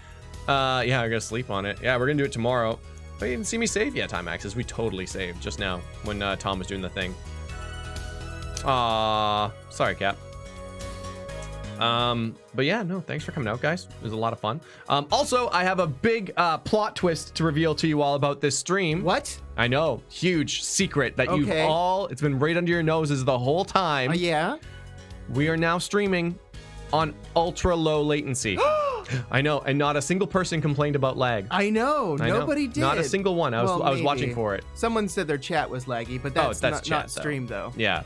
Yeah, I'm gonna sleep on it. Yeah, we're gonna do it tomorrow. But you didn't see me save yet, Time Axis. We totally saved just now when Tom was doing the thing. Sorry, Cap. But yeah, no, thanks for coming out, guys. It was a lot of fun. Also, I have a big plot twist to reveal to you all about this stream. What? I know, huge secret that you've Okay. all, it's been right under your noses the whole time. Yeah? We are now streaming on ultra low latency. I know, and not a single person complained about lag. I know. I know. Nobody did. Not a single one. I was watching for it. Someone said their chat was laggy, but that's chat, not though. stream, though. Yeah.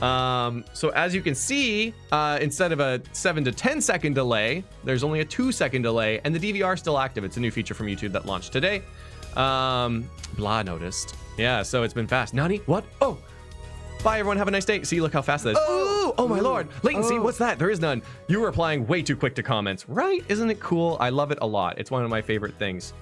So as you can see, instead of a 7 to 10 second delay, there's only a 2-second delay, and the DVR is still active. It's a new feature from YouTube that launched today. Blah noticed. Yeah, so it's been fast. Nani? What? Oh! Bye, everyone. Have a nice day. See, look how fast that is. Oh my lord. Latency, what's that? There is none. You were replying way too quick to comments. Right? Isn't it cool? I love it a lot. It's one of my favorite things.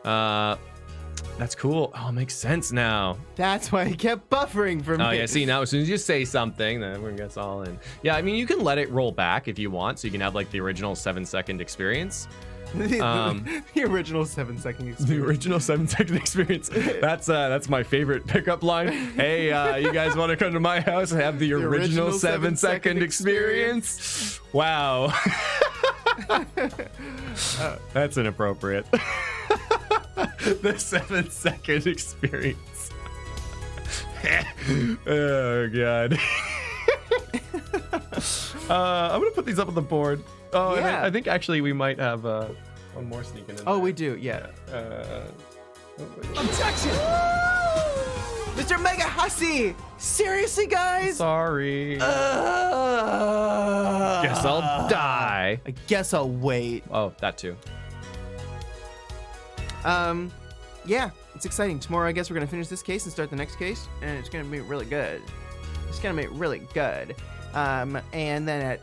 That's cool. Oh, it makes sense now. That's why it kept buffering for me. Oh, yeah. See, now as soon as you say something, then everyone gets all in. Yeah, I mean, you can let it roll back if you want, so you can have, like, the original 7-second experience. The original 7-second experience. The original 7-second experience. That's my favorite pickup line. Hey, you guys want to come to my house and have the original 7-second experience? Wow. That's inappropriate. The 7-second experience. Oh god. I'm gonna put these up on the board. Oh, Yeah. and I think actually we might have one more sneaking in. Oh, there. we do, yeah. Objection! Mr. Mega Hussy! Seriously, guys? Sorry. Guess I'll die. I guess I'll wait. Oh, that too. yeah, it's exciting. Tomorrow, I guess we're gonna finish this case and start the next case, and it's gonna be really good. It's gonna be really good. And then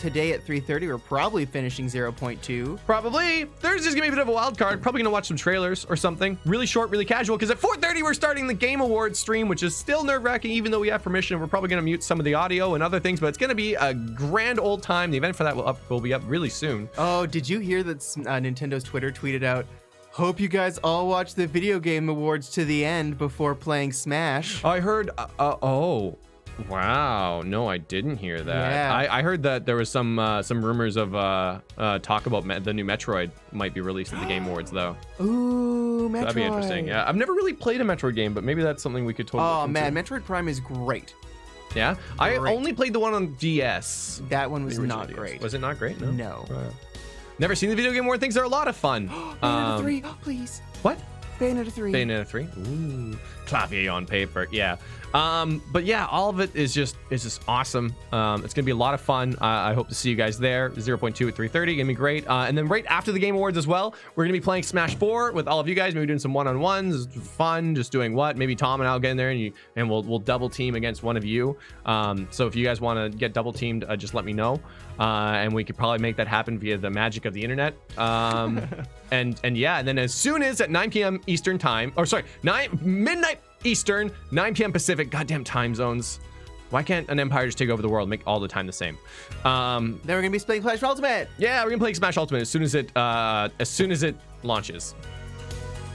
today at 3:30, we're probably finishing 0.2. Probably. Thursday's gonna be a bit of a wild card. Probably gonna watch some trailers or something. Really short, really casual, because at 4:30 we're starting the Game Awards stream, which is still nerve-wracking, even though we have permission. We're probably gonna mute some of the audio and other things, but it's gonna be a grand old time. The event for that will be up really soon. Oh, did you hear that Nintendo's Twitter tweeted out, "Hope you guys all watch the Video Game Awards to the end before playing Smash." I heard. Oh. Wow, no, I didn't hear that. Yeah. I heard that there was some rumors of talk about the new Metroid might be released at the Game Awards, though. Ooh, Metroid. That'd be interesting. Yeah, I've never really played a Metroid game, but maybe that's something we could totally. Oh look man, into. Metroid Prime is great. Yeah, I Great. only played the one on DS. That one The was original not DS. great. Was it not great? No. No. Never seen the Video Game Award things. They're a lot of fun. Bayonetta 3, please. What? Bayonetta 3. Bayonetta 3. Ooh, clavier on paper. Yeah. But yeah, all of it is just awesome. It's gonna be a lot of fun. I hope to see you guys there. 0.2 at 3:30, gonna be great. And then right after the Game Awards as well, we're gonna be playing Smash 4 with all of you guys. Maybe doing some one-on-ones. It's fun, just doing what? Maybe Tom and I'll get in there and we'll double team against one of you. So if you guys want to get double teamed, just let me know. And we could probably make that happen via the magic of the internet. And yeah, and then as soon as at 9 p.m. Eastern time, or sorry, midnight Eastern, 9 p.m. Pacific, goddamn time zones. Why can't an empire just take over the world, make all the time the same? Then we're gonna be playing Smash Ultimate. Yeah, we're gonna play Smash Ultimate as soon as it launches.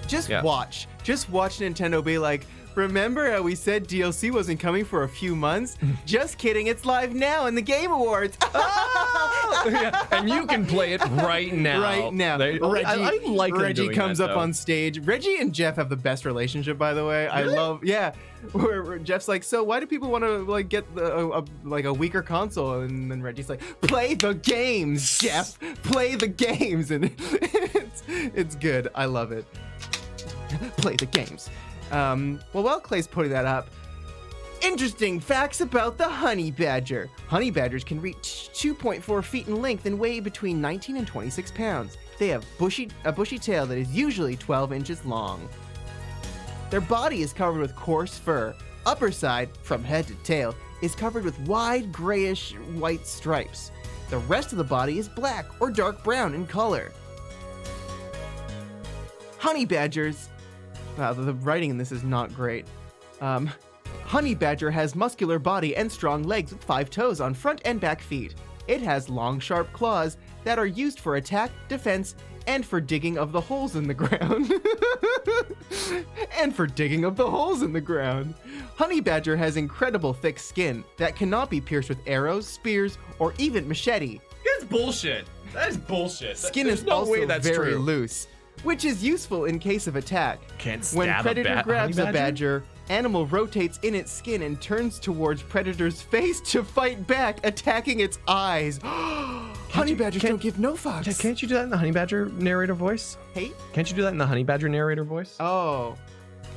Just Yeah. watch Nintendo be like, "Remember how we said DLC wasn't coming for a few months? Just kidding, it's live now in the Game Awards." Yeah, and you can play it right now. Right now. I like them Reggie doing comes that, up though. on stage. Reggie and Jeff have the best relationship, by the way. I love, yeah. Where Jeff's like, "So why do people want to like get a weaker console?" And then Reggie's like, "Play the games, Jeff. Play the games." And it's good. I love it. Play the games. While Clay's putting that up, interesting facts about the honey badger. Honey badgers can reach 2.4 feet in length and weigh between 19 and 26 pounds. They have a bushy tail that is usually 12 inches long. Their body is covered with coarse fur. Upper side, from head to tail, is covered with wide grayish white stripes. The rest of the body is black or dark brown in color. Honey badgers. Wow, the writing in this is not great. Honey badger has muscular body and strong legs with 5 toes on front and back feet. It has long, sharp claws that are used for attack, defense, and for digging of the holes in the ground. Honey badger has incredible thick skin that cannot be pierced with arrows, spears, or even machete. That's bullshit. That is bullshit. Skin There's is no also way that's very true. loose, which is useful in case of attack. Can't When stab predator a grabs honey a badger, animal rotates in its skin and turns towards predator's face to fight back, attacking its eyes. Honey badgers don't give no fucks. Can't you do that in the honey badger narrator voice? Hey? Can't you do that in the honey badger narrator voice? Oh.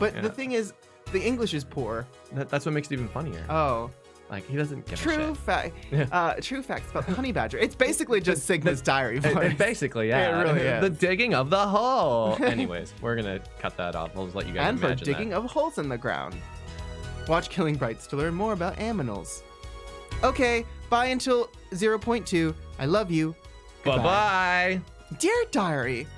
But Yeah. the thing is, the English is poor. That's what makes it even funnier. Oh. Like, he doesn't give a True shit. fact. True facts about the honey badger. It's basically just Sigma's diary voice. Basically, yeah. It really is. The digging of the hole. Anyways, we're gonna cut that off. We'll just let you guys And for imagine digging of holes in the ground. Watch Killing Brights to learn more about aminals. Okay, bye until 0.2. I love you. Bye-bye. Dear Diary,